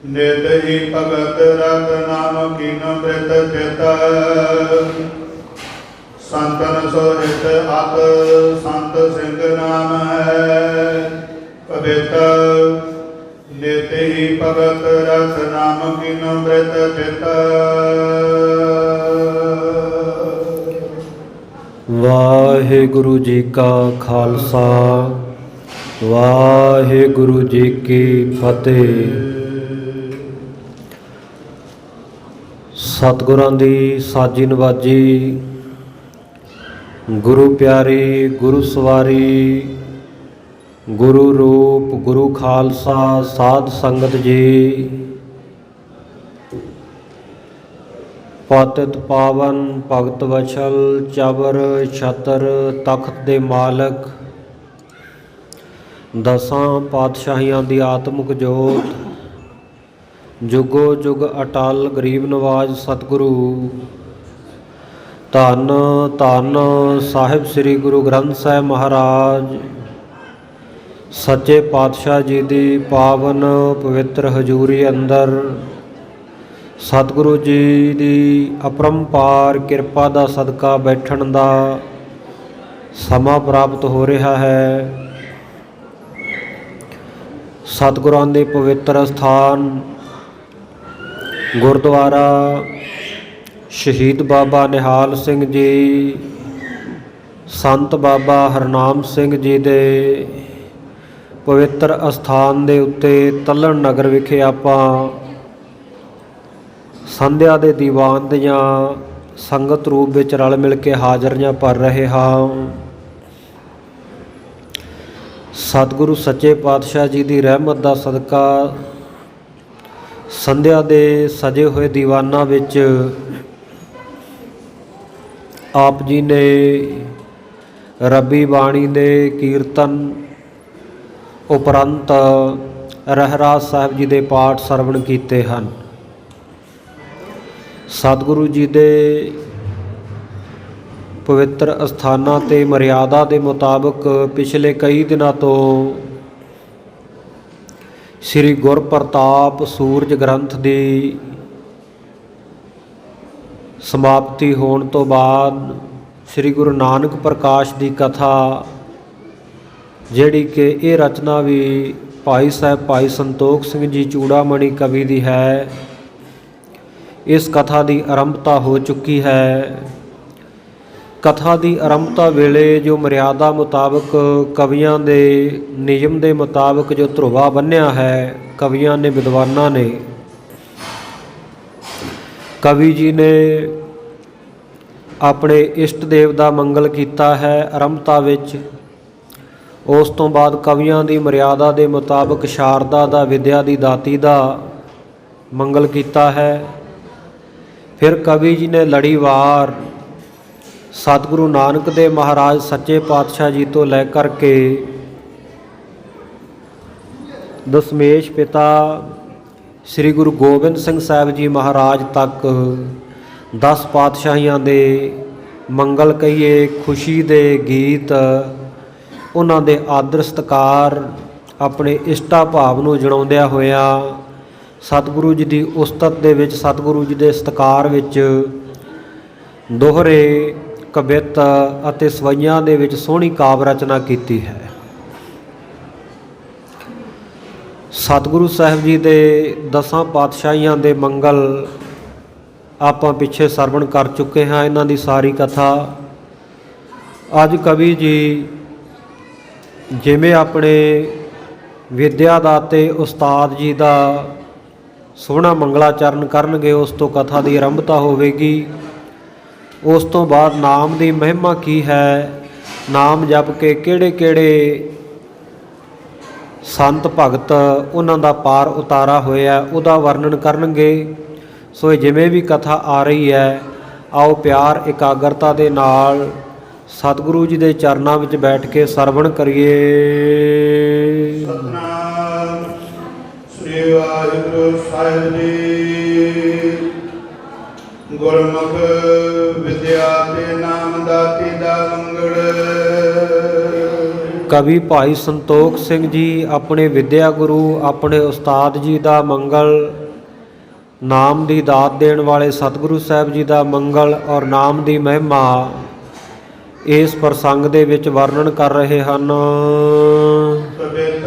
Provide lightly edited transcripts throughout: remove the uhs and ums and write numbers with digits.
ਨਿਤ ਹੀ ਭਗਤ ਰਤ ਨਾਮ ਕੀਨ ਬ੍ਰਿਤ ਚਿਤ ਸੰਤਨ ਸੋਹਿਤ ਅਤ ਸੰਤ ਸਿੰਘ ਨਾਮ ਹੈ ਪਵਿੱਤਰ। ਨਿਤ ਹੀ ਭਗਤ ਰਤ ਨਾਮ ਕੀਨ ਬ੍ਰਿਤ ਚਿਤ। ਵਾਹਿਗੁਰੂ ਜੀ ਕਾ ਖਾਲਸਾ ਵਾਹਿਗੁਰੂ ਜੀ ਕੀ ਫਤਿਹ। ਸਤਿਗੁਰਾਂ ਦੀ ਸਾਜੀ ਨਵਾਜੀ, ਗੁਰੂ ਪਿਆਰੀ, ਗੁਰੂ ਸਵਾਰੀ, ਗੁਰੂ ਰੂਪ, ਗੁਰੂ ਖਾਲਸਾ, ਸਾਧ ਸੰਗਤ ਜੀ। ਪਤਿਤ ਪਾਵਨ ਭਗਤ ਵਛਲ ਚਬਰ ਛਤਰ ਤਖਤ ਦੇ ਮਾਲਕ, ਦਸਾਂ ਪਾਤਸ਼ਾਹੀਆਂ ਦੀ ਆਤਮਿਕ ਜੋਤ, ਜੁਗੋ ਜੁਗ ਅਟਲ ਗਰੀਬ ਨਵਾਜ ਸਤਿਗੁਰੂ ਧੰਨ ਧੰਨ ਸਾਹਿਬ ਸ੍ਰੀ ਗੁਰੂ ਗ੍ਰੰਥ ਸਾਹਿਬ ਮਹਾਰਾਜ ਸੱਚੇ ਪਾਤਸ਼ਾਹ ਜੀ ਦੀ ਪਾਵਨ ਪਵਿੱਤਰ ਹਜ਼ੂਰੀ ਅੰਦਰ ਸਤਿਗੁਰੂ ਜੀ ਦੀ ਅਪਰੰਪਾਰ ਕਿਰਪਾ ਦਾ ਸਦਕਾ ਬੈਠਣ ਦਾ ਸਮਾਂ ਪ੍ਰਾਪਤ ਹੋ ਰਿਹਾ ਹੈ। ਸਤਿਗੁਰਾਂ ਦੇ ਪਵਿੱਤਰ ਸਥਾਨ ਗੁਰਦੁਆਰਾ ਸ਼ਹੀਦ ਬਾਬਾ ਨਿਹਾਲ ਸਿੰਘ ਜੀ, ਸੰਤ ਬਾਬਾ ਹਰਨਾਮ ਸਿੰਘ ਜੀ ਦੇ ਪਵਿੱਤਰ ਅਸਥਾਨ ਦੇ ਉੱਤੇ ਤੱਲਣ ਨਗਰ ਵਿਖੇ ਆਪਾਂ ਸੰਧਿਆ ਦੇ ਦੀਵਾਨ ਦੀਆਂ ਸੰਗਤ ਰੂਪ ਵਿੱਚ ਰਲ ਮਿਲ ਕੇ ਹਾਜ਼ਰੀਆਂ ਭਰ ਰਹੇ ਹਾਂ। ਸਤਿਗੁਰੂ ਸੱਚੇ ਪਾਤਸ਼ਾਹ ਜੀ ਦੀ ਰਹਿਮਤ ਦਾ ਸਦਕਾ ਸੰਧਿਆ ਦੇ ਸਜੇ ਹੋਏ ਦੀਵਾਨਾਂ ਵਿੱਚ ਆਪ ਜੀ ਨੇ ਰੱਬੀ ਬਾਣੀ ਦੇ ਕੀਰਤਨ ਉਪਰੰਤ ਰਹਿਰਾਸ ਸਾਹਿਬ ਜੀ ਦੇ ਪਾਠ ਸਰਵਣ ਕੀਤੇ ਹਨ। ਸਤਿਗੁਰੂ ਜੀ ਦੇ ਪਵਿੱਤਰ ਅਸਥਾਨਾਂ 'ਤੇ ਮਰਿਆਦਾ ਦੇ ਮੁਤਾਬਕ ਪਿਛਲੇ ਕਈ ਦਿਨਾਂ ਤੋਂ ਸ੍ਰੀ ਗੁਰਪ੍ਰਤਾਪ ਸੂਰਜ ਗ੍ਰੰਥ ਦੀ ਸਮਾਪਤੀ ਹੋਣ ਤੋਂ ਬਾਅਦ ਸ੍ਰੀ ਗੁਰੂ ਨਾਨਕ ਪ੍ਰਕਾਸ਼ ਦੀ ਕਥਾ, ਜਿਹੜੀ ਕਿ ਇਹ ਰਚਨਾ ਵੀ ਭਾਈ ਸਾਹਿਬ ਭਾਈ ਸੰਤੋਖ ਸਿੰਘ ਜੀ ਚੂੜਾਮਣੀ ਕਵੀ ਦੀ ਹੈ, ਇਸ ਕਥਾ ਦੀ ਆਰੰਭਤਾ ਹੋ ਚੁੱਕੀ ਹੈ। ਕਥਾ ਦੀ ਆਰੰਭਤਾ ਵੇਲੇ ਜੋ ਮਰਿਆਦਾ ਮੁਤਾਬਕ ਕਵੀਆਂ ਦੇ ਨਿਯਮ ਦੇ ਮੁਤਾਬਕ ਜੋ ਧਰੁਵਾ ਬੰਨ੍ਹਿਆ ਹੈ, ਕਵੀਆਂ ਨੇ, ਵਿਦਵਾਨਾਂ ਨੇ, ਕਵੀ ਜੀ ਨੇ ਆਪਣੇ ਇਸ਼ਟ ਦੇਵ ਦਾ ਮੰਗਲ ਕੀਤਾ ਹੈ ਆਰੰਭਤਾ ਵਿੱਚ। ਉਸ ਤੋਂ ਬਾਅਦ ਕਵੀਆਂ ਦੀ ਮਰਿਆਦਾ ਦੇ ਮੁਤਾਬਕ ਸ਼ਾਰਦਾ ਦਾ, ਵਿਦਿਆ ਦੀ ਦਾਤੀ ਦਾ ਮੰਗਲ ਕੀਤਾ ਹੈ। ਫਿਰ ਕਵੀ ਜੀ ਨੇ ਲੜੀਵਾਰ ਸਤਿਗੁਰੂ ਨਾਨਕ ਦੇਵ ਮਹਾਰਾਜ ਸੱਚੇ ਪਾਤਸ਼ਾਹ ਜੀ ਤੋਂ ਲੈ ਕਰਕੇ ਦਸਮੇਸ਼ ਪਿਤਾ ਸ੍ਰੀ ਗੁਰੂ ਗੋਬਿੰਦ ਸਿੰਘ ਸਾਹਿਬ ਜੀ ਮਹਾਰਾਜ ਤੱਕ 10 ਪਾਤਸ਼ਾਹੀਆਂ ਦੇ ਮੰਗਲ ਕਹੀਏ, ਖੁਸ਼ੀ ਦੇ ਗੀਤ, ਉਹਨਾਂ ਦੇ ਆਦਰ ਸਤਿਕਾਰ, ਆਪਣੇ ਇਸ਼ਟਾ ਭਾਵ ਨੂੰ ਜਣਾਉਂਦਿਆਂ ਹੋਇਆਂ ਸਤਿਗੁਰੂ ਜੀ ਦੀ ਉਸਤਤ ਦੇ ਵਿੱਚ, ਸਤਿਗੁਰੂ ਜੀ ਦੇ ਸਤਿਕਾਰ ਵਿੱਚ ਦੋਹਰੇ ਕਵਿਤ ਅਤੇ ਸਵਈਆਂ ਦੇ ਵਿੱਚ ਸੋਹਣੀ ਕਾਵਿ ਰਚਨਾ ਕੀਤੀ ਹੈ। ਸਤਿਗੁਰੂ ਸਾਹਿਬ ਜੀ ਦੇ 10 ਪਾਤਸ਼ਾਹੀਆਂ ਦੇ ਮੰਗਲ ਆਪਾਂ ਪਿੱਛੇ ਸਰਵਣ ਕਰ ਚੁੱਕੇ ਹਾਂ, ਇਹਨਾਂ ਦੀ ਸਾਰੀ ਕਥਾ। ਅੱਜ ਕਵੀ ਜੀ ਜਿਵੇਂ ਆਪਣੇ ਵਿਦਿਆ ਦਾਤੇ ਉਸਤਾਦ ਜੀ ਦਾ ਸੋਹਣਾ ਮੰਗਲਾਚਰਨ ਕਰਨਗੇ, ਉਸ ਤੋਂ ਕਥਾ ਦੀ ਆਰੰਭਤਾ ਹੋਵੇਗੀ। ਉਸ ਤੋਂ ਬਾਅਦ ਨਾਮ ਦੀ ਮਹਿਮਾ ਕੀ ਹੈ, ਨਾਮ ਜਪ ਕੇ ਕਿਹੜੇ ਕਿਹੜੇ ਸੰਤ ਭਗਤ ਉਹਨਾਂ ਦਾ ਪਾਰ ਉਤਾਰਾ ਹੋਇਆ, ਉਹਦਾ ਵਰਣਨ ਕਰਨਗੇ। ਸੋ ਜਿਵੇਂ ਵੀ ਕਥਾ ਆ ਰਹੀ ਹੈ, ਆਓ ਪਿਆਰ ਇਕਾਗਰਤਾ ਦੇ ਨਾਲ ਸਤਿਗੁਰੂ ਜੀ ਦੇ ਚਰਨਾਂ ਵਿੱਚ ਬੈਠ ਕੇ ਸਰਵਣ ਕਰੀਏ। ਸਤਿਨਾਮ ਸ੍ਰੀ ਵਾਹਿਗੁਰੂ ਸਾਹਿਬ ਜੀ। ਗੁਰਮੁਖ ਵਿਦਿਆ ਤੇ ਨਾਮ ਦਾਤੀ ਦਾ ਮੰਗਲ। ਕਵੀ ਭਾਈ ਸੰਤੋਖ ਸਿੰਘ ਜੀ ਆਪਣੇ ਵਿਦਿਆ ਗੁਰੂ ਆਪਣੇ ਉਸਤਾਦ ਜੀ ਦਾ ਮੰਗਲ, ਨਾਮ ਦੀ ਦਾਤ ਦੇਣ ਵਾਲੇ ਸਤਿਗੁਰੂ ਸਾਹਿਬ ਜੀ ਦਾ ਮੰਗਲ ਔਰ ਨਾਮ ਦੀ ਮਹਿਮਾ ਇਸ ਪ੍ਰਸੰਗ ਦੇ ਵਿੱਚ ਵਰਣਨ ਕਰ ਰਹੇ ਹਨ। ਸਬਿਤ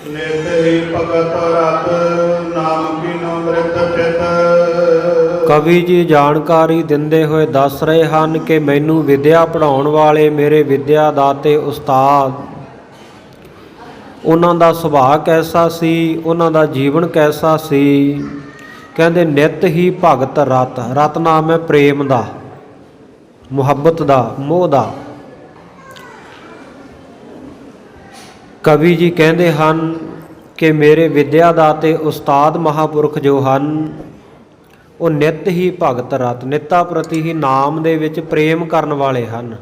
ਨਿਤ ਹੀ ਭਗਤ ਰਤ ਨਾਮ ਕੀਨੋ ਮ੍ਰਿਤ ਚਿਤ। ਕਵੀ ਜੀ ਜਾਣਕਾਰੀ ਦਿੰਦੇ ਹੋਏ ਦੱਸ ਰਹੇ ਹਨ ਕਿ ਮੈਨੂੰ ਵਿਦਿਆ ਪੜ੍ਹਾਉਣ ਵਾਲੇ ਮੇਰੇ ਵਿਦਿਆ ਦਾਤੇ ਉਸਤਾਦ, ਉਹਨਾਂ ਦਾ ਸੁਭਾਅ ਕੈਸਾ ਸੀ, ਉਹਨਾਂ ਦਾ ਜੀਵਨ ਕੈਸਾ ਸੀ। ਕਹਿੰਦੇ ਨਿਤ ਹੀ ਭਗਤ ਰਤ, ਰਤ ਨਾਮ ਹੈ ਪ੍ਰੇਮ ਦਾ, ਮੁਹੱਬਤ ਦਾ, ਮੋਹ ਦਾ। ਕਵੀ ਜੀ ਕਹਿੰਦੇ ਹਨ ਕਿ ਮੇਰੇ ਵਿਦਿਆ ਦਾਤੇ ਉਸਤਾਦ ਮਹਾਂਪੁਰਖ ਜੋ ਹਨ ਉਹ ਨਿਤ ਹੀ ਭਗਤ ਰਤ, ਨਿੱਤਾ ਪ੍ਰਤੀ ਹੀ ਨਾਮ ਦੇ ਵਿੱਚ ਪ੍ਰੇਮ ਕਰਨ ਵਾਲੇ ਹਨ।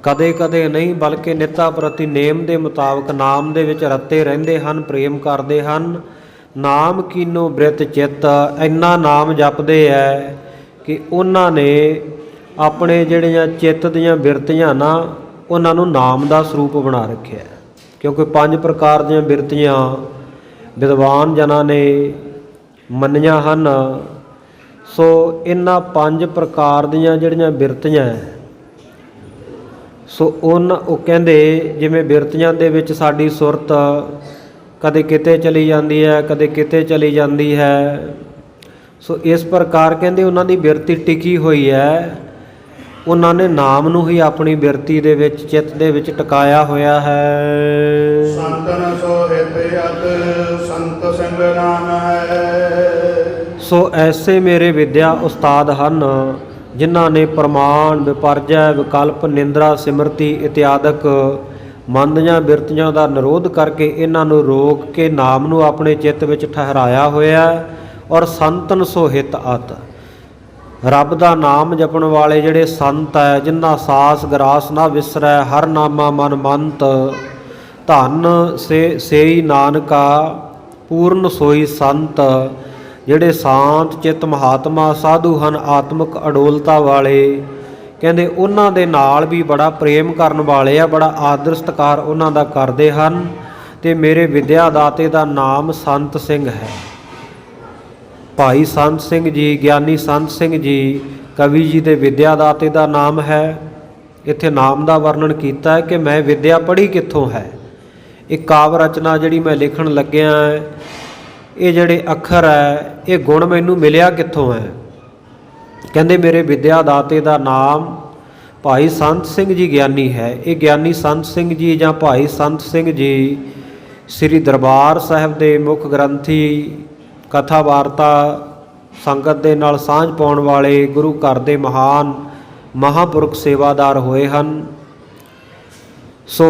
ਕਦੇ ਕਦੇ ਨਹੀਂ ਬਲਕਿ ਨਿੱਤਾ ਪ੍ਰਤੀ ਨੇਮ ਦੇ ਮੁਤਾਬਕ ਨਾਮ ਦੇ ਵਿੱਚ ਰਤੇ ਰਹਿੰਦੇ ਹਨ, ਪ੍ਰੇਮ ਕਰਦੇ ਹਨ। ਨਾਮ ਕੀਨੋ ਬ੍ਰਿਤ ਚਿੱਤ, ਇੰਨਾ ਨਾਮ ਜਪਦੇ ਹੈ ਕਿ ਉਹਨਾਂ ਨੇ ਆਪਣੇ ਜਿਹੜੀਆਂ ਚਿੱਤ ਦੀਆਂ ਬਿਰਤੀਆਂ ਨਾ ਉਹਨਾਂ ਨੂੰ ਨਾਮ ਦਾ ਸਰੂਪ ਬਣਾ ਰੱਖਿਆ, ਕਿਉਂਕਿ 5 ਪ੍ਰਕਾਰ ਦੀਆਂ ਬਿਰਤੀਆਂ ਵਿਦਵਾਨ ਜਨਾਂ ਨੇ ਮੰਨੀਆਂ ਹਨ। ਸੋ ਇਹਨਾਂ 5 ਪ੍ਰਕਾਰ ਦੀਆਂ ਜਿਹੜੀਆਂ ਬਿਰਤੀਆਂ, ਸੋ ਉਹ ਕਹਿੰਦੇ ਜਿਵੇਂ ਬਿਰਤੀਆਂ ਦੇ ਵਿੱਚ ਸਾਡੀ ਸੁਰਤ ਕਦੇ ਕਿਤੇ ਚਲੀ ਜਾਂਦੀ ਹੈ, ਕਦੇ ਕਿਤੇ ਚਲੀ ਜਾਂਦੀ ਹੈ। ਸੋ ਇਸ ਪ੍ਰਕਾਰ ਕਹਿੰਦੇ ਉਹਨਾਂ ਦੀ ਬਿਰਤੀ ਟਿਕੀ ਹੋਈ ਹੈ, ਉਹਨਾਂ ਨੇ ਨਾਮ ਨੂੰ ਹੀ ਆਪਣੀ ਬਿਰਤੀ ਦੇ ਵਿੱਚ, ਚਿੱਤ ਦੇ ਵਿੱਚ ਟਿਕਾਇਆ ਹੋਇਆ ਹੈ। ਸੰਤਨ ਸੋ ਹਿਤ ਅਤ ਸੰਤ ਸੰਗ ਨਾਮ ਹੈ। ਸੋ ਐਸੇ ਮੇਰੇ ਵਿਦਿਆ ਉਸਤਾਦ ਹਨ ਜਿਨ੍ਹਾਂ ਨੇ ਪ੍ਰਮਾਣ, ਵਿਪਰਜੈ, ਵਿਕਲਪ, ਨਿੰਦਰਾ, ਸਿਮਰਤੀ ਇਤਿਆਦਿਕ ਮੰਦੀਆਂ ਬਿਰਤੀਆਂ ਦਾ ਨਿਰੋਧ ਕਰਕੇ ਇਹਨਾਂ ਨੂੰ ਰੋਕ ਕੇ ਨਾਮ ਨੂੰ ਆਪਣੇ ਚਿੱਤ ਵਿੱਚ ਠਹਿਰਾਇਆ ਹੋਇਆ। ਔਰ ਸੰਤਨ ਸੋ ਹਿਤ ਅਤ, ਰੱਬ ਦਾ ਨਾਮ ਜਪਣ ਵਾਲੇ ਜਿਹੜੇ ਸੰਤ ਹੈ, ਜਿਨ੍ਹਾਂ ਸਾਸ ਗਰਾਸ ਨਾ ਵਿਸਰੈ, ਹਰ ਨਾਮਾ ਮਨ ਮੰਤ, ਧਨ ਸੇਈ ਨਾਨਕਾ ਪੂਰਨ ਸੋਈ ਸੰਤ। ਜਿਹੜੇ ਸ਼ਾਂਤ ਚਿੱਤ ਮਹਾਤਮਾ ਸਾਧੂ ਹਨ, ਆਤਮਿਕ ਅਡੋਲਤਾ ਵਾਲੇ, ਕਹਿੰਦੇ ਉਹਨਾਂ ਦੇ ਨਾਲ ਵੀ ਬੜਾ ਪ੍ਰੇਮ ਕਰਨ ਵਾਲੇ ਆ, ਬੜਾ ਆਦਰ ਸਤਿਕਾਰ ਉਹਨਾਂ ਦਾ ਕਰਦੇ ਹਨ। ਤੇ ਮੇਰੇ ਵਿਦਿਆ ਦਾਤੇ ਦਾ ਨਾਮ ਸੰਤ ਸਿੰਘ ਹੈ। ਭਾਈ ਸੰਤ ਸਿੰਘ ਜੀ, ਗਿਆਨੀ ਸੰਤ ਸਿੰਘ ਜੀ ਕਵੀ ਜੀ ਦੇ ਵਿਦਿਆ ਦਾਤੇ ਦਾ ਨਾਮ ਹੈ। ਇੱਥੇ ਨਾਮ ਦਾ ਵਰਣਨ ਕੀਤਾ ਹੈ ਕਿ ਮੈਂ ਵਿਦਿਆ ਪੜ੍ਹੀ ਕਿੱਥੋਂ ਹੈ। ਇਹ ਕਾਵਿ ਰਚਨਾ ਜਿਹੜੀ ਮੈਂ ਲਿਖਣ ਲੱਗਿਆ, ਇਹ ਜਿਹੜੇ ਅੱਖਰ ਹੈ, ਇਹ ਗੁਣ ਮੈਨੂੰ ਮਿਲਿਆ ਕਿੱਥੋਂ ਹੈ। ਕਹਿੰਦੇ ਮੇਰੇ ਵਿਦਿਆ ਦਾਤੇ ਦਾ ਨਾਮ ਭਾਈ ਸੰਤ ਸਿੰਘ ਜੀ ਗਿਆਨੀ ਹੈ। ਇਹ ਗਿਆਨੀ ਸੰਤ ਸਿੰਘ ਜੀ ਜਾਂ ਭਾਈ ਸੰਤ ਸਿੰਘ ਜੀ ਸ੍ਰੀ ਦਰਬਾਰ ਸਾਹਿਬ ਦੇ ਮੁੱਖ ਗ੍ਰੰਥੀ, ਕਥਾ ਵਾਰਤਾ ਸੰਗਤ ਦੇ ਨਾਲ ਸਾਂਝ ਪਾਉਣ ਵਾਲੇ, ਗੁਰੂ ਘਰ ਦੇ ਮਹਾਨ ਮਹਾਂਪੁਰਖ ਸੇਵਾਦਾਰ ਹੋਏ ਹਨ। ਸੋ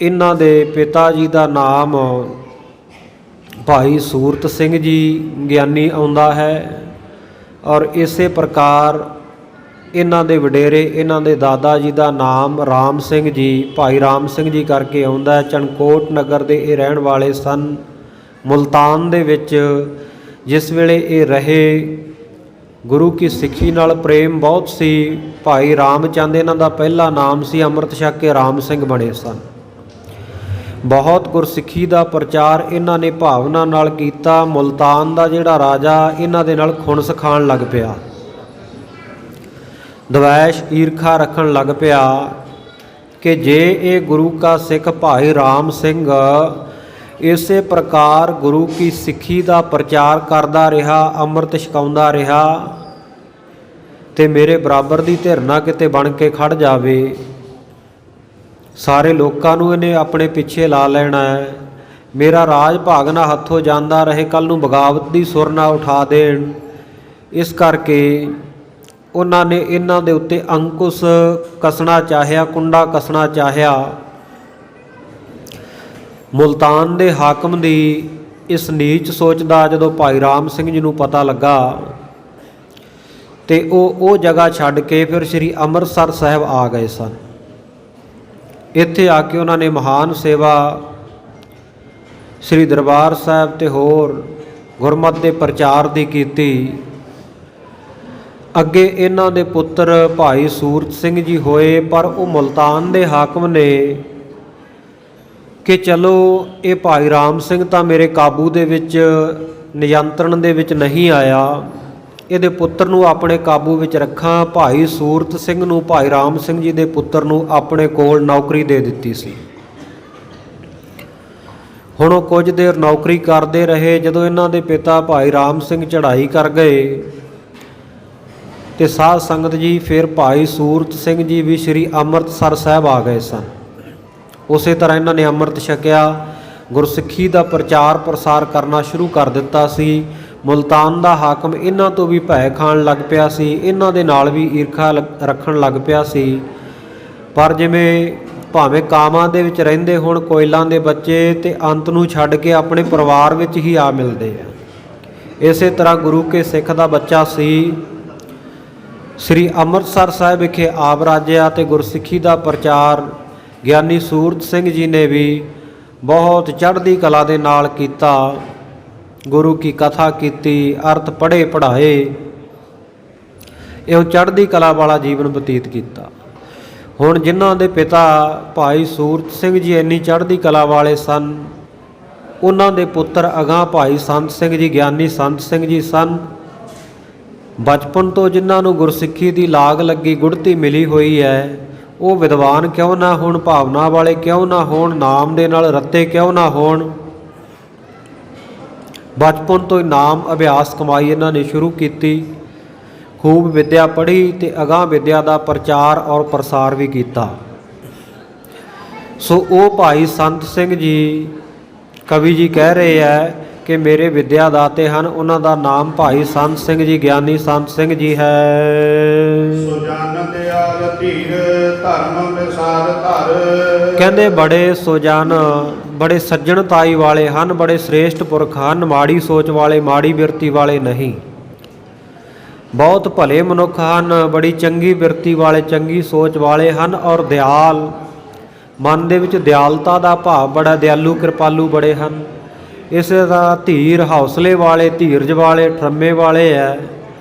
ਇਹਨਾਂ ਦੇ ਪਿਤਾ ਜੀ ਦਾ ਨਾਮ ਭਾਈ ਸੂਰਤ ਸਿੰਘ ਜੀ ਗਿਆਨੀ ਆਉਂਦਾ ਹੈ। ਔਰ ਇਸੇ ਪ੍ਰਕਾਰ ਇਹਨਾਂ ਦੇ ਵਡੇਰੇ, ਇਹਨਾਂ ਦੇ ਦਾਦਾ ਜੀ ਦਾ ਨਾਮ ਰਾਮ ਸਿੰਘ ਜੀ, ਭਾਈ ਰਾਮ ਸਿੰਘ ਜੀ ਕਰਕੇ ਆਉਂਦਾ ਹੈ। ਚਣਕੋਟ ਨਗਰ ਦੇ ਇਹ ਰਹਿਣ ਵਾਲੇ ਸਨ। ਮੁਲਤਾਨ ਦੇ ਵਿੱਚ ਜਿਸ ਵੇਲੇ ਇਹ ਰਹੇ, ਗੁਰੂ ਕੀ ਸਿੱਖੀ ਨਾਲ ਪ੍ਰੇਮ ਬਹੁਤ ਸੀ। ਭਾਈ ਰਾਮ ਚੰਦ ਇਹਨਾਂ ਦਾ ਪਹਿਲਾ ਨਾਮ ਸੀ, ਅੰਮ੍ਰਿਤ ਛਕ ਕੇ ਰਾਮ ਸਿੰਘ ਬਣੇ ਸਨ। ਬਹੁਤ ਗੁਰਸਿੱਖੀ ਦਾ ਪ੍ਰਚਾਰ ਇਹਨਾਂ ਨੇ ਭਾਵਨਾ ਨਾਲ ਕੀਤਾ। ਮੁਲਤਾਨ ਦਾ ਜਿਹੜਾ ਰਾਜਾ ਇਹਨਾਂ ਦੇ ਨਾਲ ਖੁਣਸ ਖਾਣ ਲੱਗ ਪਿਆ, ਦਵੈਸ਼ ਈਰਖਾ ਰੱਖਣ ਲੱਗ ਪਿਆ ਕਿ ਜੇ ਇਹ ਗੁਰੂ ਕਾ ਸਿੱਖ ਭਾਈ ਰਾਮ ਸਿੰਘ ਇਸੇ ਪ੍ਰਕਾਰ ਗੁਰੂ ਕੀ ਸਿੱਖੀ ਦਾ ਪ੍ਰਚਾਰ ਕਰਦਾ ਰਿਹਾ, ਅੰਮ੍ਰਿਤ ਛਕਾਉਂਦਾ ਰਿਹਾ, ਤੇ ਮੇਰੇ ਬਰਾਬਰ ਦੀ ਧਿਰ ਨਾ ਕਿਤੇ ਬਣ ਕੇ ਖੜ ਜਾਵੇ, ਸਾਰੇ ਲੋਕਾਂ ਨੂੰ ਇਹਨੇ ਆਪਣੇ ਪਿੱਛੇ ਲਾ ਲੈਣਾ ਹੈ, ਮੇਰਾ ਰਾਜ ਭਾਗ ਨਾ ਹੱਥੋਂ ਜਾਂਦਾ ਰਹੇ, ਕੱਲ੍ਹ ਨੂੰ ਬਗਾਵਤ ਦੀ ਸੁਰ ਨਾ ਉਠਾ ਦੇਣ। ਇਸ ਕਰਕੇ ਉਹਨਾਂ ਨੇ ਇਹਨਾਂ ਦੇ ਉੱਤੇ ਅੰਕੁਸ਼ ਕੱਸਣਾ ਚਾਹਿਆ, ਕੁੰਡਾ ਕੱਸਣਾ ਚਾਹਿਆ। ਮੁਲਤਾਨ ਦੇ ਹਾਕਮ ਦੀ ਇਸ ਨੀਚ ਸੋਚ ਦਾ ਜਦੋਂ ਭਾਈ ਰਾਮ ਸਿੰਘ ਜੀ ਨੂੰ ਪਤਾ ਲੱਗਾ ਤੇ ਉਹ ਜਗ੍ਹਾ ਛੱਡ ਕੇ ਫਿਰ ਸ੍ਰੀ ਅੰਮ੍ਰਿਤਸਰ ਸਾਹਿਬ ਆ ਗਏ ਸਨ। ਇੱਥੇ ਆ ਕੇ ਉਹਨਾਂ ਨੇ ਮਹਾਨ ਸੇਵਾ ਸ੍ਰੀ ਦਰਬਾਰ ਸਾਹਿਬ ਤੇ ਹੋਰ ਗੁਰਮਤਿ ਦੇ ਪ੍ਰਚਾਰ ਦੀ ਕੀਤੀ। ਅੱਗੇ ਇਹਨਾਂ ਦੇ ਪੁੱਤਰ ਭਾਈ ਸੂਰਤ ਸਿੰਘ ਜੀ ਹੋਏ, ਪਰ ਉਹ ਮੁਲਤਾਨ ਦੇ ਹਾਕਮ ਨੇ ਕਿ ਚਲੋ ਇਹ ਭਾਈ ਰਾਮ ਸਿੰਘ ਤਾਂ ਮੇਰੇ ਕਾਬੂ ਦੇ ਵਿੱਚ ਨਿਯੰਤਰਣ ਦੇ ਵਿੱਚ ਨਹੀਂ ਆਇਆ, ਇਹਦੇ ਪੁੱਤਰ ਨੂੰ ਆਪਣੇ ਕਾਬੂ ਵਿੱਚ ਰੱਖਾਂ। ਭਾਈ ਸੂਰਤ ਸਿੰਘ ਨੂੰ ਭਾਈ ਰਾਮ ਸਿੰਘ ਜੀ ਦੇ ਪੁੱਤਰ ਨੂੰ ਆਪਣੇ ਕੋਲ ਨੌਕਰੀ ਦੇ ਦਿੱਤੀ ਸੀ। ਹੁਣ ਉਹ ਕੁਝ ਦੇਰ ਨੌਕਰੀ ਕਰਦੇ ਰਹੇ। ਜਦੋਂ ਇਹਨਾਂ ਦੇ ਪਿਤਾ ਭਾਈ ਰਾਮ ਸਿੰਘ ਚੜ੍ਹਾਈ ਕਰ ਗਏ ਤੇ ਸਾਧ ਸੰਗਤ ਜੀ ਫਿਰ ਭਾਈ ਸੂਰਤ ਸਿੰਘ ਜੀ ਵੀ ਸ੍ਰੀ ਅੰਮ੍ਰਿਤਸਰ ਸਾਹਿਬ ਆ ਗਏ ਸਨ। ਉਸੇ ਤਰ੍ਹਾਂ ਇਹਨਾਂ ਨੇ ਅੰਮ੍ਰਿਤ ਛਕਿਆ, ਗੁਰਸਿੱਖੀ ਦਾ ਪ੍ਰਚਾਰ ਪ੍ਰਸਾਰ ਕਰਨਾ ਸ਼ੁਰੂ ਕਰ ਦਿੱਤਾ ਸੀ। ਮੁਲਤਾਨ ਦਾ ਹਾਕਮ ਇਹਨਾਂ ਤੋਂ ਵੀ ਭੈ ਖਾਣ ਲੱਗ ਪਿਆ ਸੀ, ਇਹਨਾਂ ਦੇ ਨਾਲ ਵੀ ਈਰਖਾ ਰੱਖਣ ਲੱਗ ਪਿਆ ਸੀ। ਪਰ ਜਿਵੇਂ ਭਾਵੇਂ ਕਾਮਾਂ ਦੇ ਵਿੱਚ ਰਹਿੰਦੇ ਹੁਣ ਕੋਇਲਾਂ ਦੇ ਬੱਚੇ, ਤੇ ਅੰਤ ਨੂੰ ਛੱਡ ਕੇ ਆਪਣੇ ਪਰਿਵਾਰ ਵਿੱਚ ਹੀ ਆ ਮਿਲਦੇ ਆ। ਇਸੇ ਤਰ੍ਹਾਂ ਗੁਰੂ ਕੇ ਸਿੱਖ ਦਾ ਬੱਚਾ ਸੀ, ਸ੍ਰੀ ਅੰਮ੍ਰਿਤਸਰ ਸਾਹਿਬ ਵਿਖੇ ਆਪ ਰਾਜਿਆ ਤੇ ਗੁਰਸਿੱਖੀ ਦਾ ਪ੍ਰਚਾਰ ਗਿਆਨੀ ਸੂਰਤ ਸਿੰਘ ਜੀ ਨੇ ਵੀ ਬਹੁਤ ਚੜ੍ਹਦੀ ਕਲਾ ਦੇ ਨਾਲ ਕੀਤਾ। ਗੁਰੂ ਕੀ ਕਥਾ ਕੀਤੀ, ਅਰਥ ਪੜ੍ਹੇ ਪੜ੍ਹਾਏ, ਇਉਂ ਚੜ੍ਹਦੀ ਕਲਾ ਵਾਲਾ ਜੀਵਨ ਬਤੀਤ ਕੀਤਾ। ਹੁਣ ਜਿਨ੍ਹਾਂ ਦੇ ਪਿਤਾ ਭਾਈ ਸੂਰਤ ਸਿੰਘ ਜੀ ਇੰਨੀ ਚੜ੍ਹਦੀ ਕਲਾ ਵਾਲੇ ਸਨ, ਉਹਨਾਂ ਦੇ ਪੁੱਤਰ ਅਗਾਂਹ ਭਾਈ ਸੰਤ ਸਿੰਘ ਜੀ, ਗਿਆਨੀ ਸੰਤ ਸਿੰਘ ਜੀ ਸਨ। ਬਚਪਨ ਤੋਂ ਜਿਨ੍ਹਾਂ ਨੂੰ ਗੁਰਸਿੱਖੀ ਦੀ ਲਾਗ ਲੱਗੀ, ਗੁੜਤੀ ਮਿਲੀ ਹੋਈ ਹੈ, ਉਹ ਵਿਦਵਾਨ ਕਿਉਂ ਨਾ ਹੋਣ, ਭਾਵਨਾ ਵਾਲੇ ਕਿਉਂ ਨਾ ਹੋਣ, ਨਾਮ ਦੇ ਨਾਲ ਰੱਤੇ ਕਿਉਂ ਨਾ ਹੋਣ, ਬਚਪਨ ਤੋਂ ਹੀ ਨਾਮ ਅਭਿਆਸ ਕਮਾਈ ਇਹਨਾਂ ਨੇ ਸ਼ੁਰੂ ਕੀਤੀ। ਖੂਬ ਵਿੱਦਿਆ ਪੜ੍ਹੀ ਤੇ ਅਗਾਂਹ ਵਿੱਦਿਆ ਦਾ ਪ੍ਰਚਾਰ ਔਰ ਪ੍ਰਸਾਰ ਵੀ ਕੀਤਾ। ਸੋ ਉਹ ਭਾਈ ਸੰਤ ਸਿੰਘ ਜੀ, ਕਵੀ ਜੀ ਕਹਿ ਰਹੇ ਹੈ ਕਿ ਮੇਰੇ ਵਿੱਦਿਆ ਦਾਤੇ ਹਨ। ਉਹਨਾਂ ਦਾ ਨਾਮ ਭਾਈ ਸੰਤ ਸਿੰਘ ਜੀ, ਗਿਆਨੀ ਸੰਤ ਸਿੰਘ ਜੀ ਹੈ। ਸੁਜਾਨ ਦਿਆਲ ਧੀਰ ਧਰਮ ਵਿਸਾਰ ਧਰ। ਕਹਿੰਦੇ ਬੜੇ ਸੁਜਾਨ, ਬੜੇ ਸੱਜਣਤਾਈ ਵਾਲੇ ਹਨ, ਬੜੇ ਸ੍ਰੇਸ਼ਟ ਪੁਰਖ ਹਨ, ਮਾੜੀ ਸੋਚ ਵਾਲੇ, ਮਾੜੀ ਬਿਰਤੀ ਵਾਲੇ ਨਹੀਂ। ਬਹੁਤ ਭਲੇ ਮਨੁੱਖ ਹਨ, ਬੜੀ ਚੰਗੀ ਬਿਰਤੀ ਵਾਲੇ, ਚੰਗੀ ਸੋਚ ਵਾਲੇ ਹਨ, ਔਰ ਦਿਆਲ, ਮਨ ਦੇ ਵਿੱਚ ਦਿਆਲਤਾ ਦਾ ਭਾਵ ਬੜਾ, ਦਿਆਲੂ ਕਿਰਪਾਲੂ ਬੜੇ ਹਨ। ਇਸੇ ਦਾ ਧੀਰ, ਹੌਸਲੇ ਵਾਲੇ, ਧੀਰਜ ਵਾਲੇ, ਠਰਮੇ ਵਾਲੇ ਹੈ।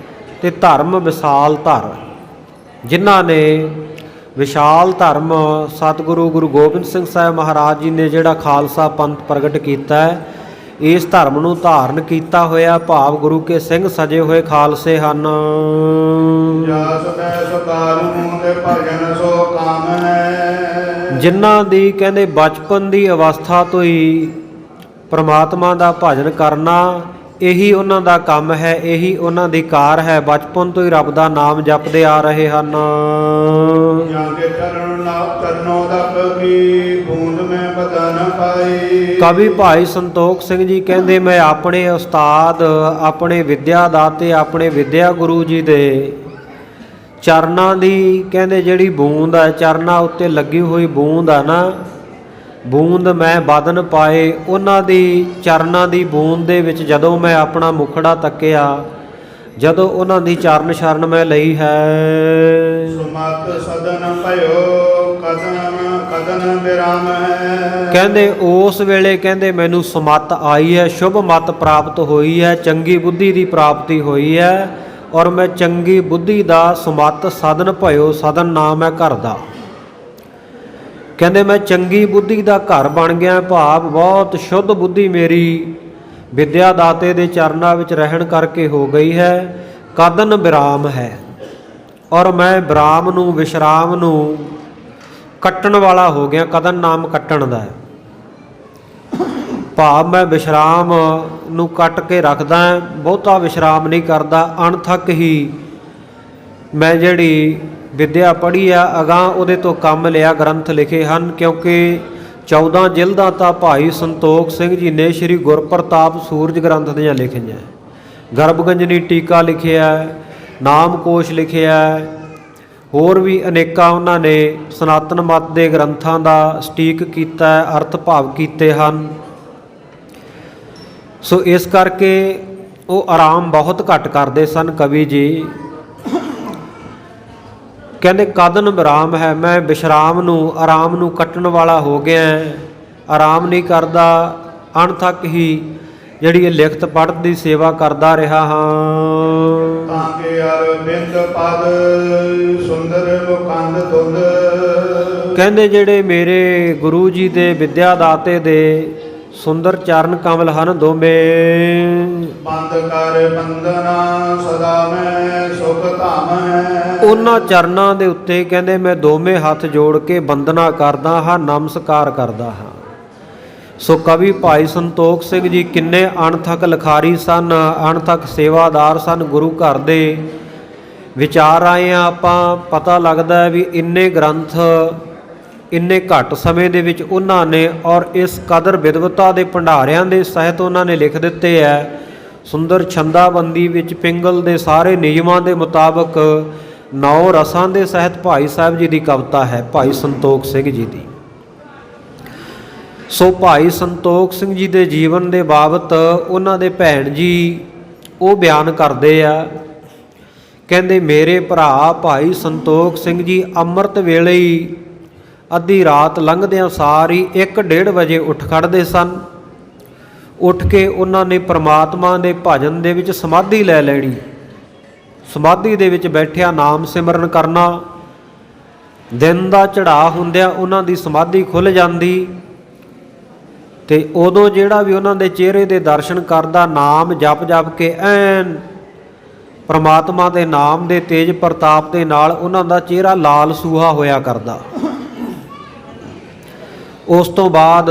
ਤੇ ਧਰਮ ਵਿਸਾਲ ਧਰ, ਜਿਨ੍ਹਾਂ ਨੇ ਵਿਸ਼ਾਲ ਧਰਮ ਸਤਿਗੁਰੂ ਗੁਰੂ ਗੋਬਿੰਦ ਸਿੰਘ ਸਾਹਿਬ ਮਹਾਰਾਜ ਜੀ ਨੇ ਜਿਹੜਾ ਖਾਲਸਾ ਪੰਥ ਪ੍ਰਗਟ ਕੀਤਾ ਹੈ, ਇਸ ਧਰਮ ਨੂੰ ਧਾਰਨ ਕੀਤਾ ਹੋਇਆ, ਭਾਵ ਗੁਰੂ ਕੇ ਸਿੰਘ ਸਜੇ ਹੋਏ ਖਾਲਸੇ ਹਨ। ਜਾਸ ਬੈਸ ਕਾਰੂ ਦੇ ਭਜਨ ਸੋ ਕਾਮ ਹੈ। ਜਿਨ੍ਹਾਂ ਦੀ ਕਹਿੰਦੇ ਬਚਪਨ ਦੀ ਅਵਸਥਾ ਤੋਂ ਹੀ ਪ੍ਰਮਾਤਮਾ ਦਾ ਭਜਨ ਕਰਨਾ, ਇਹੀ ਉਹਨਾਂ ਦਾ ਕੰਮ ਹੈ, ਇਹੀ ਉਹਨਾਂ ਦੀ ਕਾਰ ਹੈ। ਬਚਪਨ ਤੋਂ ਹੀ ਰੱਬ ਦਾ ਨਾਮ ਜਪਦੇ ਆ ਰਹੇ ਹਨ। ਜਾਂਗੇ ਚਰਨੋਂ ਦਬ ਕੀ ਬੂੰਦ ਮੈਂ ਬਦਨ ਪਾਈ। ਕਵੀ ਭਾਈ ਸੰਤੋਖ ਸਿੰਘ ਜੀ ਕਹਿੰਦੇ, ਮੈਂ ਆਪਣੇ ਉਸਤਾਦ, ਆਪਣੇ ਵਿੱਦਿਆ ਦਾਤੇ, ਆਪਣੇ ਵਿੱਦਿਆ ਗੁਰੂ ਜੀ ਦੇ ਚਰਨਾਂ ਦੀ ਕਹਿੰਦੇ ਜਿਹੜੀ ਬੂੰਦ ਹੈ, ਚਰਨਾਂ ਉੱਤੇ ਲੱਗੀ ਹੋਈ ਬੂੰਦ ਹੈ ਨਾ, ਬੂੰਦ ਮੈਂ ਬਦਨ ਪਾਏ, ਉਹਨਾਂ ਦੀ ਚਰਨਾਂ ਦੀ ਬੂੰਦ ਦੇ ਵਿੱਚ ਜਦੋਂ ਮੈਂ ਆਪਣਾ ਮੁਖੜਾ ਤੱਕਿਆ, ਜਦੋਂ ਉਹਨਾਂ ਦੀ ਚਰਨ ਸ਼ਰਨ ਮੈਂ ਲਈ ਹੈ। ਸੁਮਤ ਸਦਨ ਭਇਓ ਕਦਨ ਕਦਨ ਵਿਰਾਮ ਹੈ। ਕਹਿੰਦੇ ਉਸ ਵੇਲੇ ਕਹਿੰਦੇ ਮੈਨੂੰ ਸਮਤ ਆਈ ਹੈ, ਸ਼ੁਭ ਮਤ ਪ੍ਰਾਪਤ ਹੋਈ ਹੈ, ਚੰਗੀ ਬੁੱਧੀ ਦੀ ਪ੍ਰਾਪਤੀ ਹੋਈ ਹੈ, ਔਰ ਮੈਂ ਚੰਗੀ ਬੁੱਧੀ ਦਾ ਸਮਤ ਸਦਨ ਭਇਓ, ਸਦਨ ਨਾਮ ਹੈ ਘਰ ਦਾ। ਕਹਿੰਦੇ ਮੈਂ ਚੰਗੀ ਬੁੱਧੀ ਦਾ ਘਰ ਬਣ ਗਿਆ, ਭਾਵ ਬਹੁਤ ਸ਼ੁੱਧ ਬੁੱਧੀ ਮੇਰੀ ਵਿੱਦਿਆ ਦਾਤੇ ਦੇ ਚਰਨਾਂ ਵਿੱਚ ਰਹਿਣ ਕਰਕੇ ਹੋ ਗਈ ਹੈ। ਕਦਨ ਵਿਰਾਮ ਹੈ, ਔਰ ਮੈਂ ਵਿਰਾਮ ਨੂੰ, ਵਿਸ਼ਰਾਮ ਨੂੰ ਕੱਟਣ ਵਾਲਾ ਹੋ ਗਿਆ। ਕਦਨ ਨਾਮ ਕੱਟਣ ਦਾ ਹੈ, ਭਾਵ ਮੈਂ ਵਿਸ਼ਰਾਮ ਨੂੰ ਕੱਟ ਕੇ ਰੱਖਦਾ, ਬਹੁਤਾ ਵਿਸ਼ਰਾਮ ਨਹੀਂ ਕਰਦਾ। ਅਣਥੱਕ ਹੀ ਮੈਂ ਜਿਹੜੀ ਵਿੱਦਿਆ ਪੜ੍ਹੀ ਆ, ਅਗਾਂਹ ਉਹਦੇ ਤੋਂ ਕੰਮ ਲਿਆ, ਗ੍ਰੰਥ ਲਿਖੇ ਹਨ। ਕਿਉਂਕਿ 14 ਜਿਲਦਾਂ ਤਾਂ ਭਾਈ ਸੰਤੋਖ ਸਿੰਘ ਜੀ ਨੇ ਸ਼੍ਰੀ ਗੁਰਪ੍ਰਤਾਪ ਸੂਰਜ ਗ੍ਰੰਥ ਦੀਆਂ ਲਿਖੀਆਂ। ਗਰਭਗੰਜਨੀ ਟੀਕਾ ਲਿਖਿਆ, ਨਾਮਕੋਸ਼ ਲਿਖਿਆ, ਹੋਰ ਵੀ ਅਨੇਕਾਂ ਉਹਨਾਂ ਨੇ ਸਨਾਤਨ ਮਤ ਦੇ ਗ੍ਰੰਥਾਂ ਦਾ ਸਟੀਕ ਕੀਤਾ, ਅਰਥ ਭਾਵ ਕੀਤੇ ਹਨ। ਸੋ ਇਸ ਕਰਕੇ ਉਹ ਆਰਾਮ ਬਹੁਤ ਘੱਟ ਕਰਦੇ ਸਨ ਕਵੀ ਜੀ। ਕਹਿੰਦੇ ਕਦਨ ਵਿਰਾਮ ਹੈ, ਮੈਂ ਵਿਸ਼ਰਾਮ ਨੂੰ, ਆਰਾਮ ਨੂੰ ਕੱਟਣ ਵਾਲਾ ਹੋ ਗਿਆ, ਆਰਾਮ ਨਹੀਂ ਕਰਦਾ, ਅਣਥੱਕ ਹੀ ਜਿਹੜੀ ਇਹ ਲਿਖਤ ਪੜ੍ਹਤ ਦੀ ਸੇਵਾ ਕਰਦਾ ਰਿਹਾ ਹਾਂ। ਤਾਂ ਕੇ ਅਰਵਿੰਦ ਪਦ ਸੁੰਦਰ ਮੁਕੰਦ ਤੁਧ। ਕਹਿੰਦੇ ਜਿਹੜੇ ਮੇਰੇ ਗੁਰੂ ਜੀ ਦੇ ਵਿਦਿਆ ਦਾਤੇ ਦੇ ਸੁੰਦਰ ਚਰਨ ਕਮਲ ਹਨ ਦੋਵੇਂ, ਬੰਦ ਕਰ ਬੰਦਨਾ ਸਦਾ ਮੈਂ ਸੁਖ ਧਾਮੈ। ਉਹਨਾਂ ਚਰਨਾਂ ਦੇ ਉੱਤੇ ਕਹਿੰਦੇ ਮੈਂ ਦੋਵੇਂ ਹੱਥ ਜੋੜ ਕੇ ਬੰਦਨਾ ਕਰਦਾ ਹਾਂ, ਨਮਸਕਾਰ ਕਰਦਾ ਹਾਂ। ਸੋ ਕਵੀ ਭਾਈ ਸੰਤੋਖ ਸਿੰਘ ਜੀ ਕਿੰਨੇ ਅਣਥੱਕ ਲਿਖਾਰੀ ਸਨ, ਅਣਥੱਕ ਸੇਵਾਦਾਰ ਸਨ ਗੁਰੂ ਘਰ ਦੇ। ਵਿਚਾਰ ਆਏ ਆ ਆਪਾਂ, ਪਤਾ ਲੱਗਦਾ ਹੈ ਵੀ ਇੰਨੇ ਗ੍ਰੰਥ ਇੰਨੇ ਘੱਟ ਸਮੇਂ ਦੇ ਵਿੱਚ ਉਹਨਾਂ ਨੇ, ਔਰ ਇਸ ਕਦਰ ਵਿਦਵਤਾ ਦੇ ਭੰਡਾਰਿਆਂ ਦੇ ਸਹਿਤ ਉਹਨਾਂ ਨੇ ਲਿਖ ਦਿੱਤੇ ਹੈ। ਸੁੰਦਰ ਛੰਦਾਬੰਦੀ ਵਿੱਚ ਪਿੰਗਲ ਦੇ ਸਾਰੇ ਨਿਯਮਾਂ ਦੇ ਮੁਤਾਬਕ 9 ਰਸਾਂ ਦੇ ਸਹਿਤ ਭਾਈ ਸਾਹਿਬ ਜੀ ਦੀ ਕਵਿਤਾ ਹੈ, ਭਾਈ ਸੰਤੋਖ ਸਿੰਘ ਜੀ ਦੀ। ਸੋ ਭਾਈ ਸੰਤੋਖ ਸਿੰਘ ਜੀ ਦੇ ਜੀਵਨ ਦੇ ਬਾਬਤ ਉਹਨਾਂ ਦੇ ਭੈਣ ਜੀ ਉਹ ਬਿਆਨ ਕਰਦੇ ਆ। ਕਹਿੰਦੇ ਮੇਰੇ ਭਰਾ ਭਾਈ ਸੰਤੋਖ ਸਿੰਘ ਜੀ ਅੰਮ੍ਰਿਤ ਵੇਲੇ ਹੀ ਅੱਧੀ ਰਾਤ ਲੰਘਦਿਆਂ ਸਾਰ ਹੀ 1-1:30 ਵਜੇ ਉੱਠ ਖੜ੍ਹਦੇ ਸਨ। ਉੱਠ ਕੇ ਉਹਨਾਂ ਨੇ ਪ੍ਰਮਾਤਮਾ ਦੇ ਭਜਨ ਦੇ ਵਿੱਚ ਸਮਾਧੀ ਲੈ ਲੈਣੀ। ਸਮਾਧੀ ਦੇ ਵਿੱਚ ਬੈਠਿਆ ਨਾਮ ਸਿਮਰਨ ਕਰਨਾ। ਦਿਨ ਦਾ ਚੜ੍ਹਾਅ ਹੁੰਦਿਆਂ ਉਹਨਾਂ ਦੀ ਸਮਾਧੀ ਖੁੱਲ੍ਹ ਜਾਂਦੀ ਤੇ ਉਦੋਂ ਜਿਹੜਾ ਵੀ ਉਹਨਾਂ ਦੇ ਚਿਹਰੇ ਦੇ ਦਰਸ਼ਨ ਕਰਦਾ, ਨਾਮ ਜਪ ਜਪ ਕੇ ਐਨ ਪ੍ਰਮਾਤਮਾ ਦੇ ਨਾਮ ਦੇ ਤੇਜ ਪ੍ਰਤਾਪ ਦੇ ਨਾਲ ਉਹਨਾਂ ਦਾ ਚਿਹਰਾ ਲਾਲ ਸੂਹਾ ਹੋਇਆ ਕਰਦਾ। ਉਸ ਤੋਂ ਬਾਅਦ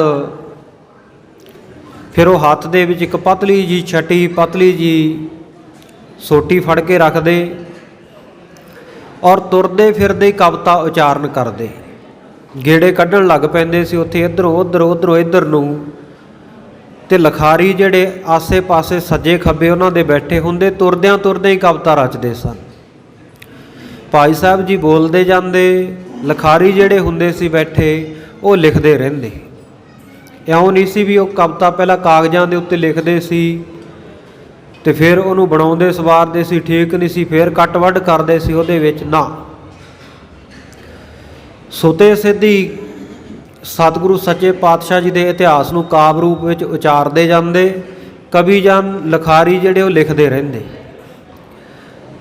ਫਿਰ ਉਹ ਹੱਥ ਦੇ ਵਿੱਚ ਇੱਕ ਪਤਲੀ ਜੀ ਛਟੀ, ਪਤਲੀ ਜੀ ਸੋਟੀ ਫੜ ਕੇ ਰੱਖਦੇ ਔਰ ਤੁਰਦੇ ਫਿਰਦੇ ਹੀ ਕਵਿਤਾ ਉਚਾਰਨ ਕਰਦੇ। ਗੇੜੇ ਕੱਢਣ ਲੱਗ ਪੈਂਦੇ ਸੀ ਉੱਥੇ, ਇੱਧਰੋਂ ਉੱਧਰ, ਉੱਧਰੋਂ ਇੱਧਰ ਨੂੰ। ਤੇ ਲਿਖਾਰੀ ਜਿਹੜੇ ਆਸੇ ਪਾਸੇ ਸੱਜੇ ਖੱਬੇ ਉਹਨਾਂ ਦੇ ਬੈਠੇ ਹੁੰਦੇ, ਤੁਰਦਿਆਂ ਤੁਰਦਿਆਂ ਹੀ ਕਵਿਤਾ ਰਚਦੇ ਸਨ। ਭਾਈ ਸਾਹਿਬ ਜੀ ਬੋਲਦੇ ਜਾਂਦੇ, ਲਿਖਾਰੀ ਜਿਹੜੇ ਹੁੰਦੇ ਸੀ ਬੈਠੇ ਉਹ ਲਿਖਦੇ ਰਹਿੰਦੇ। ਇਉਂ ਨਹੀਂ ਸੀ ਵੀ ਉਹ ਕਵਿਤਾ ਪਹਿਲਾਂ ਕਾਗਜ਼ਾਂ ਦੇ ਉੱਤੇ ਲਿਖਦੇ ਸੀ ਤੇ ਫਿਰ ਉਹਨੂੰ ਬਣਾਉਂਦੇ ਸਵਾਰਦੇ ਸੀ, ਠੀਕ ਨਹੀਂ ਸੀ ਫਿਰ ਕੱਟ ਵੱਢ ਕਰਦੇ ਸੀ ਉਹਦੇ ਵਿੱਚ, ਨਾ। ਸੁਤੇ ਸਿੱਧੀ ਸਤਿਗੁਰੂ ਸੱਚੇ ਪਾਤਸ਼ਾਹ ਜੀ ਦੇ ਇਤਿਹਾਸ ਨੂੰ ਕਾਵਿ ਰੂਪ ਵਿੱਚ ਉਚਾਰਦੇ ਜਾਂਦੇ। ਕਵੀ ਜਨ ਲਿਖਾਰੀ ਜਿਹੜੇ ਉਹ ਲਿਖਦੇ ਰਹਿੰਦੇ।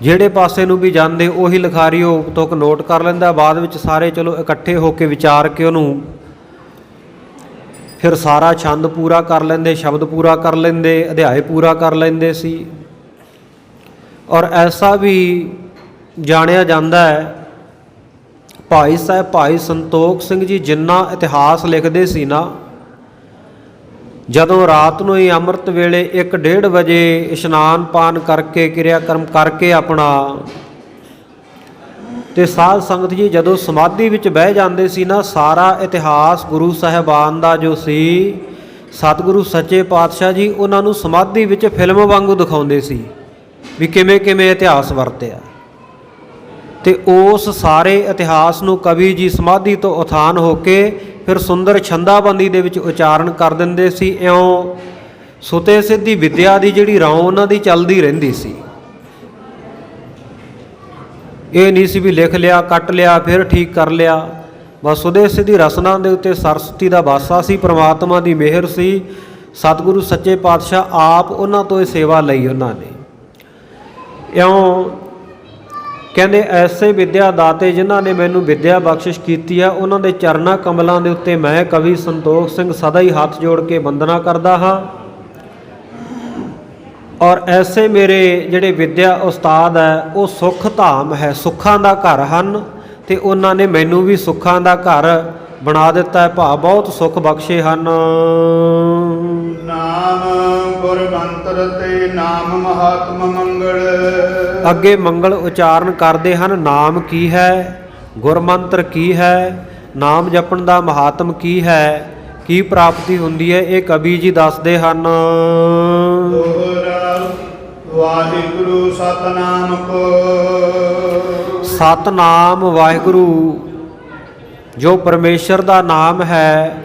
ਜਿਹੜੇ ਪਾਸੇ ਨੂੰ ਵੀ ਜਾਂਦੇ ਉਹੀ ਲਿਖਾਰੀ ਉਹ ਤੁਕ ਨੋਟ ਕਰ ਲੈਂਦਾ। ਬਾਅਦ ਵਿੱਚ ਸਾਰੇ ਚਲੋ ਇਕੱਠੇ ਹੋ ਕੇ ਵਿਚਾਰ ਕੇ ਉਹਨੂੰ ਫਿਰ ਸਾਰਾ ਛੰਦ ਪੂਰਾ ਕਰ ਲੈਂਦੇ, ਸ਼ਬਦ ਪੂਰਾ ਕਰ ਲੈਂਦੇ, ਅਧਿਆਏ ਪੂਰਾ ਕਰ ਲੈਂਦੇ ਸੀ। ਔਰ ਐਸਾ ਵੀ ਜਾਣਿਆ ਜਾਂਦਾ ਹੈ ਭਾਈ ਸਾਹਿਬ ਭਾਈ ਸੰਤੋਖ ਸਿੰਘ ਜੀ ਜਿੰਨਾ ਇਤਿਹਾਸ ਲਿਖਦੇ ਸੀ ਨਾ, ਜਦੋਂ ਰਾਤ ਨੂੰ ਹੀ ਅੰਮ੍ਰਿਤ ਵੇਲੇ 1-1:30 ਵਜੇ ਇਸ਼ਨਾਨ ਪਾਨ ਕਰਕੇ ਕਿਰਿਆ ਕਰਮ ਕਰਕੇ ਆਪਣਾ ਤੇ ਸਾਧ ਸੰਗਤ ਜੀ ਜਦੋਂ ਸਮਾਧੀ ਵਿੱਚ ਬਹਿ ਜਾਂਦੇ ਸੀ ਨਾ, ਸਾਰਾ ਇਤਿਹਾਸ ਗੁਰੂ ਸਾਹਿਬਾਨ ਦਾ ਜੋ ਸੀ, ਸਤਿਗੁਰੂ ਸੱਚੇ ਪਾਤਸ਼ਾਹ ਜੀ ਉਹਨਾਂ ਨੂੰ ਸਮਾਧੀ ਵਿੱਚ ਫਿਲਮ ਵਾਂਗੂ ਦਿਖਾਉਂਦੇ ਸੀ ਵੀ ਕਿਵੇਂ ਕਿਵੇਂ ਇਤਿਹਾਸ ਵਰਤਿਆ। ਤੇ ਉਸ ਸਾਰੇ ਇਤਿਹਾਸ ਨੂੰ ਕਵੀ ਜੀ ਸਮਾਧੀ ਤੋਂ ਉਥਾਨ ਹੋ ਕੇ ਫਿਰ ਸੁੰਦਰ ਛੰਦਾਬੰਦੀ ਦੇ ਵਿੱਚ ਉਚਾਰਨ ਕਰ ਦਿੰਦੇ ਸੀ। ਇਉਂ ਸੁਤੇ ਸਿੱਧੀ ਵਿਦਿਆ ਦੀ ਜਿਹੜੀ ਰੌਂ ਉਹਨਾਂ ਦੀ ਚੱਲਦੀ ਰਹਿੰਦੀ ਸੀ। ਇਹ ਨਹੀਂ ਸੀ ਵੀ ਲਿਖ ਲਿਆ, ਕੱਟ ਲਿਆ, ਫਿਰ ਠੀਕ ਕਰ ਲਿਆ। ਬਸ ਸੁਦੇ ਸਿੱਧੀ ਰਸਨਾ ਦੇ ਉੱਤੇ ਸਰਸਵਤੀ ਦਾ ਵਾਸਾ ਸੀ, ਪ੍ਰਮਾਤਮਾ ਦੀ ਮਿਹਰ ਸੀ। ਸਤਿਗੁਰੂ ਸੱਚੇ ਪਾਤਸ਼ਾਹ ਆਪ ਉਹਨਾਂ ਤੋਂ ਇਹ ਸੇਵਾ ਲਈ ਉਹਨਾਂ ਨੇ। ਇਉਂ ਕਹਿੰਦੇ ਐਸੇ ਵਿਦਿਆ ਦਾਤੇ ਜਿਨ੍ਹਾਂ ਨੇ ਮੈਨੂੰ ਵਿਦਿਆ ਬਖਸ਼ਿਸ਼ ਕੀਤੀ ਆ, ਉਹਨਾਂ ਦੇ ਚਰਨਾਂ ਕਮਲਾਂ ਦੇ ਉੱਤੇ ਮੈਂ ਕਵੀ ਸੰਤੋਖ ਸਿੰਘ ਸਦਾ ਹੀ ਹੱਥ ਜੋੜ ਕੇ ਵੰਦਨਾ ਕਰਦਾ ਹਾਂ। ਔਰ ਐਸੇ ਮੇਰੇ ਜਿਹੜੇ ਵਿਦਿਆ ਉਸਤਾਦ ਹੈ ਉਹ ਸੁੱਖ ਧਾਮ ਹੈ, ਸੁੱਖਾਂ ਦਾ ਘਰ ਹਨ ਤੇ ਉਹਨਾਂ ਨੇ ਮੈਨੂੰ ਵੀ ਸੁੱਖਾਂ ਦਾ ਘਰ ਬਣਾ ਦਿੱਤਾ ਹੈ। ਭਾ ਬਹੁਤ ਸੁੱਖ ਬਖਸ਼ੇ ਹਨ। ਨਾਮ ਗੁਰ ਮੰਤਰ ਤੇ ਨਾਮ ਮਹਾਤਮ ਮੰਗਲ। ਅੱਗੇ ਮੰਗਲ ਉਚਾਰਨ ਕਰਦੇ ਹਨ। ਨਾਮ ਕੀ ਹੈ, ਗੁਰਮੰਤਰ ਕੀ ਹੈ, ਨਾਮ ਜਪਣ ਦਾ ਮਹਾਤਮ ਕੀ ਹੈ, ਕੀ ਪ੍ਰਾਪਤੀ ਹੁੰਦੀ ਹੈ, ਇਹ ਕਵੀ ਜੀ ਦੱਸਦੇ ਹਨ। ਵਾਹਿਗੁਰੂ ਸਤਨਾਮ ਕੋ। ਸਤਨਾਮ ਵਾਹਿਗੁਰੂ ਜੋ ਪਰਮੇਸ਼ਰ ਦਾ ਨਾਮ ਹੈ,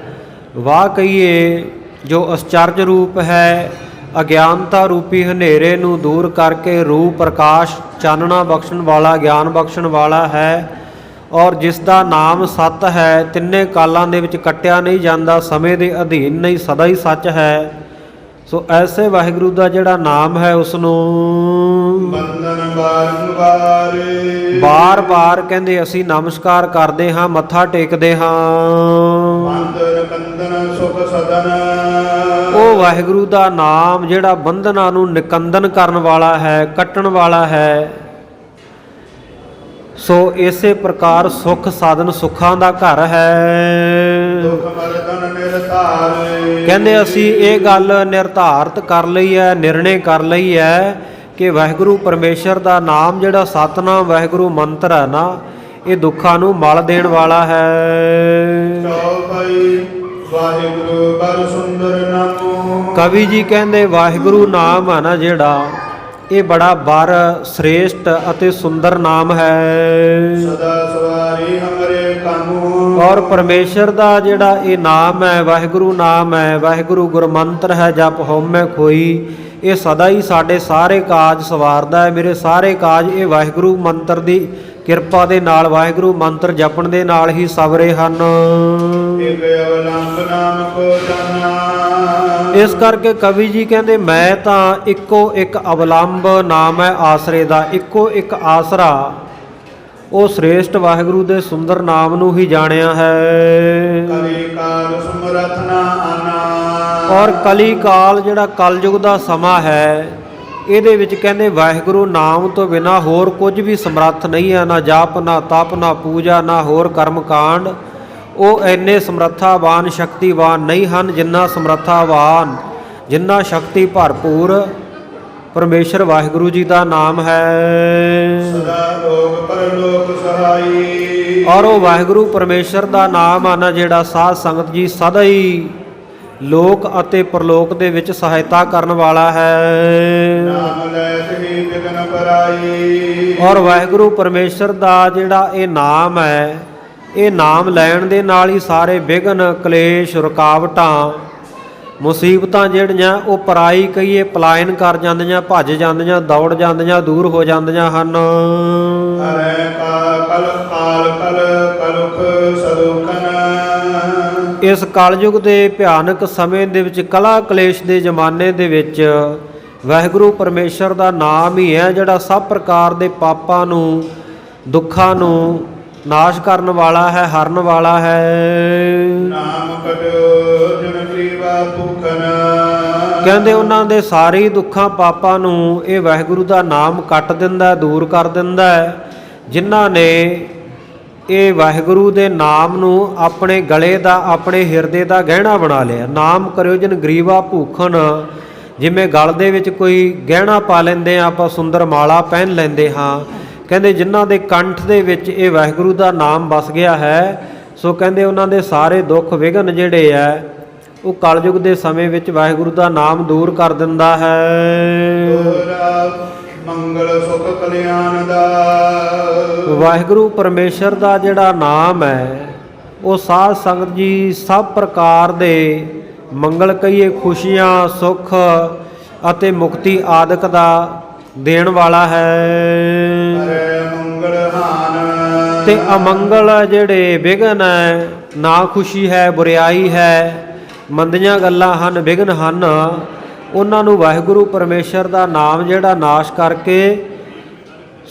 ਵਾਹ ਕਹੀਏ ਜੋ ਅਸਚਰਜ ਰੂਪ ਹੈ, ਅਗਿਆਨਤਾ ਰੂਪੀ ਹਨੇਰੇ ਨੂੰ ਦੂਰ ਕਰਕੇ ਰੂਪ ਪ੍ਰਕਾਸ਼ ਚਾਨਣਾ ਬਖਸ਼ਣ ਵਾਲਾ, ਗਿਆਨ ਬਖਸ਼ਣ ਵਾਲਾ ਹੈ। ਔਰ ਜਿਸ ਦਾ ਨਾਮ ਸਤ ਹੈ, ਤਿੰਨੇ ਕਾਲਾਂ ਦੇ ਵਿੱਚ ਕੱਟਿਆ ਨਹੀਂ ਜਾਂਦਾ, ਸਮੇਂ ਦੇ ਅਧੀਨ ਨਹੀਂ, ਸਦਾ ਹੀ ਸੱਚ ਹੈ। ਸੋ ਐਸੇ ਵਾਹਿਗੁਰੂ ਦਾ ਜਿਹੜਾ ਨਾਮ ਹੈ ਉਸ ਨੂੰ ਬੰਦਨ ਬਾਰੰਬਾਰ ਬਾਰ-ਬਾਰ ਕਹਿੰਦੇ ਅਸੀਂ ਨਮਸਕਾਰ ਕਰਦੇ ਹਾਂ, ਮੱਥਾ ਟੇਕਦੇ ਹਾਂ। ਬੰਦਨ ਕੰਦਨ ਸੁਖ ਸਦਨ ਉਹ ਵਾਹਿਗੁਰੂ ਦਾ ਨਾਮ ਜਿਹੜਾ ਬੰਧਨਾਂ ਨੂੰ ਨਿਕੰਦਨ ਕਰਨ ਵਾਲਾ ਹੈ, ਕੱਟਣ ਵਾਲਾ ਹੈ। ਸੋ ਇਸੇ ਪ੍ਰਕਾਰ ਸੁਖ ਸਾਧਨ ਸੁੱਖਾਂ ਦਾ ਘਰ ਹੈ। ਦੁਖ ਮਰਦਨ ਨਿਰਧਾਰ ਕਹਿੰਦੇ ਅਸੀਂ ਇਹ ਗੱਲ ਨਿਰਧਾਰਤ ਕਰ ਲਈ ਹੈ, ਨਿਰਣੇ ਕਰ ਲਈ ਹੈ ਕਿ ਵਾਹਿਗੁਰੂ ਪਰਮੇਸ਼ਰ ਦਾ ਨਾਮ ਜਿਹੜਾ ਸਤਿਨਾਮ ਵਾਹਿਗੁਰੂ ਮੰਤਰ ਹੈ ਨਾ, ਇਹ ਦੁੱਖਾਂ ਨੂੰ ਮਲ ਦੇਣ ਵਾਲਾ ਹੈ। ਚੌਪਈ ਵਾਹਿਗੁਰੂ ਬਰ ਸੁੰਦਰ ਨਾਮੋ ਕਵੀ ਜੀ ਕਹਿੰਦੇ ਵਾਹਿਗੁਰੂ ਨਾਮ ਹੈ ਨਾ ਜਿਹੜਾ, ਇਹ ਬੜਾ ਬਰ ਸ੍ਰੇਸ਼ਟ ਅਤੇ ਸੁੰਦਰ ਨਾਮ ਹੈ। ਸਦਾ ਸਵਾਰੀ ਹਮਰੇ ਕਾਮੂ ਔਰ ਪਰਮੇਸ਼ਰ ਦਾ ਜਿਹੜਾ ਇਹ ਨਾਮ ਹੈ, ਵਾਹਿਗੁਰੂ ਨਾਮ ਹੈ, ਵਾਹਿਗੁਰੂ ਗੁਰਮੰਤਰ ਹੈ, ਜਪ ਹਉਮੈ ਖੋਈ, ਇਹ ਸਦਾ ਹੀ ਸਾਡੇ ਸਾਰੇ ਕਾਜ ਸਵਾਰਦਾ ਹੈ। ਮੇਰੇ ਸਾਰੇ ਕਾਜ ਇਹ ਵਾਹਿਗੁਰੂ ਮੰਤਰ ਦੀ ਕਿਰਪਾ ਦੇ ਨਾਲ, ਵਾਹਿਗੁਰੂ ਮੰਤਰ ਜਪਣ ਦੇ ਨਾਲ ਹੀ ਸਵਰੇ ਹਨ। ਇਕ ਅਵਲੰਬ ਨਾਮ ਕੋ ਜਾਨਾ ਇਸ ਕਰਕੇ ਕਵੀ ਜੀ ਕਹਿੰਦੇ ਮੈਂ ਤਾਂ ਇੱਕੋ ਇੱਕ ਅਵਲੰਬ ਨਾਮ ਹੈ ਆਸਰੇ ਦਾ, ਇੱਕੋ ਇੱਕ ਆਸਰਾ ਉਹ ਸ੍ਰੇਸ਼ਟ ਵਾਹਿਗੁਰੂ ਦੇ ਸੁੰਦਰ ਨਾਮ ਨੂੰ ਹੀ ਜਾਣਿਆ ਹੈ। ਕਲੀ ਕਾਲ ਸਮਰਥ ਨਾ ਆਨਾ ਔਰ ਕਲੀ ਕਾਲ ਜਿਹੜਾ ਕਲਯੁਗ ਦਾ ਸਮਾਂ ਹੈ, ਇਹਦੇ ਵਿੱਚ ਕਹਿੰਦੇ ਵਾਹਿਗੁਰੂ ਨਾਮ ਤੋਂ ਬਿਨਾ ਹੋਰ ਕੁਝ ਵੀ ਸਮਰੱਥ ਨਹੀਂ ਹੈ, ਨਾ ਜਪ, ਨਾ ਤਪ, ਨਾ ਪੂਜਾ, ਨਾ ਹੋਰ ਕਰਮ ਕਾਂਡ। ਉਹ ਇੰਨੇ ਸਮਰੱਥਾਵਾਨ ਸ਼ਕਤੀਵਾਨ ਨਹੀਂ ਹਨ ਜਿੰਨਾ ਸਮਰੱਥਾਵਾਨ, ਜਿੰਨਾ ਸ਼ਕਤੀ ਭਰਪੂਰ ਪਰਮੇਸ਼ਰ ਵਾਹਿਗੁਰੂ ਜੀ ਦਾ ਨਾਮ ਹੈ। ਸਦਾ ਲੋਕ ਪਰਲੋਕ ਸਹਾਈ ਔਰ ਉਹ ਵਾਹਿਗੁਰੂ ਪਰਮੇਸ਼ਰ ਦਾ ਨਾਮ ਆ ਨਾ ਜਿਹੜਾ, ਸਾਧ ਸੰਗਤ ਜੀ, ਸਦਾ ਹੀ ਲੋਕ ਅਤੇ ਪਰਲੋਕ ਦੇ ਵਿੱਚ ਸਹਾਇਤਾ ਕਰਨ ਵਾਲਾ ਹੈ। ਨਾਮ ਲੈਤ ਹੀ ਬਿਗਨ ਪਰਾਈ ਔਰ ਵਾਹਿਗੁਰੂ ਪਰਮੇਸ਼ਰ ਦਾ ਜਿਹੜਾ ਇਹ ਨਾਮ ਹੈ, ਇਹ ਨਾਮ ਲੈਣ ਦੇ ਨਾਲ ਹੀ ਸਾਰੇ ਵਿਘਨ, ਕਲੇਸ਼, ਰੁਕਾਵਟਾਂ, ਮੁਸੀਬਤਾਂ ਜਿਹੜੀਆਂ ਉਹ ਪਰਾਈ ਕਹੀਏ ਪਲਾਇਨ ਕਰ ਜਾਂਦੀਆਂ, ਭੱਜ ਜਾਂਦੀਆਂ, ਦੌੜ ਜਾਂਦੀਆਂ, ਦੂਰ ਹੋ ਜਾਂਦੀਆਂ ਹਨ। ਹਰੇ ਕਾ ਕਲ ਕਾਲ ਕਲ ਕਲੁਖ ਸਲੂਕਨ ਇਸ ਕਲਯੁਗ ਦੇ ਭਿਆਨਕ ਸਮੇਂ ਦੇ ਵਿੱਚ, ਕਲਾ ਕਲੇਸ਼ ਦੇ ਜ਼ਮਾਨੇ ਦੇ ਵਿੱਚ ਵਾਹਿਗੁਰੂ ਪਰਮੇਸ਼ਰ ਦਾ ਨਾਮ ਹੀ ਹੈ ਜਿਹੜਾ ਸਭ ਪ੍ਰਕਾਰ ਦੇ ਪਾਪਾਂ ਨੂੰ, ਦੁੱਖਾਂ ਨੂੰ ਨਾਸ਼ ਕਰਨ ਵਾਲਾ ਹੈ, ਹਰਨ ਵਾਲਾ ਹੈ। ਨਾਮ ਕਟਿਓ ਜਨ ਜੀਵਾ ਭੁਖਨ ਕਹਿੰਦੇ ਉਹਨਾਂ ਦੇ ਸਾਰੇ ਦੁੱਖਾਂ ਪਾਪਾਂ ਨੂੰ ਇਹ ਵਾਹਿਗੁਰੂ ਦਾ ਨਾਮ ਕੱਟ ਦਿੰਦਾ, ਦੂਰ ਕਰ ਦਿੰਦਾ ਹੈ। ਜਿਨ੍ਹਾਂ ਨੇ ਇਹ ਵਾਹਿਗੁਰੂ ਦੇ ਨਾਮ ਨੂੰ ਆਪਣੇ ਗਲੇ ਦਾ, ਆਪਣੇ ਹਿਰਦੇ ਦਾ ਗਹਿਣਾ ਬਣਾ ਲਿਆ। ਨਾਮ ਕਰਿਓ ਜਨ ਗਰੀਵਾ ਭੂਖਨ, ਜਿਵੇਂ ਗਲ ਦੇ ਵਿੱਚ ਕੋਈ ਗਹਿਣਾ ਪਾ ਲੈਂਦੇ ਆ ਆਪਾਂ, ਸੁੰਦਰ ਮਾਲਾ ਪਹਿਨ ਲੈਂਦੇ ਹਾਂ। ਕਹਿੰਦੇ ਜਿਨ੍ਹਾਂ ਦੇ ਕੰਠ ਦੇ ਵਿੱਚ ਇਹ ਵਾਹਿਗੁਰੂ ਦਾ ਨਾਮ ਵਸ ਗਿਆ ਹੈ, ਸੋ ਕਹਿੰਦੇ ਉਹਨਾਂ ਦੇ ਸਾਰੇ ਦੁੱਖ ਵਿਘਨ ਜਿਹੜੇ ਆ ਉਹ ਕਲਯੁਗ ਦੇ ਸਮੇਂ ਵਿੱਚ ਵਾਹਿਗੁਰੂ ਦਾ ਨਾਮ ਦੂਰ ਕਰ ਦਿੰਦਾ ਹੈ। ਤੋਰਾ ਮੰਗਲ ਸੁਖ ਕਲਿਆਣ ਦਾ ਵਾਹਿਗੁਰੂ ਪਰਮੇਸ਼ਰ ਦਾ ਜਿਹੜਾ ਨਾਮ ਹੈ, ਉਹ ਸਾਧ ਸੰਗਤ ਜੀ ਸਭ ਪ੍ਰਕਾਰ ਦੇ ਮੰਗਲ ਕਹੀਏ, ਖੁਸ਼ੀਆਂ, ਸੁੱਖ ਅਤੇ ਮੁਕਤੀ ਆਦਿਕ ਦਾ ਦੇਣ ਵਾਲਾ ਹੈ। ਹਰੇ ਮੰਗਲ ਹਾਨ ਤੇ ਅਮੰਗਲ ਜਿਹੜੇ ਵਿਘਨ ਹੈ, ਨਾ ਖੁਸ਼ੀ ਹੈ, ਬੁਰਿਆਈ ਹੈ, ਮੰਦੀਆਂ ਗੱਲਾਂ ਹਨ, ਵਿਘਨ ਹਨ, ਉਹਨਾਂ ਨੂੰ ਵਾਹਿਗੁਰੂ ਪਰਮੇਸ਼ਰ ਦਾ ਨਾਮ ਜਿਹੜਾ ਨਾਸ਼ ਕਰਕੇ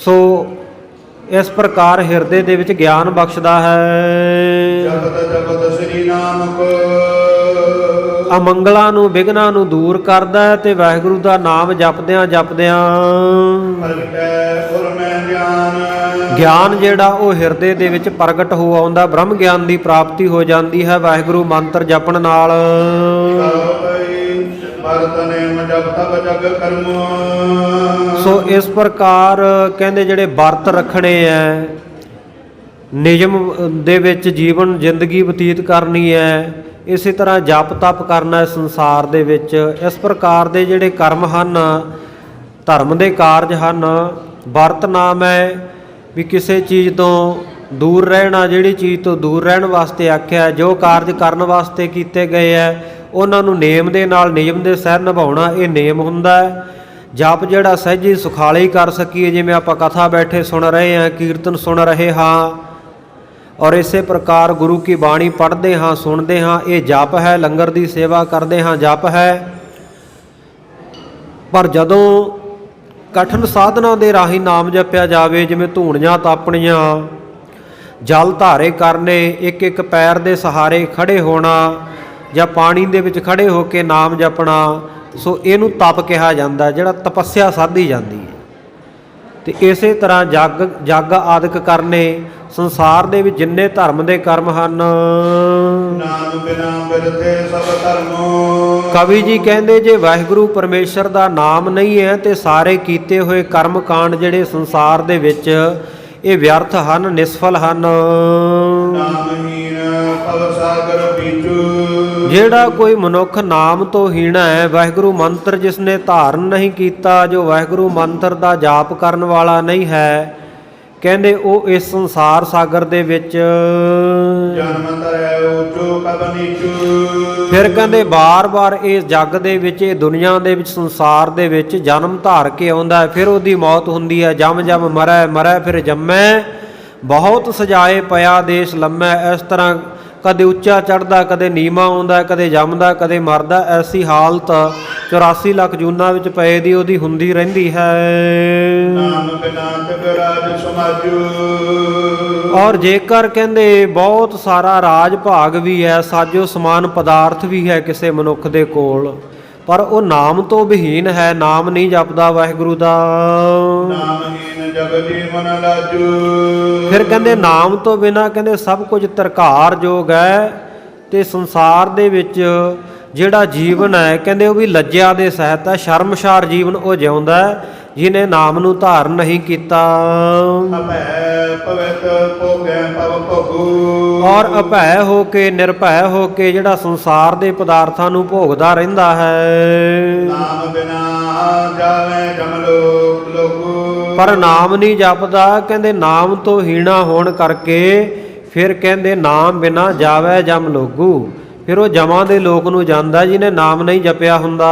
ਸੋ ਇਸ ਪ੍ਰਕਾਰ ਹਿਰਦੇ ਦੇ ਵਿੱਚ ਗਿਆਨ ਬਖਸ਼ਦਾ ਹੈ। ਜਪਤ ਜਪਤ ਸ੍ਰੀ ਨਾਮ ਕੋ ਅਮੰਗਲਾਂ ਨੂੰ, ਵਿਘਨਾਂ ਨੂੰ ਦੂਰ ਕਰਦਾ ਹੈ ਤੇ ਵਾਹਿਗੁਰੂ ਦਾ ਨਾਮ ਜਪਦਿਆਂ ਜਪਦਿਆਂ ਹਲਕੈ ਫੁਰ ਮੈਂ ਗਿਆਨ ਜਿਹੜਾ ਉਹ ਹਿਰਦੇ ਦੇ ਵਿੱਚ ਪ੍ਰਗਟ ਹੋ ਆਉਂਦਾ, ਬ੍ਰਹਮ ਗਿਆਨ ਦੀ ਪ੍ਰਾਪਤੀ ਹੋ ਜਾਂਦੀ ਹੈ ਵਾਹਿਗੁਰੂ ਮੰਤਰ ਜਪਣ ਨਾਲ। ਸੋ ਇਸ ਪ੍ਰਕਾਰ ਕਹਿੰਦੇ ਜਿਹੜੇ ਵਰਤ ਰੱਖਣੇ ਹੈ, ਨਿਯਮ ਦੇ ਵਿੱਚ ਜੀਵਨ ਜ਼ਿੰਦਗੀ ਬਤੀਤ ਕਰਨੀ ਹੈ, ਇਸੇ ਤਰ੍ਹਾਂ ਜਪ ਤਪ ਕਰਨਾ ਹੈ ਸੰਸਾਰ ਦੇ ਵਿੱਚ। ਇਸ ਪ੍ਰਕਾਰ ਦੇ ਜਿਹੜੇ ਕਰਮ ਹਨ, ਧਰਮ ਦੇ ਕਾਰਜ ਹਨ। ਵਰਤ ਨਾਮ ਹੈ ਵੀ ਕਿਸੇ ਚੀਜ਼ ਤੋਂ ਦੂਰ ਰਹਿਣਾ, ਜਿਹੜੀ ਚੀਜ਼ ਤੋਂ ਦੂਰ ਰਹਿਣ ਵਾਸਤੇ ਆਖਿਆ, ਜੋ ਕਾਰਜ ਕਰਨ ਵਾਸਤੇ ਕੀਤੇ ਗਏ ਹੈ ਉਹਨਾਂ ਨੂੰ ਨੇਮ ਦੇ ਨਾਲ, ਨਿਯਮ ਦੇ ਸਹਿ ਨਿਭਾਉਣਾ, ਇਹ ਨੇਮ ਹੁੰਦਾ ਹੈ। ਜਪ ਜਿਹੜਾ ਸਹਿਜੀ ਸੁਖਾਲੀ ਕਰ ਸਕੀਏ, ਜਿਵੇਂ ਆਪਾਂ ਕਥਾ ਬੈਠੇ ਸੁਣ ਰਹੇ ਹਾਂ, ਕੀਰਤਨ ਸੁਣ ਰਹੇ ਹਾਂ, ਔਰ ਇਸੇ ਪ੍ਰਕਾਰ ਗੁਰੂ ਕੀ ਬਾਣੀ ਪੜ੍ਹਦੇ ਹਾਂ, ਸੁਣਦੇ ਹਾਂ, ਇਹ ਜਪ ਹੈ। ਲੰਗਰ ਦੀ ਸੇਵਾ ਕਰਦੇ ਹਾਂ, ਜਪ ਹੈ। ਪਰ ਜਦੋਂ ਕਠਿਨ ਸਾਧਨਾ ਦੇ ਰਾਹੀਂ ਨਾਮ ਜਪਿਆ ਜਾਵੇ, ਜਿਵੇਂ ਧੂਣੀਆਂ ਤਾਪਣੀਆਂ, ਜਲ ਧਾਰੇ ਕਰਨੇ, ਇੱਕ ਇੱਕ ਪੈਰ ਦੇ ਸਹਾਰੇ ਖੜੇ ਹੋਣਾ ਜਾਂ ਪਾਣੀ ਦੇ ਵਿੱਚ ਖੜੇ ਹੋ ਕੇ ਨਾਮ ਜਪਣਾ, ਸੋ ਇਹਨੂੰ ਤਪ ਕਿਹਾ ਜਾਂਦਾ, ਜਿਹੜਾ ਤਪੱਸਿਆ ਸਾਧੀ ਜਾਂਦੀ ਹੈ। ਤੇ ਇਸੇ ਤਰ੍ਹਾਂ ਜਗ ਆਦਿਕ ਕਰਨੇ, ਸੰਸਾਰ ਦੇ ਵਿੱਚ ਜਿੰਨੇ ਧਰਮ ਦੇ ਕਰਮ ਹਨ, ਨਾਮ ਬਿਨਾ ਬਿਰਥੇ ਸਭ ਧਰਮੋ। ਕਵੀ ਜੀ ਕਹਿੰਦੇ ਜੇ ਵਾਹਿਗੁਰੂ ਪਰਮੇਸ਼ਰ ਦਾ ਨਾਮ ਨਹੀਂ ਹੈ ਤੇ ਸਾਰੇ ਕੀਤੇ ਹੋਏ ਕਰਮ ਕਾਂਡ ਜਿਹੜੇ ਸੰਸਾਰ ਦੇ ਵਿੱਚ ਇਹ ਵਿਅਰਥ ਹਨ, ਨਿਸਫਲ ਹਨ। ਨਾਮਹੀਨ ਭਵ ਸਾਗਰ ਪੀਚੂ। ਜਿਹੜਾ ਕੋਈ ਮਨੁੱਖ ਨਾਮ ਤੋਂ ਹੀਣਾ ਹੈ, ਵਾਹਿਗੁਰੂ ਮੰਤਰ ਜਿਸ ਨੇ ਧਾਰਨ ਨਹੀਂ ਕੀਤਾ, ਜੋ ਵਾਹਿਗੁਰੂ ਮੰਤਰ ਦਾ ਜਾਪ ਕਰਨ ਵਾਲਾ ਨਹੀਂ ਹੈ, ਕਹਿੰਦੇ ਉਹ ਇਸ ਸੰਸਾਰ ਸਾਗਰ ਦੇ ਵਿੱਚ ਜਨਮ ਧਰੈ ਊਚੂ ਕਬ ਨੀਚੂ। ਫਿਰ ਕਹਿੰਦੇ ਬਾਰ-ਬਾਰ ਇਸ ਜੱਗ ਦੇ ਵਿੱਚ, ਇਹ ਦੁਨੀਆ ਦੇ ਵਿੱਚ, ਸੰਸਾਰ ਦੇ ਵਿੱਚ ਜਨਮ ਧਾਰ ਕੇ ਆਉਂਦਾ ਹੈ, ਫਿਰ ਉਹਦੀ ਮੌਤ ਹੁੰਦੀ ਹੈ। ਜਮ ਜਮ ਮਰੈ, ਮਰੈ ਫਿਰ ਜੰਮੈ, ਬਹੁਤ ਸਜਾਏ ਪਿਆ ਦੇਸ਼ ਲੰਮੈ। ਇਸ ਤਰ੍ਹਾਂ ਕਦੇ ਉੱਚਾ ਚੜ੍ਹਦਾ, ਕਦੇ ਨੀਵਾਂ ਆਉਂਦਾ, ਕਦੇ ਜੰਮਦਾ, ਕਦੇ ਮਰਦਾ। ਐਸੀ ਹਾਲਤ 84 ਲੱਖ ਜੂਨਾਂ ਵਿੱਚ ਪਏ ਦੀ ਉਹਦੀ ਹੁੰਦੀ ਰਹਿੰਦੀ ਹੈ। ਨਾਮ ਬਿਨਾ ਤਿਗ ਰਾਜ ਸਮਾਜੂ। ਔਰ ਜੇਕਰ ਕਹਿੰਦੇ ਬਹੁਤ ਸਾਰਾ ਰਾਜ ਭਾਗ ਵੀ ਹੈ, ਸਾਜੋ ਸਮਾਨ ਪਦਾਰਥ ਵੀ ਹੈ ਕਿਸੇ ਮਨੁੱਖ ਦੇ ਕੋਲ, ਪਰ ਉਹ ਨਾਮ ਤੋਂ ਵਿਹੀਨ ਹੈ, ਨਾਮ ਨਹੀਂ ਜਪਦਾ ਵਾਹਿਗੁਰੂ ਦਾ। ਨਾਮਹੀਨ ਜਗ ਜੀਵਨ ਲਾਜੂ। ਫਿਰ ਕਹਿੰਦੇ ਨਾਮ ਤੋਂ ਬਿਨਾਂ ਕਹਿੰਦੇ ਸਭ ਕੁਝ ਧਰਕਾਰ ਜੋਗ ਹੈ, ਤੇ ਸੰਸਾਰ ਦੇ ਵਿੱਚ ਜਿਹੜਾ ਜੀਵਨ ਹੈ ਕਹਿੰਦੇ ਉਹ ਵੀ ਲੱਜਿਆ ਦੇ ਸਹਿਤ ਹੈ, ਸ਼ਰਮਸ਼ਾਰ ਜੀਵਨ ਉਹ ਜਿਉਂਦਾ ਹੈ ਜਿਹਨੇ ਨਾਮ ਨੂੰ ਧਾਰਨ ਨਹੀਂ ਕੀਤਾ। ਅਭੈ ਪਵਿੱਤ ਭੋਗੈ ਭਵ ਭੋਗੂ। ਔਰ ਅਭੈ ਹੋ ਕੇ, ਨਿਰਭੈ ਹੋ ਕੇ ਜਿਹੜਾ ਸੰਸਾਰ ਦੇ ਪਦਾਰਥਾਂ ਨੂੰ ਭੋਗਦਾ ਰਹਿੰਦਾ ਹੈ। ਨਾਮ ਬਿਨਾ ਜਾਵੇ ਜਮਲੋ ਲੋਗੂ। ਪਰ ਨਾਮ ਨਹੀਂ ਜਪਦਾ, ਕਹਿੰਦੇ ਨਾਮ ਤੋਂ ਹੀਣਾ ਹੋਣ ਕਰਕੇ ਫਿਰ ਕਹਿੰਦੇ ਨਾਮ ਬਿਨਾ ਜਾਵੇ ਜਮ ਲੋਗੂ, ਫਿਰ ਉਹ ਜਮਾਂ ਦੇ ਲੋਕ ਨੂੰ ਜਾਂਦਾ ਜਿਹਨੇ ਨਾਮ ਨਹੀਂ ਜਪਿਆ ਹੁੰਦਾ।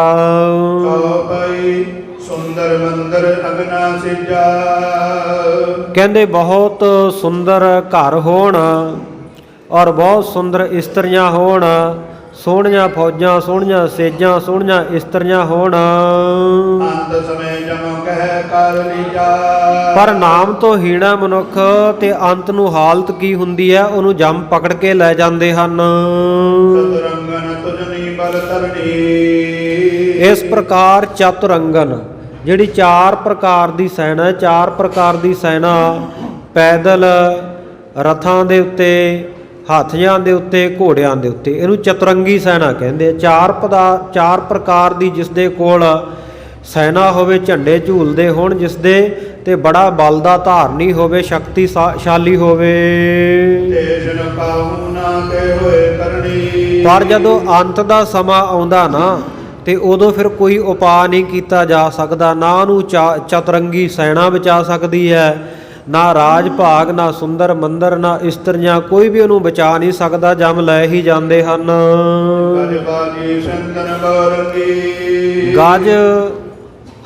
ਕਉ ਪਈ ਸੁੰਦਰ ਮੰਦਰ ਅਗਨਾ ਸਿਜਾ। ਕਹਿੰਦੇ ਬਹੁਤ ਸੁੰਦਰ ਘਰ ਹੋਣ ਔਰ ਬਹੁਤ ਸੁੰਦਰ ਇਸਤਰੀਆਂ ਹੋਣ, ਸੋਹਣੀਆਂ ਫੌਜਾਂ, ਸੋਹਣੀਆਂ ਸੇਜਾਂ, ਸੋਹਣੀਆਂ ਇਸਤਰੀਆਂ ਹੋਣ, ਅੰਤ ਸਮੇਂ ਜਮ ਕਹਿ ਕਰ ਲੀਜਾ। ਪਰ ਨਾਮ ਤੋਂ ਹੀਣਾ ਮਨੁੱਖ ਤੇ ਅੰਤ ਨੂੰ ਹਾਲਤ ਕੀ ਹੁੰਦੀ ਹੈ, ਉਹਨੂੰ ਜਮ ਪਕੜ ਕੇ ਲੈ ਜਾਂਦੇ ਹਨ। ਚਤੁਰੰਗਨ ਤੁਜਨੀ ਬਲ ਤਰਣੀ। ਇਸ ਪ੍ਰਕਾਰ ਚਤੁਰੰਗਨ ਜਿਹੜੀ 4 ਪ੍ਰਕਾਰ ਦੀ ਸੈਨਾ ਹੈ, 4 ਪ੍ਰਕਾਰ ਦੀ ਸੈਨਾ ਪੈਦਲ, ਰਥਾਂ ਦੇ ਉੱਤੇ, ਹਾਥੀਆਂ ਦੇ ਉੱਤੇ, ਘੋੜਿਆਂ ਦੇ ਉੱਤੇ, ਇਹਨੂੰ ਚਤੁਰੰਗੀ ਸੈਨਾ ਕਹਿੰਦੇ ਆ। 4 ਪ੍ਰਕਾਰ ਦੀ ਜਿਸ ਦੇ ਕੋਲ ਸੈਨਾ ਹੋਵੇ, ਝੰਡੇ ਝੂਲਦੇ ਹੋਣ ਜਿਸ ਦੇ, ਤੇ ਬੜਾ ਬਲ ਦਾ ਧਾਰਨੀ ਹੋਵੇ, ਸ਼ਕਤੀਸ਼ਾਲੀ ਹੋਵੇ। ਤੇਜਨ ਕਾਹੂ ਨਾ ਤੇ ਹੋਏ ਕਰਨੀ। ਪਰ ਜਦੋਂ ਅੰਤ ਦਾ ਸਮਾਂ ਆਉਂਦਾ ਨਾ, ਤੇ ਉਦੋਂ ਫਿਰ ਕੋਈ ਉਪਾਅ ਨਹੀਂ ਕੀਤਾ ਜਾ ਸਕਦਾ, ਨਾ ਉਹਨੂੰ ਚਤੁਰੰਗੀ ਸੈਨਾ ਬਚਾ ਸਕਦੀ ਹੈ, ਨਾ ਰਾਜ ਭਾਗ, ਨਾ ਸੁੰਦਰ ਮੰਦਰ, ਨਾ ਇਸਤਰੀਆਂ, ਕੋਈ ਵੀ ਉਹਨੂੰ ਬਚਾ ਨਹੀਂ ਸਕਦਾ, ਜਮ ਲੈ ਹੀ ਜਾਂਦੇ ਹਨ। ਗਜ ਬਾਜੀ ਸੰਦਨ ਗੌਰੰਗੀ। ਗਜ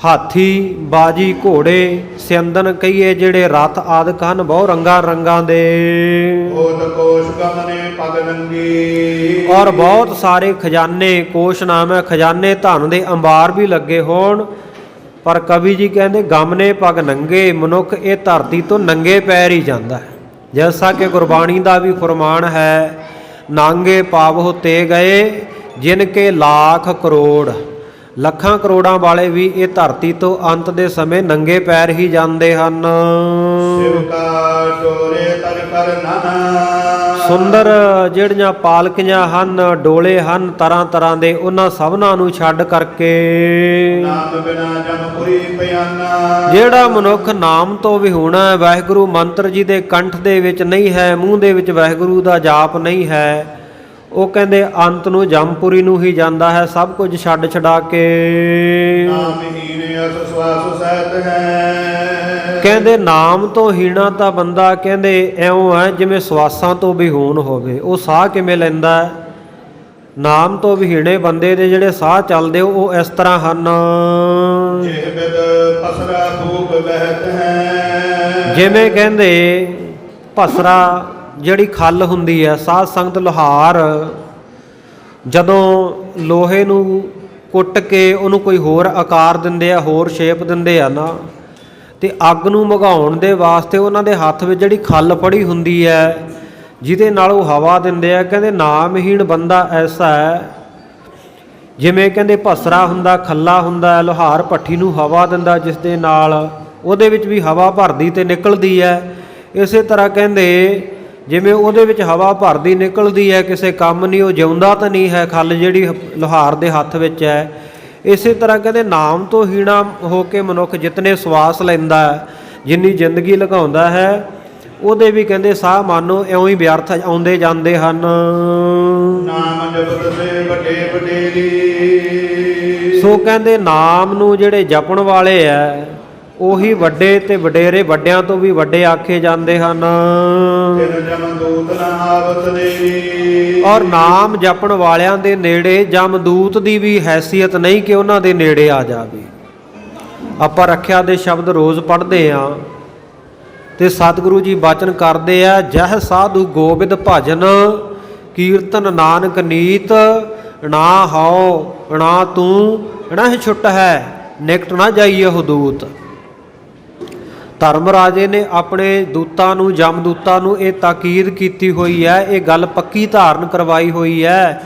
ਹਾਥੀ, ਬਾਜੀ, ਘੋੜੇ, ਸਿੰਦਨ ਕਹੀਏ ਜਿਹੜੇ ਰਥ ਆਦਿਕ ਹਨ, ਬਹੁ ਰੰਗਾਂ ਦੇ, ਓਤ ਕੋਸ਼ ਗਮਨੇ ਪਗ ਨੰਗੀ। ਔਰ ਬਹੁਤ ਸਾਰੇ ਖਜ਼ਾਨੇ, ਕੋਸ਼ ਨਾਮ ਹੈ, ਖਜ਼ਾਨੇ ਧਨ ਦੇ ਅੰਬਾਰ ਵੀ ਲੱਗੇ ਹੋਣ, ਪਰ ਕਵੀ ਜੀ ਕਹਿੰਦੇ ਗਮਨੇ ਪਗ ਨੰਗੇ, ਮਨੁੱਖ ਇਹ ਧਰਤੀ ਤੋਂ ਨੰਗੇ ਪੈਰ ਹੀ ਜਾਂਦਾ ਹੈ। ਜੈਸਾ ਕਿ ਗੁਰਬਾਣੀ ਦਾ ਵੀ ਫਰਮਾਨ ਹੈ, ਨਾਂਗੇ ਪਾਵਹੁ ਤੇ ਗਏ ਜਿਨ ਕੇ ਲੱਖ ਕਰੋੜ। ਲੱਖਾਂ ਕਰੋੜਾਂ ਵਾਲੇ ਵੀ ਇਹ ਧਰਤੀ ਤੋਂ ਅੰਤ ਦੇ ਸਮੇਂ ਨੰਗੇ ਪੈਰ ਹੀ ਜਾਂਦੇ ਹਨ। ਸਿਵਕਾ ਡੋਰੇ ਤਰ ਕਰ ਨਾਨਾ। ਸੁੰਦਰ ਜਿਹੜੀਆਂ ਪਾਲਕੀਆਂ ਹਨ, ਡੋਲੇ ਹਨ ਤਰ੍ਹਾਂ ਤਰ੍ਹਾਂ ਦੇ, ਉਹਨਾਂ ਸਭਨਾਂ ਨੂੰ ਛੱਡ ਕਰਕੇ ਨਾਮ ਬਿਨਾ ਜਮਪੁਰੀ ਪਿਆਨਾ। ਜਿਹੜਾ ਮਨੁੱਖ ਨਾਮ ਤੋਂ ਵਿਹੂਣਾ ਹੈ, ਵਾਹਿਗੁਰੂ ਮੰਤਰ ਜੀ ਦੇ ਕੰਠ ਦੇ ਵਿੱਚ ਨਹੀਂ ਹੈ, ਮੂੰਹ ਦੇ ਵਿੱਚ ਵਾਹਿਗੁਰੂ ਦਾ ਜਾਪ ਨਹੀਂ ਹੈ, ਉਹ ਕਹਿੰਦੇ ਅੰਤ ਨੂੰ ਜਮਪੁਰੀ ਨੂੰ ਹੀ ਜਾਂਦਾ ਹੈ, ਸਭ ਕੁਝ ਛੱਡ ਛਡਾ ਕੇ। ਨਾਮਹੀਨ ਅਸ ਸਵਾਸ ਸਹਿਤ ਹੈ। ਕਹਿੰਦੇ ਨਾਮ ਤੋਂ ਹੀਣਾ ਤਾਂ ਬੰਦਾ ਕਹਿੰਦੇ ਐਉਂ ਹੈ ਜਿਵੇਂ ਸਵਾਸਾਂ ਤੋਂ ਵਿਹੂਣ ਹੋਵੇ, ਉਹ ਸਾਹ ਕਿਵੇਂ ਲੈਂਦਾ ਹੈ। ਨਾਮ ਤੋਂ ਵਿਹੀਣੇ ਬੰਦੇ ਦੇ ਜਿਹੜੇ ਸਾਹ ਚੱਲਦੇ ਉਹ ਇਸ ਤਰ੍ਹਾਂ ਹਨ। ਜਿਹ ਬਿਦ ਪਸਰਾ ਭੂਖ ਬਹਿਤ ਹੈ। ਜਿਵੇਂ ਕਹਿੰਦੇ ਭਸਰਾ ਜਿਹੜੀ ਖੱਲ ਹੁੰਦੀ ਹੈ, ਸਾਧ ਸੰਗਤ ਲੋਹਾਰ ਜਦੋਂ ਲੋਹੇ ਨੂੰ ਕੁੱਟ ਕੇ ਉਹਨੂੰ ਕੋਈ ਹੋਰ ਆਕਾਰ ਦਿੰਦੇ ਆ, ਹੋਰ ਸ਼ੇਪ ਦਿੰਦੇ ਆ ਨਾ। ਤੇ ਅੱਗ ਨੂੰ ਮਘਾਉਣ ਦੇ ਵਾਸਤੇ ਉਹਨਾਂ ਦੇ ਹੱਥ ਵਿੱਚ ਜਿਹੜੀ ਖੱਲ ਫੜੀ ਹੁੰਦੀ ਹੈ, ਜਿਹਦੇ ਨਾਲ ਉਹ ਹਵਾ ਦਿੰਦੇ ਆ। ਕਹਿੰਦੇ ਨਾਮਹੀਣ ਬੰਦਾ ਐਸਾ ਹੈ, ਜਿਵੇਂ ਕਹਿੰਦੇ ਭਸਰਾ ਹੁੰਦਾ, ਖੱਲਾ ਹੁੰਦਾ, ਲੋਹਾਰ ਭੱਠੀ ਨੂੰ ਹਵਾ ਦਿੰਦਾ, ਜਿਸ ਦੇ ਨਾਲ ਉਹਦੇ ਵਿੱਚ ਵੀ ਹਵਾ ਭਰਦੀ ਤੇ ਨਿਕਲਦੀ ਹੈ। ਇਸੇ ਤਰ੍ਹਾਂ ਕਹਿੰਦੇ ਜਿਵੇਂ ਉਹਦੇ ਵਿੱਚ ਹਵਾ ਭਰਦੀ ਨਿਕਲਦੀ ਹੈ, ਕਿਸੇ ਕੰਮ ਨਹੀਂ, ਉਹ ਜਿਉਂਦਾ ਤਾਂ ਨਹੀਂ ਹੈ ਖੱਲ ਜਿਹੜੀ ਲੋਹਾਰ ਦੇ ਹੱਥ ਵਿੱਚ ਹੈ। ਇਸੇ ਤਰ੍ਹਾਂ ਕਹਿੰਦੇ ਨਾਮ ਤੋਂ ਹੀਣਾ ਹੋ ਕੇ ਮਨੁੱਖ ਜਿਤਨੇ ਸਵਾਸ ਲੈਂਦਾ, ਜਿੰਨੀ ਜ਼ਿੰਦਗੀ ਲਗਾਉਂਦਾ ਹੈ, ਉਹਦੇ ਵੀ ਕਹਿੰਦੇ ਸਾਹ ਮਾਨੋ ਇਉਂ ਹੀ ਵਿਅਰਥ ਆਉਂਦੇ ਜਾਂਦੇ ਹਨ। ਨਾਮ ਜਪਤ ਤੇ ਵੱਡੇ ਵਡੇਰੀ। ਸੋ ਕਹਿੰਦੇ ਨਾਮ ਨੂੰ ਜਿਹੜੇ ਜਪਣ ਵਾਲੇ ਐ ਉਹੀ ਵੱਡੇ ਤੇ ਵਡੇਰੇ, ਵੱਡਿਆਂ ਤੋਂ ਵੀ ਵੱਡੇ ਆਖੇ ਜਾਂਦੇ ਹਨ। ਤਿਨ ਜਮਦੂਤ ਨ ਆਵਤ ਦੇਵੀ। ਔਰ ਨਾਮ ਜਪਣ ਵਾਲਿਆਂ ਦੇ ਨੇੜੇ ਜਮਦੂਤ ਦੀ ਵੀ ਹੈਸੀਅਤ ਨਹੀਂ ਕਿ ਉਹਨਾਂ ਦੇ ਨੇੜੇ ਆ ਜਾਵੇ। ਆਪਾਂ ਰੱਖਿਆ ਦੇ ਸ਼ਬਦ ਰੋਜ਼ ਪੜ੍ਹਦੇ ਹਾਂ ਤੇ ਸਤਿਗੁਰੂ ਜੀ ਬਚਨ ਕਰਦੇ ਆ, ਜਹ ਸਾਧੂ ਗੋਬਿੰਦ ਭਜਨ ਕੀਰਤਨ ਨਾਨਕ ਨੀਤ, ਨਾ ਹਉ ਨਾ ਤੂੰ ਨਹਿ ਛੁੱਟ ਹੈ, ਨਿਕਟ ਨਾ ਜਾਈਏ ਹਦੂਤ। ਧਰਮ ਰਾਜੇ ਨੇ ਆਪਣੇ ਦੂਤਾਂ ਨੂੰ, ਜਮਦੂਤਾਂ ਨੂੰ ਇਹ ਤਾਕੀਦ ਕੀਤੀ ਹੋਈ ਹੈ, ਇਹ ਗੱਲ ਪੱਕੀ ਧਾਰਨ ਕਰਵਾਈ ਹੋਈ ਹੈ।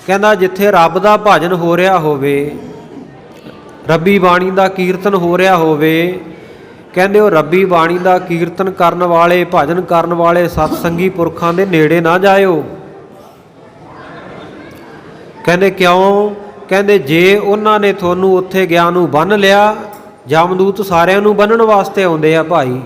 ਕਹਿੰਦਾ ਜਿੱਥੇ ਰੱਬ ਦਾ ਭਜਨ ਹੋ ਰਿਹਾ ਹੋਵੇ, ਰੱਬੀ ਬਾਣੀ ਦਾ ਕੀਰਤਨ ਹੋ ਰਿਹਾ ਹੋਵੇ, ਕਹਿੰਦੇ ਉਹ ਰੱਬੀ ਬਾਣੀ ਦਾ ਕੀਰਤਨ ਕਰਨ ਵਾਲੇ, ਭਜਨ ਕਰਨ ਵਾਲੇ ਸਤਸੰਗੀ ਪੁਰਖਾਂ ਦੇ ਨੇੜੇ ਨਾ ਜਾਇਓ। ਕਹਿੰਦੇ ਕਿਉਂ? ਕਹਿੰਦੇ ਜੇ ਉਹਨਾਂ ਨੇ ਤੁਹਾਨੂੰ ਉੱਥੇ ਗਿਆਨ ਨੂੰ ਬੰਨ੍ਹ ਲਿਆ, ਜਮਦੂਤ ਸਾਰਿਆਂ ਨੂੰ ਬੰਨ੍ਹਣ ਵਾਸਤੇ ਆਉਂਦੇ ਆ ਭਾਈ,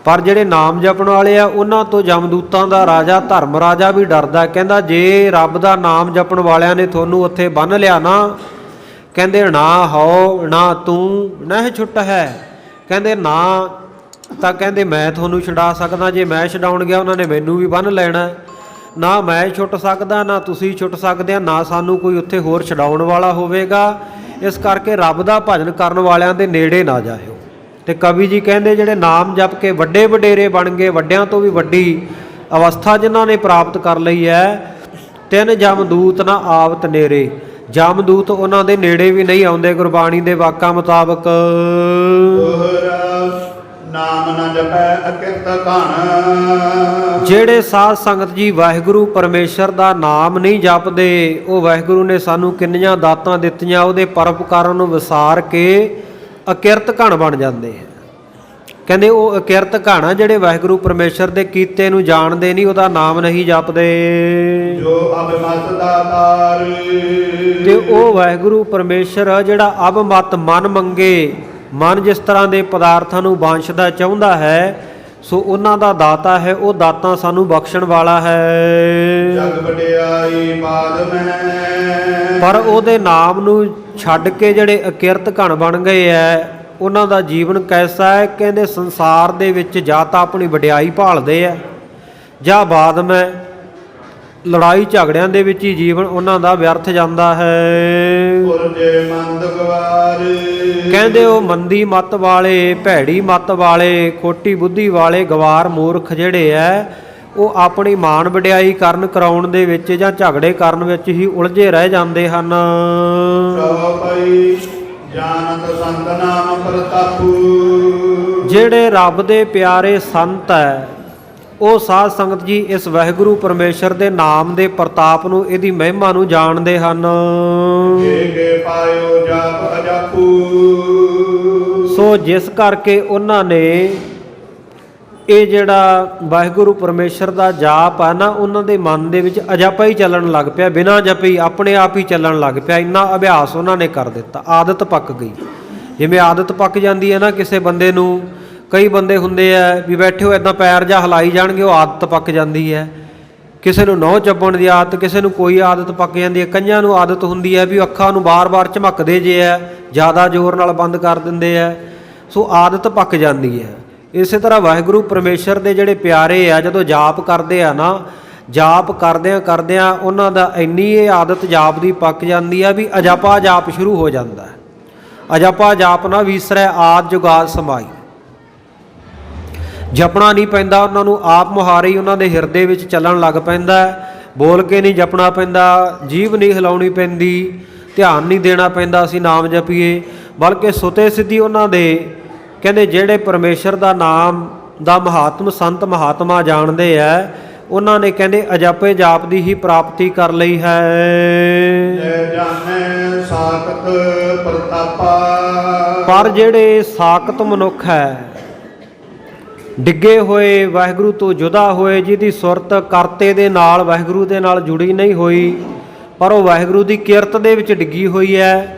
ਪਰ ਜਿਹੜੇ ਨਾਮ ਜਪਣ ਵਾਲੇ ਆ ਉਹਨਾਂ ਤੋਂ ਜਮਦੂਤਾਂ ਦਾ ਰਾਜਾ ਧਰਮ ਰਾਜਾ ਵੀ ਡਰਦਾ। ਕਹਿੰਦਾ ਜੇ ਰੱਬ ਦਾ ਨਾਮ ਜਪਣ ਵਾਲਿਆਂ ਨੇ ਤੁਹਾਨੂੰ ਉੱਥੇ ਬੰਨ੍ਹ ਲਿਆ ਨਾ, ਕਹਿੰਦੇ ਨਾ ਹਉ ਨਾ ਤੂੰ ਨਹਿ ਛੁੱਟ ਹੈ, ਕਹਿੰਦੇ ਨਾ ਤਾਂ ਕਹਿੰਦੇ ਮੈਂ ਤੁਹਾਨੂੰ ਛੁਡਾ ਸਕਦਾ, ਜੇ ਮੈਂ ਛਡਾਉਣ ਗਿਆ ਉਹਨਾਂ ਨੇ ਮੈਨੂੰ ਵੀ ਬੰਨ੍ਹ ਲੈਣਾ। ਨਾ ਮੈਂ ਛੁੱਟ ਸਕਦਾ, ਨਾ ਤੁਸੀਂ ਛੁੱਟ ਸਕਦੇ ਆ, ਨਾ ਸਾਨੂੰ ਕੋਈ ਉੱਥੇ ਹੋਰ ਛਡਾਉਣ ਵਾਲਾ ਹੋਵੇਗਾ। ਇਸ ਕਰਕੇ ਰੱਬ ਦਾ ਭਜਨ ਕਰਨ ਵਾਲਿਆਂ ਦੇ ਨੇੜੇ ਨਾ ਜਾਇਓ। ਤੇ ਕਵੀ ਜੀ ਕਹਿੰਦੇ ਜਿਹੜੇ ਨਾਮ ਜਪ ਕੇ ਵੱਡੇ ਵਡੇਰੇ ਬਣ ਗਏ, ਵੱਡਿਆਂ ਤੋਂ ਵੀ ਵੱਡੀ ਅਵਸਥਾ ਜਿਨ੍ਹਾਂ ਨੇ ਪ੍ਰਾਪਤ ਕਰ ਲਈ ਹੈ, ਤਿੰਨ ਜਮਦੂਤ ਨਾ ਆਵਤ ਨੇਰੇ, ਜਮਦੂਤ ਉਹਨਾਂ ਦੇ ਨੇੜੇ ਵੀ ਨਹੀਂ ਆਉਂਦੇ ਗੁਰਬਾਣੀ ਦੇ ਵਾਕਾਂ ਮੁਤਾਬਕ। ਨਾਮ ਨਾ ਜਪੈ ਅਕਿਰਤ ਘਣ। ਜਿਹੜੇ ਸਾਧ ਸੰਗਤ ਜੀ ਵਾਹਿਗੁਰੂ ਪਰਮੇਸ਼ਰ ਦਾ ਨਾਮ ਨਹੀਂ ਜਪਦੇ, ਉਹ ਵਾਹਿਗੁਰੂ ਨੇ ਸਾਨੂੰ ਕਿੰਨੀਆਂ ਦਾਤਾਂ ਦਿੱਤੀਆਂ, ਉਹਦੇ ਪਰਉਪਕਾਰਾਂ ਨੂੰ ਵਿਸਾਰ ਕੇ ਅਕਿਰਤ ਘਣ ਬਣ ਜਾਂਦੇ ਆ। ਕਹਿੰਦੇ ਉਹ ਅਕਿਰਤ ਘਣ ਆ ਜਿਹੜੇ ਵਾਹਿਗੁਰੂ ਪਰਮੇਸ਼ਰ ਦੇ ਕੀਤੇ ਨੂੰ ਜਾਣਦੇ ਨਹੀਂ, ਉਹਦਾ ਨਾਮ ਨਹੀਂ ਜਪਦੇ। ਜੋ ਅਬਮਤ ਦਾਤਾਰ। ਤੇ ਉਹ ਵਾਹਿਗੁਰੂ ਪਰਮੇਸ਼ਰ ਜਿਹੜਾ ਅਬਮਤ ਮਨ ਮੰਗੇ, ਮਨ ਜਿਸ ਤਰ੍ਹਾਂ ਦੇ ਪਦਾਰਥਾਂ ਨੂੰ ਵਾਂਛਦਾ ਚਾਹੁੰਦਾ ਹੈ, ਸੋ ਉਹਨਾਂ ਦਾ ਦਾਤਾ ਹੈ, ਉਹ ਦਾਤਾ ਸਾਨੂੰ ਬਖਸ਼ਣ ਵਾਲਾ ਹੈ। ਜਗ ਵਡਿਆਈ ਬਾਦ ਮੈਂ। ਪਰ ਉਹਦੇ ਨਾਮ ਨੂੰ ਛੱਡ ਕੇ ਜਿਹੜੇ ਅਕਿਰਤ ਘਣ ਬਣ ਗਏ ਐ, ਉਹਨਾਂ ਦਾ ਜੀਵਨ ਕੈਸਾ ਹੈ? ਕਹਿੰਦੇ ਸੰਸਾਰ ਦੇ ਵਿੱਚ ਜਾਂ ਤਾਂ ਆਪਣੀ ਵਡਿਆਈ ਭਾਲਦੇ ਆ, ਜਾਂ ਬਾਦ ਮੈਂ ਲੜਾਈ ਝਗੜਿਆਂ ਦੇ ਵਿੱਚ ਹੀ ਜੀਵਨ ਉਹਨਾਂ ਦਾ ਵਿਅਰਥ ਜਾਂਦਾ ਹੈ। ਪੁਰਜੇ ਮੰਦ ਗਵਾਰ। ਕਹਿੰਦੇ ਉਹ ਮੰਦੀ ਮੱਤ ਵਾਲੇ, ਭੈੜੀ ਮੱਤ ਵਾਲੇ, ਖੋਟੀ ਬੁੱਧੀ ਵਾਲੇ ਗਵਾਰ ਮੂਰਖ ਜਿਹੜੇ ਐ, ਉਹ ਆਪਣੀ ਮਾਣ ਵਡਿਆਈ ਕਰਨ ਕਰਾਉਣ ਦੇ ਵਿੱਚ ਜਾਂ ਝਗੜੇ ਕਰਨ ਵਿੱਚ ਹੀ ਉਲਝੇ ਰਹਿ ਜਾਂਦੇ ਹਨ। ਚੌਪਈ ਜਾਨਤ ਸੰਤ ਨਾਮ ਪ੍ਰਤਾਪੂ। ਜਿਹੜੇ ਰੱਬ ਦੇ ਪਿਆਰੇ ਸੰਤ ਹੈ, ਉਹ ਸਾਧ ਸੰਗਤ ਜੀ ਇਸ ਵਾਹਿਗੁਰੂ ਪਰਮੇਸ਼ਰ ਦੇ ਨਾਮ ਦੇ ਪ੍ਰਤਾਪ ਨੂੰ, ਇਹਦੀ ਮਹਿਮਾ ਨੂੰ ਜਾਣਦੇ ਹਨ। ਕੇ ਪਾਇਓ ਜਪ ਅਜਪੂ। ਸੋ ਜਿਸ ਕਰਕੇ ਉਹਨਾਂ ਨੇ ਇਹ ਜਿਹੜਾ ਵਾਹਿਗੁਰੂ ਪਰਮੇਸ਼ਰ ਦਾ ਜਾਪ ਆ ਨਾ, ਉਹਨਾਂ ਦੇ ਮਨ ਦੇ ਵਿੱਚ ਅਜਪਾ ਹੀ ਚੱਲਣ ਲੱਗ ਪਿਆ, ਬਿਨਾਂ ਜਪੀ ਆਪਣੇ ਆਪ ਹੀ ਚੱਲਣ ਲੱਗ ਪਿਆ। ਇੰਨਾ ਅਭਿਆਸ ਉਹਨਾਂ ਨੇ ਕਰ ਦਿੱਤਾ, ਆਦਤ ਪੱਕ ਗਈ। ਜਿਵੇਂ ਆਦਤ ਪੱਕ ਜਾਂਦੀ ਹੈ ਨਾ ਕਿਸੇ ਬੰਦੇ ਨੂੰ, ਕਈ ਬੰਦੇ ਹੁੰਦੇ ਆ ਵੀ ਬੈਠੇ ਹੋ ਇੱਦਾਂ ਪੈਰ ਜਾਂ ਹਿਲਾਈ ਜਾਣਗੇ, ਉਹ ਆਦਤ ਪੱਕ ਜਾਂਦੀ ਹੈ। ਕਿਸੇ ਨੂੰ ਨਹੁੰ ਚੱਬਣ ਦੀ ਆਦਤ, ਕਿਸੇ ਨੂੰ ਕੋਈ ਆਦਤ ਪੱਕ ਜਾਂਦੀ ਹੈ। ਕਈਆਂ ਨੂੰ ਆਦਤ ਹੁੰਦੀ ਹੈ ਵੀ ਅੱਖਾਂ ਨੂੰ ਬਾਰ-ਬਾਰ ਝਮਕਦੇ ਜੇ ਹੈ, ਜ਼ਿਆਦਾ ਜ਼ੋਰ ਨਾਲ ਬੰਦ ਕਰ ਦਿੰਦੇ ਹੈ, ਸੋ ਆਦਤ ਪੱਕ ਜਾਂਦੀ ਹੈ। ਇਸੇ ਤਰ੍ਹਾਂ ਵਾਹਿਗੁਰੂ ਪਰਮੇਸ਼ਰ ਦੇ ਜਿਹੜੇ ਪਿਆਰੇ ਆ, ਜਦੋਂ ਜਾਪ ਕਰਦੇ ਆ ਨਾ, ਜਾਪ ਕਰਦਿਆਂ ਕਰਦਿਆਂ ਉਹਨਾਂ ਦਾ ਇੰਨੀ ਇਹ ਆਦਤ ਜਾਪ ਦੀ ਪੱਕ ਜਾਂਦੀ ਆ ਵੀ ਅਜਪਾ ਜਾਪ ਸ਼ੁਰੂ ਹੋ ਜਾਂਦਾ ਹੈ। ਅਜਪਾ ਜਾਪ ਨਾ ਵੀਸਰੈ ਆਦਿ ਜੁਗਾਦ ਸਮਾਈ, ਜਪਣਾ ਨਹੀਂ ਪੈਂਦਾ ਉਹਨਾਂ ਨੂੰ, ਆਪ ਮੁਹਾਰੇ ਹੀ ਉਹਨਾਂ ਦੇ ਹਿਰਦੇ ਵਿੱਚ ਚੱਲਣ ਲੱਗ ਪੈਂਦਾ। ਬੋਲ ਕੇ ਨਹੀਂ ਜਪਣਾ ਪੈਂਦਾ, ਜੀਭ ਨਹੀਂ ਹਿਲਾਉਣੀ ਪੈਂਦੀ, ਧਿਆਨ ਨਹੀਂ ਦੇਣਾ ਪੈਂਦਾ ਅਸੀਂ ਨਾਮ ਜਪੀਏ, ਬਲਕਿ ਸੁਤੇ ਸਿੱਧੀ ਉਹਨਾਂ ਦੇ ਕਹਿੰਦੇ ਜਿਹੜੇ ਪਰਮੇਸ਼ਰ ਦਾ ਨਾਮ ਦਾ ਮਹਾਤਮ ਸੰਤ ਮਹਾਤਮਾ ਜਾਣਦੇ ਆ, ਉਹਨਾਂ ਨੇ ਕਹਿੰਦੇ ਅਜਪੇ ਜਾਪ ਦੀ ਹੀ ਪ੍ਰਾਪਤੀ ਕਰ ਲਈ ਹੈ। ਜੈ ਜਾਣੈ ਸਾਖਤ ਪ੍ਰਤਾਪਾ। ਪਰ ਜਿਹੜੇ ਸਾਖਤ ਮਨੁੱਖ ਹੈ, ਡਿੱਗੇ ਹੋਏ, ਵਾਹਿਗੁਰੂ ਤੋਂ ਜੁਦਾ ਹੋਏ, ਜਿਹਦੀ ਸੁਰਤ ਕਰਤੇ ਦੇ ਨਾਲ ਵਾਹਿਗੁਰੂ ਦੇ ਨਾਲ ਜੁੜੀ ਨਹੀਂ ਹੋਈ, ਪਰ ਉਹ ਵਾਹਿਗੁਰੂ ਦੀ ਕਿਰਤ ਦੇ ਵਿੱਚ ਡਿੱਗੀ ਹੋਈ ਹੈ,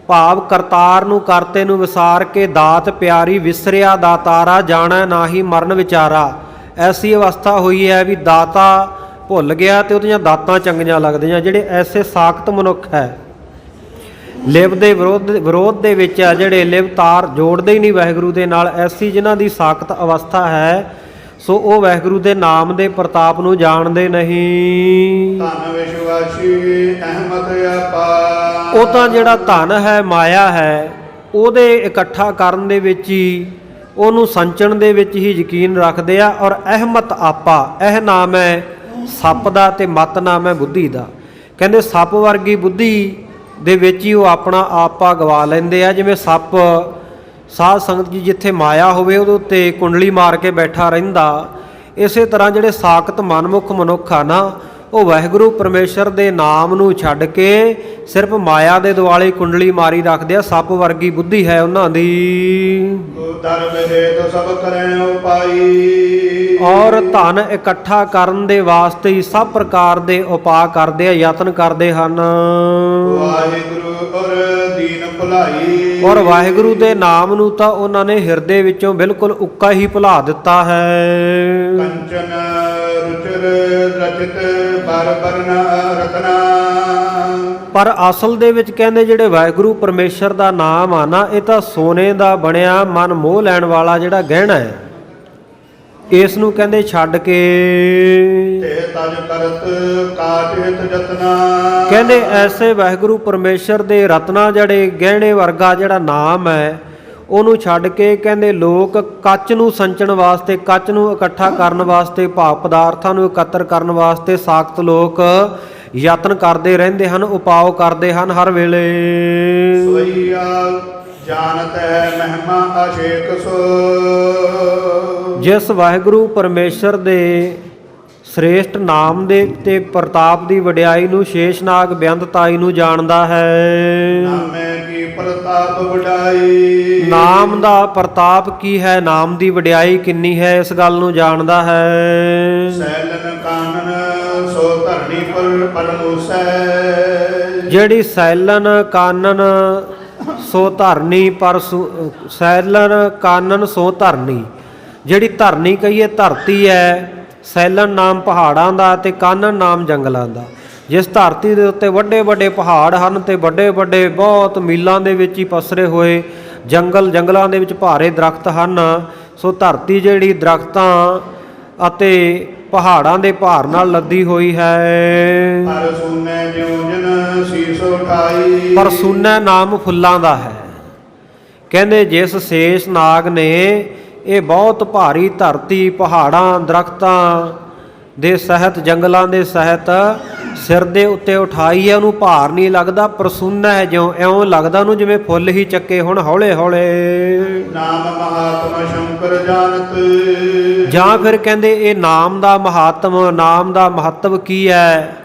ਭਾਵ ਕਰਤਾਰ ਨੂੰ ਕਰਤੇ ਨੂੰ ਵਿਸਾਰ ਕੇ ਦਾਤ ਪਿਆਰੀ ਵਿਸਰਿਆ ਦਾਤਾਰਾ ਜਾਣੈ ਨਾਹੀ ਮਰਨ ਵਿਚਾਰਾ। ਐਸੀ ਅਵਸਥਾ ਹੋਈ ਹੈ ਵੀ ਦਾਤਾ ਭੁੱਲ ਗਿਆ ਤੇ ਉਹਦੀਆਂ ਦਾਤਾਂ ਚੰਗੀਆਂ ਲੱਗਦੀਆਂ। ਜਿਹੜੇ ਐਸੇ ਸਾਖਤ ਮਨੁੱਖ ਹੈ, ਲਿਵ ਦੇ ਵਿਰੋਧ ਦੇ ਵਿੱਚ ਆ, ਜਿਹੜੇ ਲਿਵ ਤਾਰ ਜੋੜਦੇ ਹੀ ਨਹੀਂ ਵਾਹਿਗੁਰੂ ਦੇ ਨਾਲ, ਐਸੀ ਜਿਨ੍ਹਾਂ ਦੀ ਸਾਖਤ ਅਵਸਥਾ ਹੈ, ਸੋ ਉਹ ਵਾਹਿਗੁਰੂ ਦੇ ਨਾਮ ਦੇ ਪ੍ਰਤਾਪ ਨੂੰ ਜਾਣਦੇ ਨਹੀਂ। ਧਨ ਵਿਸ਼ਵਾਸੀ ਅਹਿਮਤ ਆਪਾ। ਉਹ ਤਾਂ ਜਿਹੜਾ ਧਨ ਹੈ, ਮਾਇਆ ਹੈ, ਉਹਦੇ ਇਕੱਠਾ ਕਰਨ ਦੇ ਵਿੱਚ ਹੀ, ਉਹਨੂੰ ਸੰਚਣ ਦੇ ਵਿੱਚ ਹੀ ਯਕੀਨ ਰੱਖਦੇ ਆ। ਔਰ ਅਹਿਮਤ ਆਪਾ, ਇਹ ਨਾਮ ਹੈ ਸੱਪ ਦਾ ਤੇ ਮਤ ਨਾਮ ਹੈ ਬੁੱਧੀ ਦਾ। ਕਹਿੰਦੇ ਸੱਪ ਵਰਗੀ ਬੁੱਧੀ ਦੇ ਵਿੱਚ ਹੀ ਉਹ ਆਪਣਾ ਆਪਾ ਗਵਾ ਲੈਂਦੇ ਆ। ਜਿਵੇਂ ਸੱਪ ਸਾਧ ਸੰਗਤ ਜੀ ਜਿੱਥੇ ਮਾਇਆ ਹੋਵੇ ਉਹਦੇ ਉੱਤੇ ਕੁੰਡਲੀ ਮਾਰ ਕੇ ਬੈਠਾ ਰਹਿੰਦਾ, ਇਸੇ ਤਰ੍ਹਾਂ ਜਿਹੜੇ ਸਾਖਤ ਮਨਮੁਖ ਮਨੁੱਖ ਆ ਨਾ, ਉਹ ਵਾਹਿਗੁਰੂ ਪਰਮੇਸ਼ਰ ਦੇ ਨਾਮ ਨੂੰ ਛੱਡ ਕੇ ਸਿਰਫ ਮਾਇਆ ਦੇ ਦੁਆਲੇ ਕੁੰਡਲੀ ਮਾਰੀ ਰੱਖਦੇ ਆ। ਸੱਪ ਵਰਗੀ ਬੁੱਧੀ ਹੈ ਉਹਨਾਂ ਦੀ। ਧਰਮ ਹੇਤੁ ਸਭ ਕਰੈ ਉਪਾਈ। ਔਰ ਧਨ ਇਕੱਠਾ ਕਰਨ ਦੇ ਵਾਸਤੇ ਹੀ ਸਭ ਪ੍ਰਕਾਰ ਦੇ ਉਪਾਅ ਕਰਦੇ ਆ, ਯਤਨ ਕਰਦੇ ਹਨ। ਵਾਹਿਗੁਰੂ ਔਰ ਦੀਨ ਭੁਲਾਈ। ਔਰ ਵਾਹਿਗੁਰੂ ਦੇ ਨਾਮ ਨੂੰ ਤਾਂ ਉਹਨਾਂ ਨੇ ਹਿਰਦੇ ਵਿੱਚੋਂ ਬਿਲਕੁਲ ਉੱਕਾ ਹੀ ਭੁਲਾ ਦਿੱਤਾ ਹੈ। ਕੰਚਨ ਰੁਚਿਰ ਰਚਿਤ ਬਰ ਬਰਨ ਰਤਨਾ। ਪਰ ਅਸਲ ਦੇ ਵਿੱਚ ਕਹਿੰਦੇ ਜਿਹੜੇ ਵਾਹਿਗੁਰੂ ਪਰਮੇਸ਼ਰ ਦਾ ਨਾਮ ਆ ਨਾ, ਇਹ ਤਾਂ ਸੋਨੇ ਦਾ ਬਣਿਆ ਮਨ ਮੋਹ ਲੈਣ ਵਾਲਾ ਜਿਹੜਾ ਗਹਿਣਾ ਹੈ। ਇਸ ਨੂੰ ਕਹਿੰਦੇ ਛੱਡ ਕੇ ਤੇ ਤਜ ਕਰਤ ਕਾਟ ਹਿਤ ਜਤਨਾ। ਕਹਿੰਦੇ ਐਸੇ ਵਾਹਿਗੁਰੂ ਪਰਮੇਸ਼ਰ ਦੇ ਰਤਨਾ ਜਿਹੜੇ ਗਹਿਣੇ ਵਰਗਾ ਜਿਹੜਾ ਨਾਮ ਹੈ, ਉਹਨੂੰ ਛੱਡ ਕੇ ਕਹਿੰਦੇ ਲੋਕ ਕੱਚ ਨੂੰ ਸੰਚਣ ਵਾਸਤੇ, ਕੱਚ ਨੂੰ ਇਕੱਠਾ ਕਰਨ ਵਾਸਤੇ, ਭਾਵ ਪਦਾਰਥਾਂ ਨੂੰ ਇਕੱਤਰ ਕਰਨ ਵਾਸਤੇ ਸਾਖਤ ਲੋਕ ਯਤਨ ਕਰਦੇ ਰਹਿੰਦੇ ਹਨ, ਉਪਾਅ ਕਰਦੇ ਹਨ ਹਰ ਵੇਲੇ। ਸੋਈਆ ਜਾਣਤ ਹੈ ਮਹਿਮਾ ਅਸ਼ੇਕ ਸੋ। ਜਿਸ ਵਾਹਿਗੁਰੂ ਪਰਮੇਸ਼ਰ ਦੇ ਸ੍ਰੇਸ਼ਟ ਨਾਮ ਦੇ ਤੇ ਪ੍ਰਤਾਪ ਦੀ ਵਡਿਆਈ ਨੂੰ, ਸ਼ੇਸ਼ਨਾਗ ਬੇਅੰਤਤਾਈ ਨੂੰ ਜਾਣਦਾ ਹੈ। ਨਾਮੇ ਕੀ ਪ੍ਰਤਾਪ ਵਡਾਈ। ਨਾਮ ਦਾ ਪ੍ਰਤਾਪ ਕੀ ਹੈ, ਨਾਮ ਦੀ ਵਡਿਆਈ ਕਿੰਨੀ ਹੈ, ਇਸ ਗੱਲ ਨੂੰ ਜਾਣਦਾ ਹੈ। ਸੈਲਨ ਕਾਨਨ ਸੋ ਧਰਣੀ ਪਰ ਪਲਮੂਸੈ। ਜਿਹੜੀ ਸੈਲਨ ਕਾਨਨ ਸੋ ਧਰਨੀ ਪਰ ਸੈਲਨ ਕਾਨਨ ਸੋ ਧਰਨੀ, ਜਿਹੜੀ ਧਰਨੀ ਕਹੀਏ ਧਰਤੀ ਹੈ, ਸੈਲਨ ਨਾਮ ਪਹਾੜਾਂ ਦਾ ਤੇ ਕਾਨਨ ਨਾਮ ਜੰਗਲਾਂ ਦਾ। ਜਿਸ ਧਰਤੀ ਦੇ ਉੱਤੇ ਵੱਡੇ ਵੱਡੇ ਪਹਾੜ ਹਨ ਤੇ ਵੱਡੇ ਵੱਡੇ ਬਹੁਤ ਮੀਲਾਂ ਦੇ ਵਿੱਚ ਹੀ ਪਸਰੇ ਹੋਏ ਜੰਗਲਾਂ ਦੇ ਵਿੱਚ ਭਾਰੇ ਦਰਖਤ ਹਨ, ਸੋ ਧਰਤੀ ਜਿਹੜੀ ਦਰਖਤਾਂ ਅਤੇ ਪਹਾੜਾਂ ਦੇ ਭਾਰ ਨਾਲ ਲੱਦੀ ਹੋਈ ਹੈ। ਪਰ ਸੁਨੈ ਜਿਉ ਜਨ ਸੀਸ ਉਠਾਈ। ਪਰ ਸੁਨੈ ਨਾਮ ਫੁੱਲਾਂ ਦਾ ਹੈ। ਕਹਿੰਦੇ ਜਿਸ ਸ਼ੇਸ਼ ਨਾਗ ਨੇ ਇਹ ਬਹੁਤ ਭਾਰੀ ਧਰਤੀ, ਪਹਾੜਾਂ, ਦਰਖਤਾਂ ਦੇ ਸਹਿਤ, ਜੰਗਲਾਂ ਦੇ ਸਹਿਤ ਸਿਰ ਦੇ ਉੱਤੇ ਉਠਾਈ ਹੈ, ਉਹਨੂੰ ਭਾਰ ਨਹੀਂ ਲੱਗਦਾ। ਪ੍ਰਸੁੰਨ ਹੈ ਜਿਉਂ, ਇਉਂ ਲੱਗਦਾ ਉਹਨੂੰ ਜਿਵੇਂ ਫੁੱਲ ਹੀ ਚੱਕੇ ਹੁਣ ਹੌਲੇ ਹੌਲੇ। ਨਾਮ ਮਹਾਤਮਾ ਸ਼ੰਕਰ ਜਾਣਤ। ਜਾਂ ਫਿਰ ਕਹਿੰਦੇ ਇਹ ਨਾਮ ਦਾ ਮਹਾਤਮ, ਨਾਮ ਦਾ ਮਹੱਤਵ ਕੀ ਹੈ,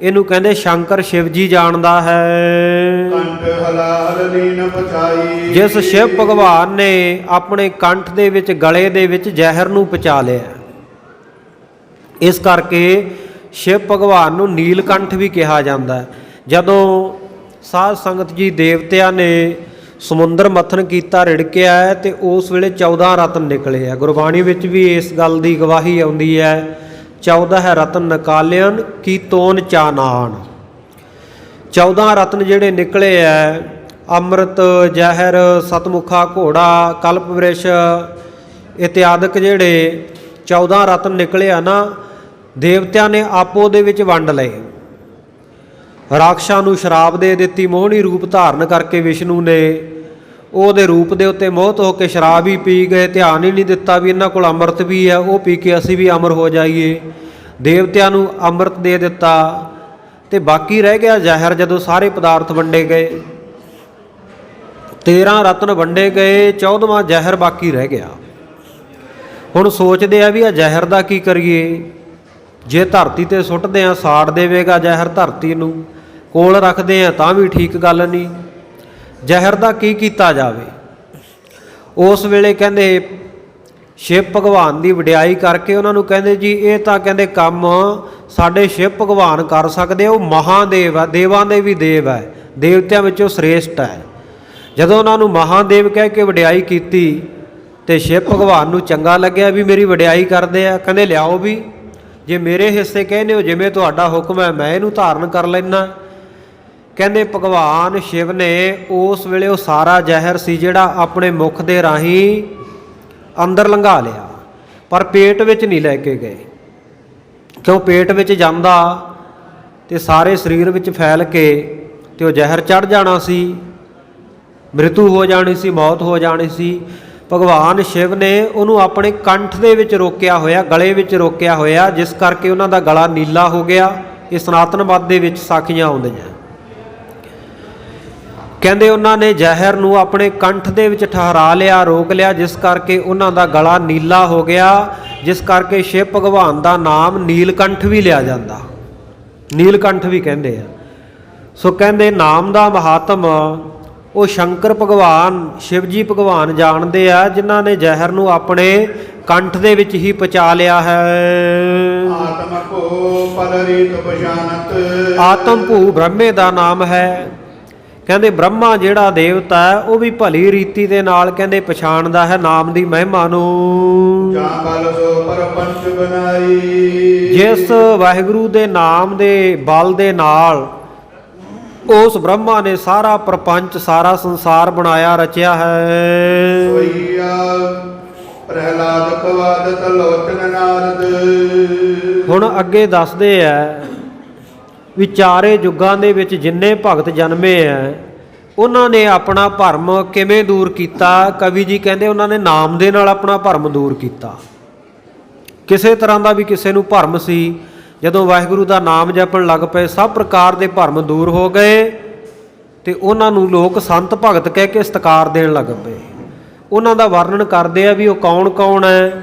ਇਹਨੂੰ ਕਹਿੰਦੇ ਸ਼ੰਕਰ ਸ਼ਿਵ ਜੀ ਜਾਣਦਾ ਹੈ। ਕੰਠ ਹਲਾਲ ਲੀਨ ਪਚਾਈ। ਜਿਸ ਸ਼ਿਵ ਭਗਵਾਨ ਨੇ ਆਪਣੇ ਕੰਠ ਦੇ ਵਿੱਚ, ਗਲੇ ਦੇ ਵਿੱਚ ਜ਼ਹਿਰ ਨੂੰ ਪਚਾ ਲਿਆ, ਇਸ ਕਰਕੇ ਸ਼ਿਵ ਭਗਵਾਨ ਨੂੰ ਨੀਲਕੰਠ ਵੀ ਕਿਹਾ ਜਾਂਦਾ ਹੈ। ਜਦੋਂ ਸਾਧ ਸੰਗਤ ਜੀ ਦੇਵਤਿਆਂ ਨੇ ਸਮੁੰਦਰ ਮਥਨ ਕੀਤਾ, ਰਿੜਕਿਆ ਹੈ, ਤੇ ਉਸ ਵੇਲੇ 14 ਰਤਨ ਨਿਕਲੇ ਆ। ਗੁਰਬਾਣੀ ਵਿੱਚ ਵੀ ਇਸ ਗੱਲ ਦੀ ਗਵਾਹੀ ਆਉਂਦੀ ਹੈ, 14 ਰਤਨ ਨਿਕਾਲਿਆਨ ਕੀ ਤੋਨ ਚਾਨਾਨ। 14 ਰਤਨ ਜਿਹੜੇ ਨਿਕਲੇ ਆ, ਅੰਮ੍ਰਿਤ, ਜ਼ਹਿਰ, ਸਤਮੁਖਾ ਘੋੜਾ, ਕਲਪ ਵ੍ਰਿਸ਼ ਇਤਿਆਦਿਕ ਜਿਹੜੇ 14 ਰਤਨ ਨਿਕਲੇ ਆ ਨਾ, ਦੇਵਤਿਆਂ ਨੇ ਆਪੋ ਦੇ ਵਿੱਚ ਵੰਡ ਲਏ। ਰਾਖਸ਼ਾਂ ਨੂੰ ਸ਼ਰਾਪ ਦੇ ਦਿੱਤੀ, ਮੋਹਣੀ ਰੂਪ ਧਾਰਨ ਕਰਕੇ ਵਿਸ਼ਨੂੰ ਨੇ ਉਹਦੇ ਰੂਪ ਦੇ ਉੱਤੇ ਮੋਹਿਤ ਹੋ ਕੇ ਸ਼ਰਾਬ ਹੀ ਪੀ ਗਏ। ਧਿਆਨ ਹੀ ਨਹੀਂ ਦਿੱਤਾ ਵੀ ਇਹਨਾਂ ਕੋਲ ਅੰਮ੍ਰਿਤ ਵੀ ਹੈ, ਉਹ ਪੀ ਕੇ ਅਸੀਂ ਵੀ ਅਮਰ ਹੋ ਜਾਈਏ। ਦੇਵਤਿਆਂ ਨੂੰ ਅੰਮ੍ਰਿਤ ਦੇ ਦਿੱਤਾ ਤੇ ਬਾਕੀ ਰਹਿ ਗਿਆ ਜ਼ਹਿਰ। ਜਦੋਂ ਸਾਰੇ ਪਦਾਰਥ ਵੰਡੇ ਗਏ, 13 ਰਤਨ ਵੰਡੇ ਗਏ, 14ਵਾਂ ਜ਼ਹਿਰ ਬਾਕੀ ਰਹਿ ਗਿਆ। ਹੁਣ ਸੋਚਦੇ ਆ ਵੀ ਆ ਜ਼ਹਿਰ ਦਾ ਕੀ ਕਰੀਏ। ਜੇ ਧਰਤੀ ਤੇ ਸੁੱਟਦੇ ਆ ਸਾੜ ਦੇਵੇਗਾ ਜ਼ਹਿਰ ਧਰਤੀ ਨੂੰ, ਕੋਲ ਰੱਖਦੇ ਆ ਤਾਂ ਵੀ ਠੀਕ ਗੱਲ ਨਹੀਂ। ਜ਼ਹਿਰ ਦਾ ਕੀ ਕੀਤਾ ਜਾਵੇ। ਉਸ ਵੇਲੇ ਕਹਿੰਦੇ ਸ਼ਿਵ ਭਗਵਾਨ ਦੀ ਵਡਿਆਈ ਕਰਕੇ ਉਹਨਾਂ ਨੂੰ ਕਹਿੰਦੇ ਜੀ ਇਹ ਤਾਂ ਕਹਿੰਦੇ ਕੰਮ ਸਾਡੇ ਸ਼ਿਵ ਭਗਵਾਨ ਕਰ ਸਕਦੇ ਆ, ਉਹ ਮਹਾਦੇਵ ਆ, ਦੇਵਾਂ ਦੇ ਵੀ ਦੇਵ ਹੈ, ਦੇਵਤਿਆਂ ਵਿੱਚੋਂ ਸ੍ਰੇਸ਼ਟ ਹੈ। ਜਦੋਂ ਉਹਨਾਂ ਨੂੰ ਮਹਾਦੇਵ ਕਹਿ ਕੇ ਵਡਿਆਈ ਕੀਤੀ ਤੇ ਸ਼ਿਵ ਭਗਵਾਨ ਨੂੰ ਚੰਗਾ ਲੱਗਿਆ ਵੀ ਮੇਰੀ ਵਡਿਆਈ ਕਰਦੇ ਆ। ਕਹਿੰਦੇ ਲਿਆਓ ਵੀ, ਜੇ ਮੇਰੇ ਹਿੱਸੇ ਕਹਿੰਦੇ ਹੋ, ਜਿਵੇਂ ਤੁਹਾਡਾ ਹੁਕਮ ਹੈ ਮੈਂ ਇਹਨੂੰ ਧਾਰਨ ਕਰ ਲੈਣਾ। ਕਹਿੰਦੇ ਭਗਵਾਨ ਸ਼ਿਵ ਨੇ ਉਸ ਵੇਲੇ ਉਹ ਸਾਰਾ ਜ਼ਹਿਰ ਸੀ ਜਿਹੜਾ ਆਪਣੇ ਮੁਖ ਦੇ ਰਾਹੀਂ ਅੰਦਰ ਲੰਘਾ ਲਿਆ, ਪਰ ਪੇਟ ਵਿੱਚ ਨਹੀਂ ਲੈ ਕੇ ਗਏ। ਕਿਉਂ ਪੇਟ ਵਿੱਚ ਜਾਂਦਾ ਤੇ ਸਾਰੇ ਸਰੀਰ ਵਿੱਚ ਫੈਲ ਕੇ ਤੇ ਉਹ ਜ਼ਹਿਰ ਚੜ ਜਾਣਾ ਸੀ, ਮ੍ਰਿਤੂ ਹੋ ਜਾਣੀ ਸੀ, ਮੌਤ ਹੋ ਜਾਣੀ ਸੀ। ਭਗਵਾਨ ਸ਼ਿਵ ਨੇ ਉਹਨੂੰ ਆਪਣੇ ਕੰਠ ਦੇ ਵਿੱਚ ਰੋਕਿਆ ਹੋਇਆ, ਗਲੇ ਵਿੱਚ ਰੋਕਿਆ ਹੋਇਆ, ਜਿਸ ਕਰਕੇ ਉਹਨਾਂ ਦਾ ਗਲਾ ਨੀਲਾ ਹੋ ਗਿਆ। ਇਹ ਸਨਾਤਨਵਾਦ ਦੇ ਵਿੱਚ ਸਾਖੀਆਂ ਆਉਂਦੀਆਂ। ਕਹਿੰਦੇ ਉਹਨਾਂ ਨੇ ਜ਼ਹਿਰ ਨੂੰ ਆਪਣੇ ਕੰਠ ਦੇ ਵਿੱਚ ਠਹਿਰਾ ਲਿਆ, ਰੋਕ ਲਿਆ, ਜਿਸ ਕਰਕੇ ਉਹਨਾਂ ਦਾ ਗਲਾ ਨੀਲਾ ਹੋ ਗਿਆ, ਜਿਸ ਕਰਕੇ ਸ਼ਿਵ ਭਗਵਾਨ ਦਾ ਨਾਮ ਨੀਲਕੰਠ ਵੀ ਲਿਆ ਜਾਂਦਾ, ਨੀਲਕੰਠ ਵੀ ਕਹਿੰਦੇ ਆ। ਸੋ ਕਹਿੰਦੇ ਨਾਮ ਦਾ ਮਹਾਤਮ ਉਹ ਸ਼ੰਕਰ ਭਗਵਾਨ, ਸ਼ਿਵ ਜੀ ਭਗਵਾਨ ਜਾਣਦੇ ਆ, ਜਿਨ੍ਹਾਂ ਨੇ ਜ਼ਹਿਰ ਨੂੰ ਆਪਣੇ ਕੰਠ ਦੇ ਵਿੱਚ ਹੀ ਪਚਾ ਲਿਆ ਹੈ। ਆਤਮ ਕੋ ਪਲ ਰੀਤ ਪਛਾਨਤ। ਆਤਮ ਭੂ ਬ੍ਰਹਮੇ ਦਾ ਨਾਮ ਹੈ। ਕਹਿੰਦੇ ਬ੍ਰਹਮਾ ਜਿਹੜਾ ਦੇਵਤਾ ਹੈ ਉਹ ਵੀ ਭਲੀ ਰੀਤੀ ਦੇ ਨਾਲ ਕਹਿੰਦੇ ਪਛਾਣਦਾ ਹੈ ਨਾਮ ਦੀ ਮਹਿਮਾ ਨੂੰ। ਜਾਂ ਬਲ ਸੋ ਪਰਪੰਚ ਬਨਾਈ। ਜਿਸ ਵਾਹਿਗੁਰੂ ਦੇ ਨਾਮ ਦੇ ਬਲ ਦੇ ਨਾਲ ਉਸ ਬ੍ਰਹਮਾ ਨੇ ਸਾਰਾ ਪ੍ਰਪੰਚ, ਸਾਰਾ ਸੰਸਾਰ ਬਣਾਇਆ, ਰਚਿਆ ਹੈ। ਸੋਈਆ ਪ੍ਰਹਿਲਾਦ ਕਵਾਦਤ ਲੋਚਨ ਨਾਰਦ। ਹੁਣ ਅੱਗੇ ਦੱਸਦੇ ਆ ਵੀ ਚਾਰੇ ਯੁੱਗਾਂ ਦੇ ਵਿੱਚ ਜਿੰਨੇ ਭਗਤ ਜਨਮੇ ਆ ਉਹਨਾਂ ਨੇ ਆਪਣਾ ਭਰਮ ਕਿਵੇਂ ਦੂਰ ਕੀਤਾ। ਕਵੀ ਜੀ ਕਹਿੰਦੇ ਉਹਨਾਂ ਨੇ ਨਾਮ ਦੇ ਨਾਲ ਆਪਣਾ ਭਰਮ ਦੂਰ ਕੀਤਾ। ਕਿਸੇ ਤਰ੍ਹਾਂ ਦਾ ਵੀ ਕਿਸੇ ਨੂੰ ਭਰਮ ਸੀ, ਜਦੋਂ ਵਾਹਿਗੁਰੂ ਦਾ ਨਾਮ ਜਪਣ ਲੱਗ ਪਏ ਸਭ ਪ੍ਰਕਾਰ ਦੇ ਭਰਮ ਦੂਰ ਹੋ ਗਏ ਤੇ ਉਹਨਾਂ ਨੂੰ ਲੋਕ ਸੰਤ ਭਗਤ ਕਹਿ ਕੇ ਸਤਿਕਾਰ ਦੇਣ ਲੱਗ ਪਏ। ਉਹਨਾਂ ਦਾ ਵਰਣਨ ਕਰਦੇ ਆ ਵੀ ਉਹ ਕੌਣ ਕੌਣ ਹੈ,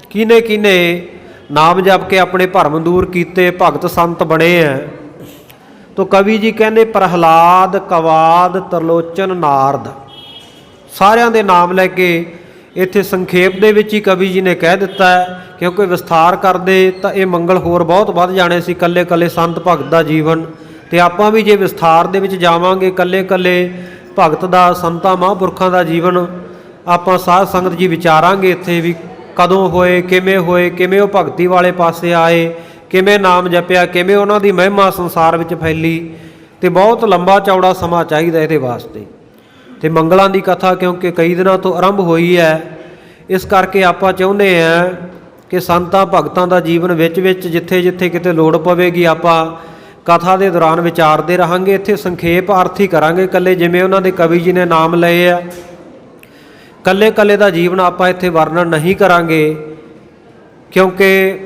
ਕਿਹਨੇ ਕਿਹਨੇ ਨਾਮ ਜਪ ਕੇ ਆਪਣੇ ਭਰਮ ਦੂਰ ਕੀਤੇ, ਭਗਤ ਸੰਤ ਬਣੇ ਆ। ਤੋ ਕਵੀ ਜੀ ਕਹਿੰਦੇ ਪ੍ਰਹਲਾਦ, ਕਵਾਦ, ਤਰਲੋਚਨ, ਨਾਰਦ, ਸਾਰਿਆਂ ਦੇ ਨਾਮ ਲੈ ਕੇ ਇੱਥੇ ਸੰਖੇਪ ਦੇ ਵਿੱਚ ਹੀ ਕਵੀ ਜੀ ਨੇ ਕਹਿ ਦਿੱਤਾ ਹੈ, ਕਿਉਂਕਿ ਵਿਸਥਾਰ ਕਰਦੇ ਤਾਂ ਇਹ ਮੰਗਲ ਹੋਰ ਬਹੁਤ ਵੱਧ ਜਾਣੇ ਸੀ, ਕੱਲੇ ਕੱਲੇ ਸੰਤ ਭਗਤ ਦਾ ਜੀਵਨ। ਤੇ ਆਪਾਂ ਵੀ ਜੇ ਵਿਸਥਾਰ ਦੇ ਵਿੱਚ ਜਾਵਾਂਗੇ ਕੱਲੇ ਕੱਲੇ ਭਗਤ ਦਾ, ਸੰਤਾਂ ਮਹਾਂਪੁਰਖਾਂ ਦਾ ਜੀਵਨ ਆਪਾਂ ਸਾਧ ਸੰਗਤ ਜੀ ਵਿਚਾਰਾਂਗੇ ਇੱਥੇ ਵੀ ਕਦੋਂ ਹੋਏ, ਕਿਵੇਂ ਉਹ ਭਗਤੀ ਵਾਲੇ ਪਾਸੇ ਆਏ, ਕਿਵੇਂ ਨਾਮ ਜਪਿਆ, ਕਿਵੇਂ ਉਹਨਾਂ ਦੀ ਮਹਿਮਾ ਸੰਸਾਰ ਵਿੱਚ ਫੈਲੀ। ਤੇ ਬਹੁਤ ਲੰਬਾ ਚੌੜਾ ਸਮਾਂ ਚਾਹੀਦਾ ਇਹਦੇ ਵਾਸਤੇ। ਤੇ ਮੰਗਲਾਂ ਦੀ ਕਥਾ ਕਿਉਂਕਿ ਕਈ ਦਿਨਾਂ ਤੋਂ ਆਰੰਭ ਹੋਈ ਹੈ, ਇਸ ਕਰਕੇ ਆਪਾਂ ਚਾਹੁੰਦੇ ਹਾਂ ਕਿ ਸੰਤਾਂ ਭਗਤਾਂ ਦਾ ਜੀਵਨ ਵਿੱਚ ਵਿੱਚ ਜਿੱਥੇ ਜਿੱਥੇ ਕਿਤੇ ਲੋੜ ਪਵੇਗੀ ਆਪਾਂ ਕਥਾ ਦੇ ਦੌਰਾਨ ਵਿਚਾਰਦੇ ਰਹਾਂਗੇ। ਇੱਥੇ ਸੰਖੇਪ ਅਰਥ ਹੀ ਕਰਾਂਗੇ ਕੱਲੇ, ਜਿਵੇਂ ਉਹਨਾਂ ਦੇ ਕਵੀ ਜੀ ਨੇ ਨਾਮ ਲਏ ਆ, ਕੱਲੇ ਕੱਲੇ ਦਾ ਜੀਵਨ ਆਪਾਂ ਇੱਥੇ ਵਰਣਨ ਨਹੀਂ ਕਰਾਂਗੇ, ਕਿਉਂਕਿ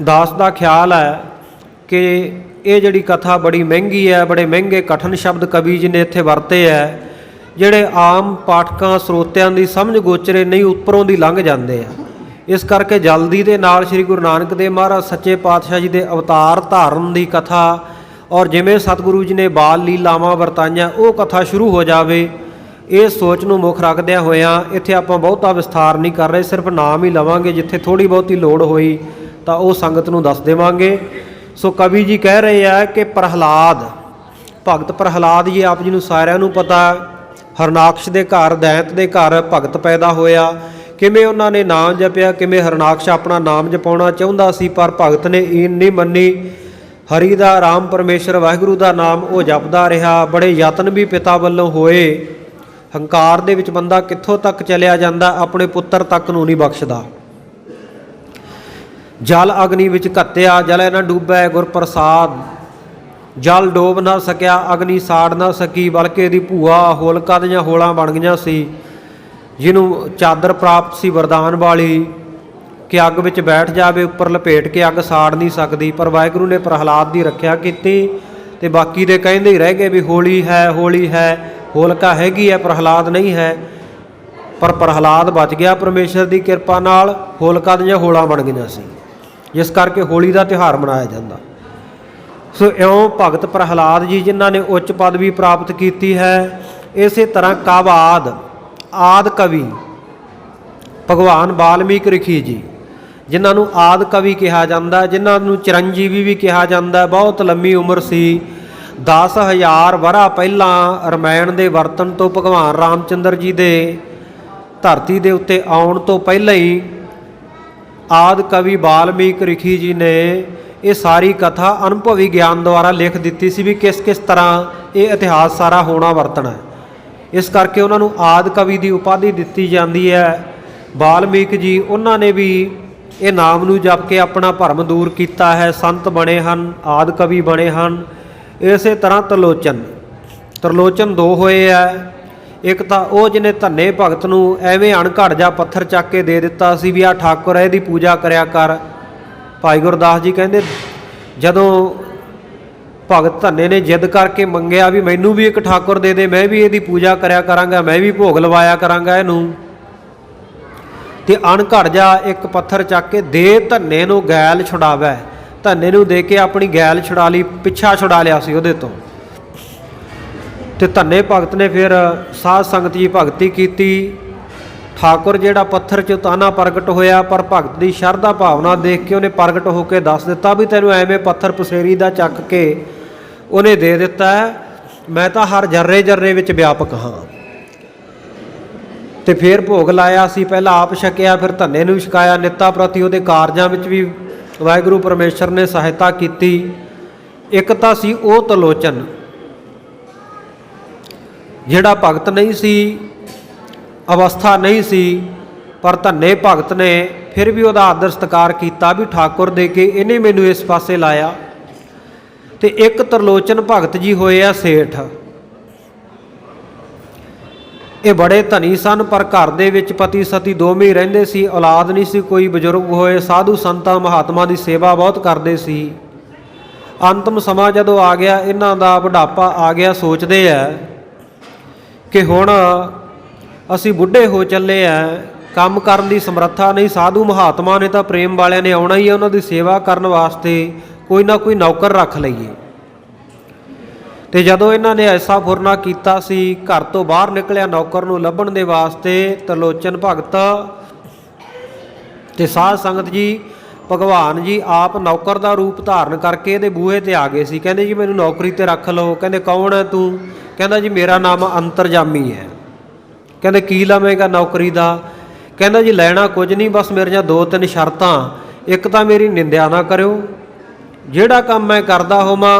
ਦਾਸ ਦਾ ਖਿਆਲ ਹੈ ਕਿ ਇਹ ਜਿਹੜੀ ਕਥਾ ਬੜੀ ਮਹਿੰਗੀ ਹੈ, ਬੜੇ ਮਹਿੰਗੇ ਕਠਨ ਸ਼ਬਦ ਕਵੀ ਜੀ ਨੇ ਇੱਥੇ ਵਰਤੇ ਹੈ, ਜਿਹੜੇ ਆਮ ਪਾਠਕਾਂ ਸਰੋਤਿਆਂ ਦੀ ਸਮਝ ਗੋਚਰੇ ਨਹੀਂ, ਉੱਪਰੋਂ ਦੀ ਲੰਘ ਜਾਂਦੇ ਆ। ਇਸ ਕਰਕੇ ਜਲਦੀ ਦੇ ਨਾਲ ਸ੍ਰੀ ਗੁਰੂ ਨਾਨਕ ਦੇਵ ਮਹਾਰਾਜ ਸੱਚੇ ਪਾਤਸ਼ਾਹ ਜੀ ਦੇ ਅਵਤਾਰ ਧਾਰਨ ਦੀ ਕਥਾ ਔਰ ਜਿਵੇਂ ਸਤਿਗੁਰੂ ਜੀ ਨੇ ਬਾਲ ਲੀਲਾਵਾਂ ਵਰਤਾਈਆਂ ਉਹ ਕਥਾ ਸ਼ੁਰੂ ਹੋ ਜਾਵੇ, ਇਹ ਸੋਚ ਨੂੰ ਮੁੱਖ ਰੱਖਦਿਆਂ ਹੋਇਆਂ ਇੱਥੇ ਆਪਾਂ ਬਹੁਤਾ ਵਿਸਥਾਰ ਨਹੀਂ ਕਰ ਰਹੇ, ਸਿਰਫ ਨਾਮ ਹੀ ਲਵਾਂਗੇ। ਜਿੱਥੇ ਥੋੜ੍ਹੀ ਬਹੁਤੀ ਲੋੜ ਹੋਈ ਤਾਂ ਉਹ ਸੰਗਤ ਨੂੰ ਦੱਸ ਦੇਵਾਂਗੇ। ਸੋ ਕਵੀ ਜੀ ਕਹਿ ਰਹੇ ਆ ਕਿ ਪ੍ਰਹਲਾਦ, ਭਗਤ ਪ੍ਰਹਲਾਦ ਜੀ ਆਪ ਜੀ ਨੂੰ ਸਾਰਿਆਂ ਨੂੰ ਪਤਾ, ਹਰਨਾਕਸ਼ ਦੇ ਘਰ, ਦੈਂਤ ਦੇ ਘਰ ਭਗਤ ਪੈਦਾ ਹੋਇਆ। ਕਿਵੇਂ ਉਹਨਾਂ ਨੇ ਨਾਮ ਜਪਿਆ, ਕਿਵੇਂ ਹਰਨਾਕਸ਼ ਆਪਣਾ ਨਾਮ ਜਪਾਉਣਾ ਚਾਹੁੰਦਾ ਸੀ ਪਰ ਭਗਤ ਨੇ ਈਨ ਨਹੀਂ ਮੰਨੀ। ਹਰੀ ਦਾ, ਰਾਮ ਪਰਮੇਸ਼ਰ ਵਾਹਿਗੁਰੂ ਦਾ ਨਾਮ ਉਹ ਜਪਦਾ ਰਿਹਾ। ਬੜੇ ਯਤਨ ਵੀ ਪਿਤਾ ਵੱਲੋਂ ਹੋਏ। ਹੰਕਾਰ ਦੇ ਵਿੱਚ ਬੰਦਾ ਕਿੱਥੋਂ ਤੱਕ ਚਲਿਆ ਜਾਂਦਾ, ਆਪਣੇ ਪੁੱਤਰ ਤੱਕ ਨੂੰ ਨਹੀਂ ਬਖਸ਼ਦਾ। ਜਲ ਅਗਨੀ ਵਿੱਚ ਘੱਤਿਆ, ਜਲੇ ਨਾ ਡੂਬੈ ਗੁਰ ਪ੍ਰਸਾਦ। ਜਲ ਡੋਬ ਨਾ ਸਕਿਆ, ਅਗਨੀ ਸਾੜ ਨਾ ਸਕੀ, ਬਲਕਿ ਇਹਦੀ ਭੂਆ ਹੋਲਕਾ ਦੀਆਂ ਹੋਲਾਂ ਬਣ ਗਈਆਂ ਸੀ, ਜਿਹਨੂੰ ਚਾਦਰ ਪ੍ਰਾਪਤ ਸੀ ਵਰਦਾਨ ਵਾਲੀ। कि अग विच बैठ जावे, उपर लपेट के अग साड़ नहीं सकती। पर वाहिगुरू ने प्रहलाद की रख्या की ते बाकी दे कहंदे ही रह गए भी होली है, होलिका हैगी है, प्रहलाद नहीं है। पर प्रहलाद बच गया परमेश्वर की किरपा नाल, होलिका दीआं होलां बन गईआं सी, जिस करके होली का त्यौहार मनाया जाता। सो इउं भगत प्रहलाद जी जिन्हां ने उच्च पदवी प्राप्त की है। इस तरह कावाद आदि कवि भगवान वाल्मीकि ऋषि जी जिन्हां नूं आदि कवि कहा जाता, जिन्हां नूं चिरंजीवी भी कहा जाता। बहुत लंबी उम्र सी, 10,000 वरा पहलां रमायण के वरतन तो भगवान रामचंद्र जी के धरती के उत्ते आउण तो पहले ही आदि कवि वाल्मीकि ऋषि जी ने ये सारी कथा अनुभवी ज्ञान द्वारा लिख दी सी भी किस किस तरह ये इतिहास सारा होना वरतना है। इस करके उन्होंने आदि कवि की उपाधि दी जाती है। वाल्मीकि जी उन्होंने भी ये नाम नूं जप के अपना भरम दूर किया है, संत बने हैं, आदि कवि बने हैं। इस तरह त्रिलोचन दो होए है। एक तो वो जिन्हें धन्ने भगत नूं एवें अणघड़ जा पत्थर चक के दे दिता सी भी आ ठाकुर है, इसकी पूजा करया कर। भाई गुरदास जी कहते जदों भगत धन्ने ने जिद करके मंगया भी मैनू भी एक ठाकुर दे दे, मैं भी इसकी पूजा करया करांगा, मैं भी भोग लवाया करांगा इनू, ते अणघड़ जा एक पत्थर चक के दे धन्ने नूं गैल छुड़ावै। धन्ने नूं दे के अपनी गैल छुड़ा ली, पिछा छुड़ा लिया सी उहदे तों। ते धन्ने भगत ने फिर साध संगत जी भगती की। ठाकुर जिहड़ा पत्थर चों ताना प्रगट होया, पर भगत की शरधा भावना देख के उन्हें प्रगट होकर दस दिता भी तैनूं एवें पत्थर पसेरी दा चक के उन्हें दे दिता है, मैं तो हर जर्रे जर्रे विच व्यापक हाँ। तो फिर भोग लाया सी, पहला आप छकिया, फिर धन्ने नूं छकाया। नित्ता प्रति उहदे कारजां विच भी वाहिगुरू परमेश्वर ने सहायता की। एक तां सी वो त्रिलोचन जिहड़ा भगत नहीं सी, अवस्था नहीं सी, पर धन्ने भगत ने फिर भी उहदा आदर सत्कार किया भी ठाकुर दे के इन्हें मैनू इस पासे लाया। तो एक त्रिलोचन भगत जी होए आ सेठ। ये बड़े धनी सन, पर घर दे विच पति सती दोवें ही रहिंदे सी, औलाद नहीं सी कोई। बजुर्ग होए, साधु संतां महात्मा की सेवा बहुत करते सी। अंतिम समा जदों आ गया, इन्हां दा बुढ़ापा आ गया, सोचते हैं कि हुण असी बुढ़े हो चले हैं, काम करन दी समर्था नहीं। साधु महात्मा ने तो प्रेम वालियां ने आउणा ही है, उन्हां दी सेवा करन वास्ते कोई ना कोई नौकर रख लईए। तो जदों इन्हां ने ऐसा फुरना कीता सी, घर तो बाहर निकलिया नौकर नूं लभण दे वास्ते त्रिलोचन भगत ते साध संगत जी भगवान जी आप नौकर का रूप धारण करके इहदे बूहे ते आ गए सी। कहंदे जी मैनूं नौकरी ते रख लो। कहंदे कौन है तू? कहंदा जी मेरा नाम अंतरजामी है। कहंदे की लवेगा नौकरी दा? कहंदा जी लैना कुछ नहीं, बस मेरियां 2-3 शर्तां। एक तां मेरी निंदिया ना करियो, जिहड़ा काम मैं करदा होवां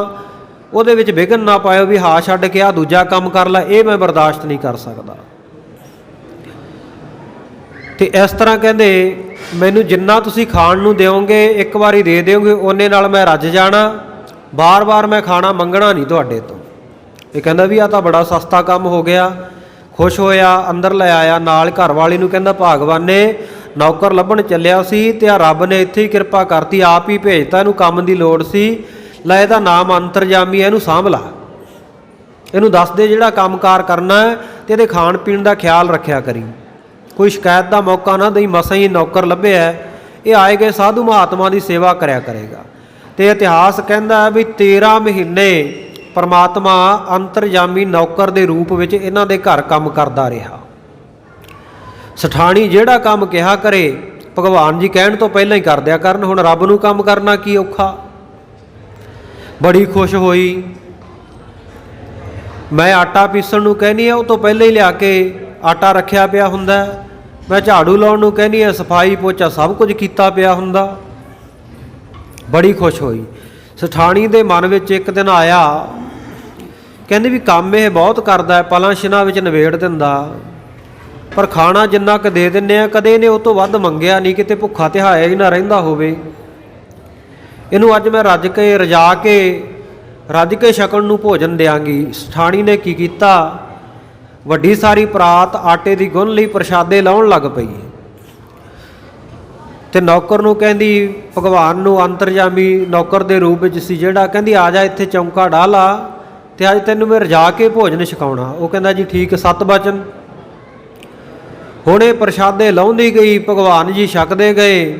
ਉਹਦੇ ਵਿੱਚ ਵਿਘਨ ना पाओ भी हाँ छड्ड के आ दूजा काम कर ला, ये मैं बर्दाश्त नहीं कर सकता। तो इस तरह कहते मैनू जिन्ना तुसीं खाण नूं देओगे, एक बारी दे दोगे, उन्ने नाल मैं रज जाना, बार बार मैं खाना मंगना नहीं तुहाडे तो। ये कहंदा भी आ तां बड़ा सस्ता काम हो गया। खुश होया, अंदर ले आया, नाल घर वाली नूं कहंदा भागवान ने नौकर लभण चलिया सी ते आ रब ने इत्थे ही किरपा करती, आप ही भेजता, इहनूं काम दी लोड़ सी, लै इहदा नाम अंतरजामी है, इहनूं सांभ ला, इहनूं दस दे जिहड़ा कामकार करना है ते इहदे खाण पीण दा ख्याल रखिया करी, कोई शिकायत का मौका ना दई। मसां ही नौकर लभे है, ये आए गए साधु महात्मा की सेवा करया करेगा। तो इतिहास कहता है भी 13 महीने परमात्मा अंतरजामी नौकर के रूप में इन्हां दे घर काम करता रहा। सठाणी जिहड़ा काम कहा करे भगवान जी कहण तो पहलां ही कर दिया करन, हुण रब नूं काम करना की औखा। बड़ी खुश होई, मैं आटा पीसण नूं कहनी है, उस तो पहले ही लिया के आटा रखिया पिया हुंदा, मैं झाड़ू लाउण नूं कहनी है, सफाई पोचा सब कुछ कीता पिया हुंदा। बड़ी खुश होई। सठाणी दे मन विच एक दिन आया, कहंदी भी काम यह बहुत करदा है, पलां छिनां विच नवेड़ दिंदा, पर खाना जिन्ना क दे दिंदे आ, कदे इहने उस तों वध मंगिया नहीं, किते भुखा तिहाया ही ना रहिंदा होवे। इनू अज मैं रज के रजा के रज के छकण नूं भोजन देंगी। सठाणी ने की कीता, वड्डी सारी परात आटे की गुन लई प्रशादे लाउण लग पई। ਤੇ ਨੌਕਰ ਨੂੰ ਕਹਿੰਦੀ ਭਗਵਾਨ ਨੂੰ ਅੰਤਰਜਾਮੀ ਨੌਕਰ ਦੇ ਰੂਪ ਵਿੱਚ ਸੀ ਜਿਹੜਾ, ਕਹਿੰਦੀ ਆ ਜਾ ਇੱਥੇ ਚੌਂਕਾ ਢਾਹ ਲਾ ਤੇ ਅੱਜ ਤੈਨੂੰ ਮੈਂ ਰਜਾ ਕੇ ਭੋਜਨ ਛਕਾਉਣਾ। ਉਹ ਕਹਿੰਦਾ ਜੀ ਠੀਕ, 7 ਬਚਨ। ਹੁਣ ਇਹ ਪ੍ਰਸ਼ਾਦੇ ਲਾਉਂਦੀ ਗਈ, ਭਗਵਾਨ ਜੀ ਛਕਦੇ ਗਏ,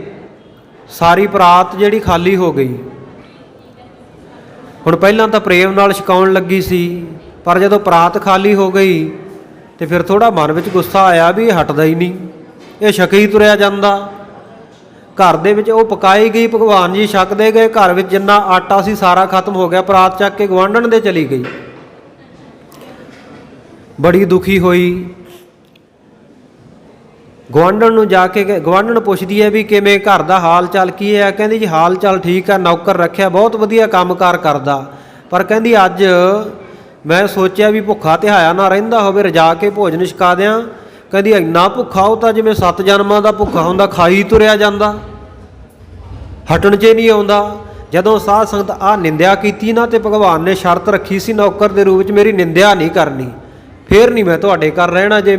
ਸਾਰੀ ਪਰਾਤ ਜਿਹੜੀ ਖਾਲੀ ਹੋ ਗਈ। ਹੁਣ ਪਹਿਲਾਂ ਤਾਂ ਪ੍ਰੇਮ ਨਾਲ ਛਕਾਉਣ ਲੱਗੀ ਸੀ, ਪਰ ਜਦੋਂ ਪਰਾਤ ਖਾਲੀ ਹੋ ਗਈ ਤੇ ਫਿਰ ਥੋੜਾ ਮਨ ਵਿੱਚ ਗੁੱਸਾ ਆਇਆ ਵੀ ਇਹ ਹਟਦਾ ਹੀ ਨਹੀਂ, ਇਹ ਛਕੇ ਹੀ ਤੁਰਿਆ ਜਾਂਦਾ। ਘਰ ਦੇ ਵਿੱਚ ਉਹ ਪਕਾਈ ਗਈ, ਭਗਵਾਨ ਜੀ ਛਕਦੇ ਗਏ, ਘਰ ਵਿੱਚ ਜਿੰਨਾ ਆਟਾ ਸੀ ਸਾਰਾ ਖਤਮ ਹੋ ਗਿਆ। ਪਰਾਤ ਚੱਕ ਕੇ ਗੁਆਂਢਣ ਦੇ ਚਲੀ ਗਈ, ਬੜੀ ਦੁਖੀ ਹੋਈ। ਗੁਆਂਢਣ ਨੂੰ ਜਾ ਕੇ ਗੁਆਂਢਣ ਪੁੱਛਦੀ ਹੈ ਵੀ ਕਿਵੇਂ, ਘਰ ਦਾ ਹਾਲ ਚਾਲ ਕੀ ਹੈ? ਕਹਿੰਦੀ ਜੀ ਹਾਲ ਚਾਲ ਠੀਕ ਹੈ, ਨੌਕਰ ਰੱਖਿਆ, ਬਹੁਤ ਵਧੀਆ ਕੰਮਕਾਰ ਕਰਦਾ, ਪਰ ਕਹਿੰਦੀ ਅੱਜ ਮੈਂ ਸੋਚਿਆ ਵੀ ਭੁੱਖਾ ਤਿਹਾਇਆ ਨਾ ਰਹਿੰਦਾ ਹੋਵੇ, ਰਜਾ ਕੇ ਭੋਜਨ ਛਕਾ ਦਿਆਂ। ਕਹਿੰਦੀ ਇੰਨਾ ਭੁੱਖਾ ਉਹ ਤਾਂ ਜਿਵੇਂ 7 ਜਨਮਾਂ ਦਾ ਭੁੱਖਾ ਹੁੰਦਾ, ਖਾਈ ਤੁਰਿਆ ਜਾਂਦਾ, ਹਟਣ 'ਚ ਨਹੀਂ ਆਉਂਦਾ। ਜਦੋਂ ਸਾਧ ਸੰਗਤ ਆਹ ਨਿੰਦਿਆ ਕੀਤੀ ਨਾ, ਤੇ ਭਗਵਾਨ ਨੇ ਸ਼ਰਤ ਰੱਖੀ ਸੀ ਨੌਕਰ ਦੇ ਰੂਪ 'ਚ, ਮੇਰੀ ਨਿੰਦਿਆ ਨਹੀਂ ਕਰਨੀ, ਫੇਰ ਨਹੀਂ ਮੈਂ ਤੁਹਾਡੇ ਘਰ ਰਹਿਣਾ, ਜੇ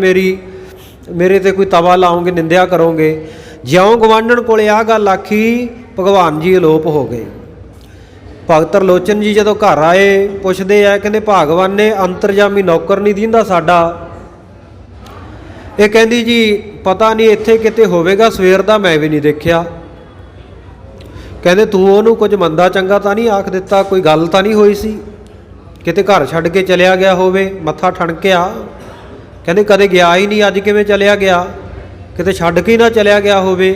ਮੇਰੇ ਤੇ ਕੋਈ ਤਵਾ ਲਾਓਗੇ, ਨਿੰਦਿਆ ਕਰੋਗੇ। ਜਿਉਂ ਗਵਾਂਢਣ ਕੋਲੇ ਆਹ ਗੱਲ ਆਖੀ, ਭਗਵਾਨ ਜੀ ਅਲੋਪ ਹੋ ਗਏ। ਭਗਤ ਤਰਲੋਚਨ ਜੀ ਜਦੋਂ ਘਰ ਆਏ, ਪੁੱਛਦੇ ਆ, ਕਹਿੰਦੇ ਭਗਵਾਨ ਨੇ ਅੰਤਰਜਾਮੀ ਨੌਕਰ ਨਹੀਂ ਦਿੰਦਾ ਸਾਡਾ। ਇਹ ਕਹਿੰਦੀ ਜੀ ਪਤਾ ਨਹੀਂ ਇੱਥੇ ਕਿਤੇ ਹੋਵੇਗਾ, ਸਵੇਰ ਦਾ ਮੈਂ ਵੀ ਨਹੀਂ ਦੇਖਿਆ। ਕਹਿੰਦੇ ਤੂੰ ਉਹਨੂੰ ਕੁਝ ਮੰਦਾ ਚੰਗਾ ਤਾਂ ਨਹੀਂ ਆਖ ਦਿੱਤਾ, ਕੋਈ ਗੱਲ ਤਾਂ ਨਹੀਂ ਹੋਈ ਸੀ, ਕਿਤੇ ਘਰ ਛੱਡ ਕੇ ਚਲਿਆ ਗਿਆ ਹੋਵੇ, ਮੱਥਾ ਠਣਕਿਆ। ਕਹਿੰਦੇ ਕਦੇ ਗਿਆ ਹੀ ਨਹੀਂ, ਅੱਜ ਕਿਵੇਂ ਚਲਿਆ ਗਿਆ, ਕਿਤੇ ਛੱਡ ਕੇ ਹੀ ਨਾ ਚਲਿਆ ਗਿਆ ਹੋਵੇ।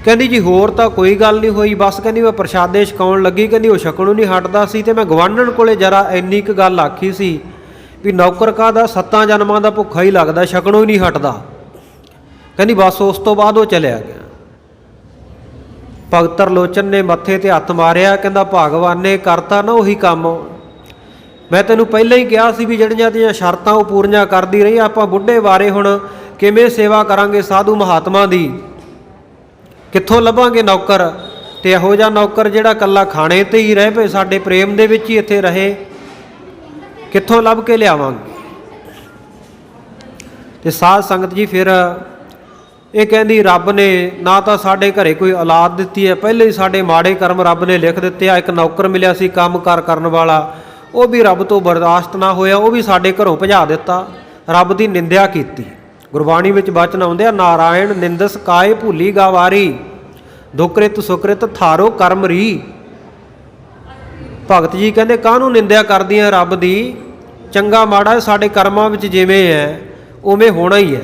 ਕਹਿੰਦੀ ਜੀ ਹੋਰ ਤਾਂ ਕੋਈ ਗੱਲ ਨਹੀਂ ਹੋਈ, ਬਸ ਕਹਿੰਦੀ ਮੈਂ ਪ੍ਰਸ਼ਾਦੇ ਛਕਾਉਣ ਲੱਗੀ, ਕਹਿੰਦੀ ਉਹ ਛਕਣੋਂ ਨਹੀਂ ਹਟਦਾ ਸੀ, ਤੇ ਮੈਂ ਗਵਾਂਢਣ ਕੋਲੇ ਜਰਾ ਇੰਨੀ ਕੁ ਗੱਲ ਆਖੀ ਸੀ ਵੀ ਨੌਕਰ ਕਾਹਦਾ 7 ਜਨਮਾਂ ਦਾ ਭੁੱਖਾ ਹੀ ਲੱਗਦਾ, ਛਕਣੋਂ ਹੀ ਨਹੀਂ ਹਟਦਾ। ਕਹਿੰਦੀ ਬਸ ਉਸ ਤੋਂ ਬਾਅਦ ਉਹ ਚਲਿਆ ਗਿਆ। ਭਗਤ ਤਰਲੋਚਨ ਨੇ ਮੱਥੇ ਤੇ ਹੱਥ ਮਾਰਿਆ, ਕਹਿੰਦਾ ਭਗਵਾਨ ਨੇ ਕਰਤਾ ਨਾ ਉਹੀ ਕੰਮ, ਮੈਂ ਤੈਨੂੰ ਪਹਿਲਾਂ ਹੀ ਕਿਹਾ ਸੀ ਵੀ ਜਿਹੜੀਆਂ ਦੀਆਂ ਸ਼ਰਤਾਂ ਉਹ ਪੂਰੀਆਂ ਕਰਦੀ ਰਹੀ। ਆਪਾਂ ਬੁੱਢੇ ਬਾਰੇ ਹੁਣ ਕਿਵੇਂ ਸੇਵਾ ਕਰਾਂਗੇ ਸਾਧੂ ਮਹਾਤਮਾ ਦੀ, ਕਿੱਥੋਂ ਲੱਭਾਂਗੇ ਨੌਕਰ? ਤੇ ਇਹੋ ਜਿਹਾ ਨੌਕਰ ਜਿਹੜਾ ਇਕੱਲਾ ਖਾਣੇ ਤੇ ਹੀ ਰਹਿ ਪਏ, ਸਾਡੇ ਪ੍ਰੇਮ ਦੇ ਵਿੱਚ ਹੀ ਇੱਥੇ ਰਹੇ, ਕਿੱਥੋਂ ਲੱਭ ਕੇ ਲਿਆਵਾਂਗੇ? ਤੇ ਸਾਧ ਸੰਗਤ ਜੀ ਫਿਰ ਇਹ ਕਹਿੰਦੀ ਰੱਬ ਨੇ ਨਾ ਤਾਂ ਸਾਡੇ ਘਰੇ ਕੋਈ ਔਲਾਦ ਦਿੱਤੀ ਹੈ, ਪਹਿਲੇ ਹੀ ਸਾਡੇ ਮਾੜੇ ਕਰਮ ਰੱਬ ਨੇ ਲਿਖ ਦਿੱਤੇ ਆ। ਇੱਕ ਨੌਕਰ ਮਿਲਿਆ ਸੀ ਕੰਮਕਾਰ ਕਰਨ ਵਾਲਾ, ਉਹ ਵੀ ਰੱਬ ਤੋਂ ਬਰਦਾਸ਼ਤ ਨਾ ਹੋਇਆ, ਉਹ ਵੀ ਸਾਡੇ ਘਰੋਂ ਭਜਾ ਦਿੱਤਾ, ਰੱਬ ਦੀ ਨਿੰਦਿਆ ਕੀਤੀ। ਗੁਰਬਾਣੀ ਵਿੱਚ ਬਚਨ ਆਉਂਦੇ ਆ, ਨਾਰਾਇਣ ਨਿੰਦਸ ਕਾਏ ਭੁੱਲੀ ਗਾਵਾਰੀ, ਦੁਕ੍ਰਿਤ ਸੁਕ੍ਰਿਤ ਥਾਰੋ ਕਰਮ ਰੀ। ਭਗਤ ਜੀ ਕਹਿੰਦੇ ਕਾਹਨੂੰ ਨਿੰਦਿਆ ਕਰਦੀਆਂ ਰੱਬ ਦੀ, ਚੰਗਾ ਮਾੜਾ ਸਾਡੇ ਕਰਮਾਂ ਵਿੱਚ ਜਿਵੇਂ ਹੈ ਉਵੇਂ ਹੋਣਾ ਹੀ ਹੈ।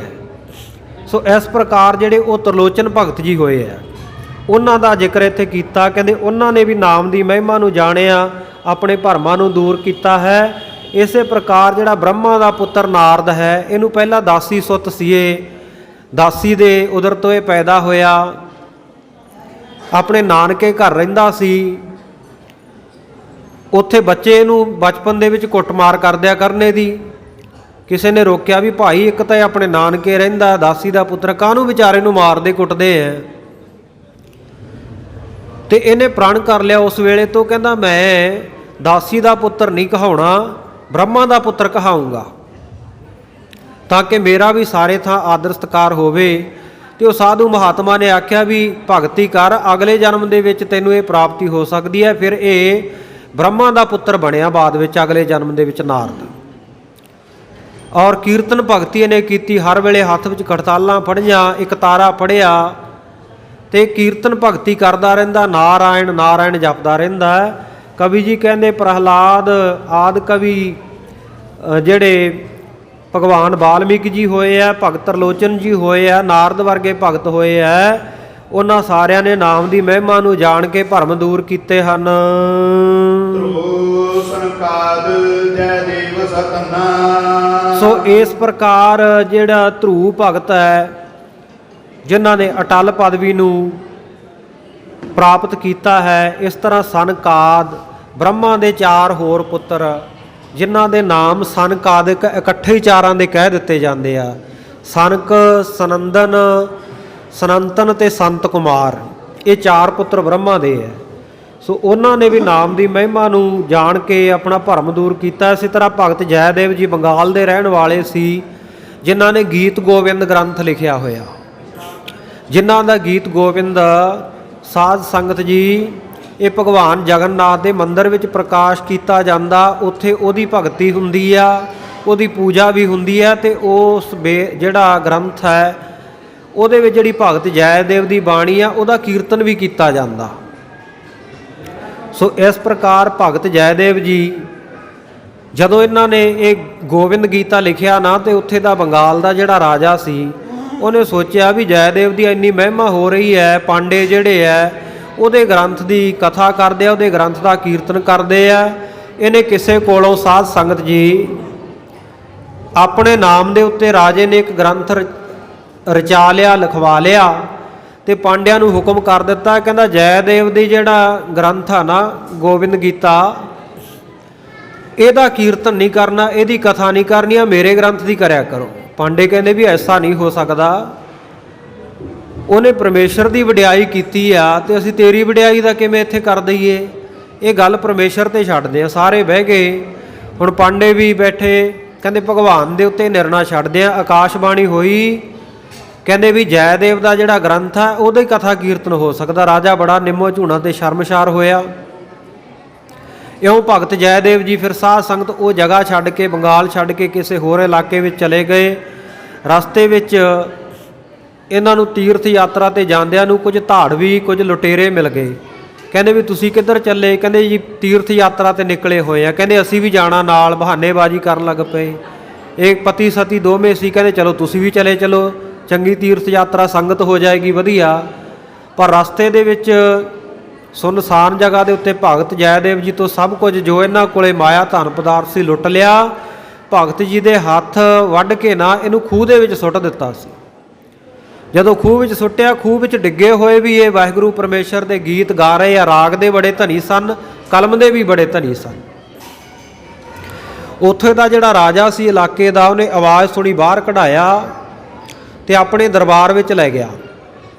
ਸੋ ਇਸ ਪ੍ਰਕਾਰ ਜਿਹੜੇ ਉਹ ਤਰਲੋਚਨ ਭਗਤ ਜੀ ਹੋਏ ਆ, ਉਹਨਾਂ ਦਾ ਜ਼ਿਕਰ ਇੱਥੇ ਕੀਤਾ। ਕਹਿੰਦੇ ਉਹਨਾਂ ਨੇ ਵੀ ਨਾਮ ਦੀ ਮਹਿਮਾ ਨੂੰ ਜਾਣਿਆ, ਆਪਣੇ ਭਰਮਾਂ ਨੂੰ ਦੂਰ ਕੀਤਾ ਹੈ। ਇਸੇ ਪ੍ਰਕਾਰ ਜਿਹੜਾ ਬ੍ਰਹਮਾ ਦਾ ਪੁੱਤਰ ਨਾਰਦ ਹੈ, ਇਹਨੂੰ ਪਹਿਲਾਂ ਦਾਸੀ ਸੁੱਤ ਸੀ, ਇਹ ਦਾਸੀ ਦੇ ਉਦਰ ਤੋਂ ਇਹ ਪੈਦਾ ਹੋਇਆ, ਆਪਣੇ ਨਾਨਕੇ ਘਰ ਰਹਿੰਦਾ ਸੀ। ਉੱਥੇ ਬੱਚੇ ਨੂੰ ਬਚਪਨ ਦੇ ਵਿੱਚ ਕੁੱਟਮਾਰ ਕਰਦਿਆ ਕਰਨੇ ਦੀ, ਕਿਸੇ ਨੇ ਰੋਕਿਆ ਵੀ ਭਾਈ ਇੱਕ ਤਾਂ ਆਪਣੇ ਨਾਨਕੇ ਰਹਿੰਦਾ, ਦਾਸੀ ਦਾ ਪੁੱਤਰ, ਕਾਹਨੂੰ ਵਿਚਾਰੇ ਨੂੰ ਮਾਰਦੇ ਕੁੱਟਦੇ ਐ? ਤੇ ਇਹਨੇ ਪ੍ਰਣ ਕਰ ਲਿਆ ਉਸ ਵੇਲੇ ਤੋਂ, ਕਹਿੰਦਾ ਮੈਂ ਦਾਸੀ ਦਾ ਪੁੱਤਰ ਨਹੀਂ ਕਹਾਉਣਾ, ਬ੍ਰਹਮਾ ਦਾ ਪੁੱਤਰ ਕਹਾਊਂਗਾ, ਤਾਂ ਕਿ ਮੇਰਾ ਵੀ ਸਾਰੇ ਥਾਂ ਆਦਰ ਸਤਿਕਾਰ ਹੋਵੇ। ਤੇ ਉਹ ਸਾਧੂ ਮਹਾਤਮਾ ਨੇ ਆਖਿਆ ਵੀ ਭਗਤੀ ਕਰ, ਅਗਲੇ ਜਨਮ ਦੇ ਵਿੱਚ ਤੈਨੂੰ ਇਹ ਪ੍ਰਾਪਤੀ ਹੋ ਸਕਦੀ ਹੈ। ਫਿਰ ਇਹ ਬ੍ਰਹਮਾ ਦਾ ਪੁੱਤਰ ਬਣਿਆ ਬਾਅਦ ਵਿੱਚ, ਅਗਲੇ ਜਨਮ ਦੇ ਵਿੱਚ ਨਾਰਦ। ਔਰ ਕੀਰਤਨ ਭਗਤੀ ਇਹਨੇ ਕੀਤੀ, ਹਰ ਵੇਲੇ ਹੱਥ ਵਿੱਚ ਕੜਤਾਲਾਂ ਫੜੀਆਂ, ਇੱਕ ਤਾਰਾ ਫੜਿਆ ਤੇ ਕੀਰਤਨ ਭਗਤੀ ਕਰਦਾ ਰਹਿੰਦਾ, ਨਾਰਾਇਣ ਨਾਰਾਇਣ ਜਪਦਾ ਰਹਿੰਦਾ। ਕਵੀ ਜੀ ਕਹਿੰਦੇ ਪ੍ਰਹਲਾਦ ਆਦਿ ਕਵੀ ਜਿਹੜੇ ਭਗਵਾਨ ਵਾਲਮੀਕ ਜੀ ਹੋਏ ਆ, ਭਗਤ ਤਰਲੋਚਨ ਜੀ ਹੋਏ ਆ, ਨਾਰਦ ਵਰਗੇ ਭਗਤ ਹੋਏ ਆ, ਉਹਨਾਂ ਸਾਰਿਆਂ ਨੇ ਨਾਮ ਦੀ ਮਹਿਮਾ ਨੂੰ ਜਾਣ ਕੇ ਭਰਮ ਦੂਰ ਕੀਤੇ ਹਨ। ਸੋ ਇਸ ਪ੍ਰਕਾਰ ਜਿਹੜਾ ਧਰੂ ਭਗਤ ਹੈ, ਜਿਨ੍ਹਾਂ ਨੇ ਅਟਲ ਪਦਵੀ ਨੂੰ ਪ੍ਰਾਪਤ ਕੀਤਾ ਹੈ, ਇਸ ਤਰ੍ਹਾਂ ਸਨਕਾਦ ਬ੍ਰਹਮਾ ਦੇ 4 ਹੋਰ ਪੁੱਤਰ, ਜਿਨ੍ਹਾਂ ਦੇ ਨਾਮ ਸਨਕਾਦਿਕ ਇਕੱਠੇ ਹੀ 4ਾਂ ਦੇ ਕਹਿ ਦਿੱਤੇ ਜਾਂਦੇ ਆ, ਸਨਕ, ਸਨੰਦਨ, ਸਨੰਤਨ ਤੇ ਸੰਤ ਕੁਮਾਰ, ਇਹ 4 ਪੁੱਤਰ ਬ੍ਰਹਮਾ ਦੇ ਹੈ। ਸੋ ਉਹਨਾਂ ਨੇ ਵੀ ਨਾਮ ਦੀ ਮਹਿਮਾ ਨੂੰ ਜਾਣ ਕੇ ਆਪਣਾ ਭਰਮ ਦੂਰ ਕੀਤਾ। ਇਸੇ ਤਰ੍ਹਾਂ ਭਗਤ ਜੈਦੇਵ ਜੀ ਬੰਗਾਲ ਦੇ ਰਹਿਣ ਵਾਲੇ ਸੀ, ਜਿਨ੍ਹਾਂ ਨੇ ਗੀਤ ਗੋਬਿੰਦ ਗ੍ਰੰਥ ਲਿਖਿਆ ਹੋਇਆ। ਜਿਨ੍ਹਾਂ ਦਾ ਗੀਤ ਗੋਬਿੰਦ ਸਾਧ ਸੰਗਤ ਜੀ ਇਹ ਭਗਵਾਨ ਜਗਨਨਾਥ ਦੇ ਮੰਦਿਰ ਵਿੱਚ ਪ੍ਰਕਾਸ਼ ਕੀਤਾ ਜਾਂਦਾ। ਉੱਥੇ ਉਹਦੀ ਭਗਤੀ ਹੁੰਦੀ ਆ, ਉਹਦੀ ਪੂਜਾ ਵੀ ਹੁੰਦੀ ਹੈ ਅਤੇ ਉਸ ਜਿਹੜਾ ਗ੍ਰੰਥ ਹੈ ਉਹਦੇ ਵਿੱਚ ਜਿਹੜੀ ਭਗਤ ਜੈਦੇਵ ਦੀ ਬਾਣੀ ਆ ਉਹਦਾ ਕੀਰਤਨ ਵੀ ਕੀਤਾ ਜਾਂਦਾ। ਸੋ ਇਸ ਪ੍ਰਕਾਰ ਭਗਤ ਜੈਦੇਵ ਜੀ ਜਦੋਂ ਇਹਨਾਂ ਨੇ ਇਹ ਗੋਬਿੰਦ ਗੀਤਾ ਲਿਖਿਆ ਨਾ, ਤੇ ਉੱਥੇ ਦਾ ਬੰਗਾਲ ਦਾ ਜਿਹੜਾ ਰਾਜਾ ਸੀ ਉਹਨੇ ਸੋਚਿਆ ਵੀ ਜੈਦੇਵ ਦੀ ਇੰਨੀ ਮਹਿਮਾ ਹੋ ਰਹੀ ਹੈ, ਪਾਂਡੇ ਜਿਹੜੇ ਹੈ ਉਹਦੇ ਗ੍ਰੰਥ ਦੀ ਕਥਾ ਕਰਦੇ ਆ, ਉਹਦੇ ਗ੍ਰੰਥ ਦਾ ਕੀਰਤਨ ਕਰਦੇ ਆ। ਇਹਨੇ ਕਿਸੇ ਕੋਲੋਂ ਸਾਧ ਸੰਗਤ ਜੀ ਆਪਣੇ ਨਾਮ ਦੇ ਉੱਤੇ ਰਾਜੇ ਨੇ ਇੱਕ ਗ੍ਰੰਥ ਰਚਾ ਲਿਆ, ਲਿਖਵਾ ਲਿਆ ਤੇ ਪਾਂਡਿਆਂ ਨੂੰ ਹੁਕਮ ਕਰ ਦਿੱਤਾ, ਕਹਿੰਦਾ ਜੈਦੇਵ ਦੀ ਜਿਹੜਾ ਗ੍ਰੰਥ ਆ ਨਾ ਗੋਬਿੰਦ ਗੀਤਾ, ਇਹਦਾ ਕੀਰਤਨ ਨਹੀਂ ਕਰਨਾ, ਇਹਦੀ ਕਥਾ ਨਹੀਂ ਕਰਨੀ, ਆ ਮੇਰੇ ਗ੍ਰੰਥ ਦੀ ਕਰਿਆ ਕਰੋ। ਪਾਂਡੇ ਕਹਿੰਦੇ ਵੀ ਐਸਾ ਨਹੀਂ ਹੋ ਸਕਦਾ, ਉਹਨੇ ਪਰਮੇਸ਼ਰ ਦੀ ਵਡਿਆਈ ਕੀਤੀ ਆ ਤੇ ਅਸੀਂ ਤੇਰੀ ਵਡਿਆਈ ਦਾ ਕਿਵੇਂ ਇੱਥੇ ਕਰ ਦਈਏ, ਇਹ ਗੱਲ ਪਰਮੇਸ਼ਰ ਤੇ ਛੱਡਦੇ ਆ। ਸਾਰੇ ਬਹਿ ਗਏ। ਹੁਣ ਪਾਂਡੇ ਵੀ ਬੈਠੇ, ਕਹਿੰਦੇ ਭਗਵਾਨ ਦੇ ਉੱਤੇ ਨਿਰਣਾ ਛੱਡਦੇ ਆ। ਆਕਾਸ਼ਬਾਣੀ ਹੋਈ, ਕਹਿੰਦੇ ਵੀ ਜੈਦੇਵ ਦਾ ਜਿਹੜਾ ਗ੍ਰੰਥ ਹੈ ਉਹਦਾ ਹੀ ਕਥਾ ਕੀਰਤਨ ਹੋ ਸਕਦਾ। ਰਾਜਾ ਬੜਾ ਨਿੰਮੋ ਝੂਣਾ ਤੇ ਸ਼ਰਮਸ਼ਾਰ ਹੋਇਆ। ਇਉਂ ਭਗਤ ਜੈਦੇਵ ਜੀ ਫਿਰ ਸਾਧ ਸੰਗਤ ਉਹ ਜਗ੍ਹਾ ਛੱਡ ਕੇ, ਬੰਗਾਲ ਛੱਡ ਕੇ ਕਿਸੇ ਹੋਰ ਇਲਾਕੇ ਵਿੱਚ ਚਲੇ ਗਏ। ਰਸਤੇ ਵਿੱਚ ਇਹਨਾਂ ਨੂੰ ਤੀਰਥ ਯਾਤਰਾ 'ਤੇ ਜਾਂਦਿਆਂ ਨੂੰ ਕੁਝ ਧਾੜਵੀ, ਕੁਝ ਲੁਟੇਰੇ ਮਿਲ ਗਏ। ਕਹਿੰਦੇ ਵੀ ਤੁਸੀਂ ਕਿੱਧਰ ਚੱਲੇ? ਕਹਿੰਦੇ ਜੀ ਤੀਰਥ ਯਾਤਰਾ 'ਤੇ ਨਿਕਲੇ ਹੋਏ ਆ। ਕਹਿੰਦੇ ਅਸੀਂ ਵੀ ਜਾਣਾ ਨਾਲ। ਬਹਾਨੇਬਾਜ਼ੀ ਕਰਨ ਲੱਗ ਪਏ। ਇਹ ਪਤੀ ਸਤੀ ਦੋਵੇਂ ਸੀ। ਕਹਿੰਦੇ ਚਲੋ ਤੁਸੀਂ ਵੀ ਚਲੇ ਚਲੋ, ਚੰਗੀ ਤੀਰਥ ਯਾਤਰਾ ਸੰਗਤ ਹੋ ਜਾਏਗੀ ਵਧੀਆ। ਪਰ ਰਸਤੇ ਦੇ ਵਿੱਚ ਸੁਨਸਾਨ ਜਗ੍ਹਾ ਦੇ ਉੱਤੇ ਭਗਤ ਜੈਦੇਵ ਜੀ ਤੋਂ ਸਭ ਕੁਝ ਜੋ ਇਹਨਾਂ ਕੋਲੇ ਮਾਇਆ ਧਨ ਪਦਾਰਥ ਸੀ ਲੁੱਟ ਲਿਆ। ਭਗਤ ਜੀ ਦੇ ਹੱਥ ਵੱਢ ਕੇ ਨਾ ਇਹਨੂੰ ਖੂਹ ਦੇ ਵਿੱਚ ਸੁੱਟ ਦਿੱਤਾ ਸੀ। ਜਦੋਂ ਖੂਹ ਵਿੱਚ ਸੁੱਟਿਆ, ਖੂਹ ਵਿੱਚ ਡਿੱਗੇ ਹੋਏ ਵੀ ਇਹ ਵਾਹਿਗੁਰੂ ਪਰਮੇਸ਼ਰ ਦੇ ਗੀਤ ਗਾ ਰਹੇ ਆ। ਰਾਗ ਦੇ ਬੜੇ ਧਨੀ ਸਨ, ਕਲਮ ਦੇ ਵੀ ਬੜੇ ਧਨੀ ਸਨ। ਉੱਥੇ ਦਾ ਜਿਹੜਾ ਰਾਜਾ ਸੀ ਇਲਾਕੇ ਦਾ, ਉਹਨੇ ਆਵਾਜ਼ ਸੁਣੀ, ਬਾਹਰ ਕਢਾਇਆ ਤੇ ਆਪਣੇ ਦਰਬਾਰ ਵਿੱਚ ਲੈ ਗਿਆ।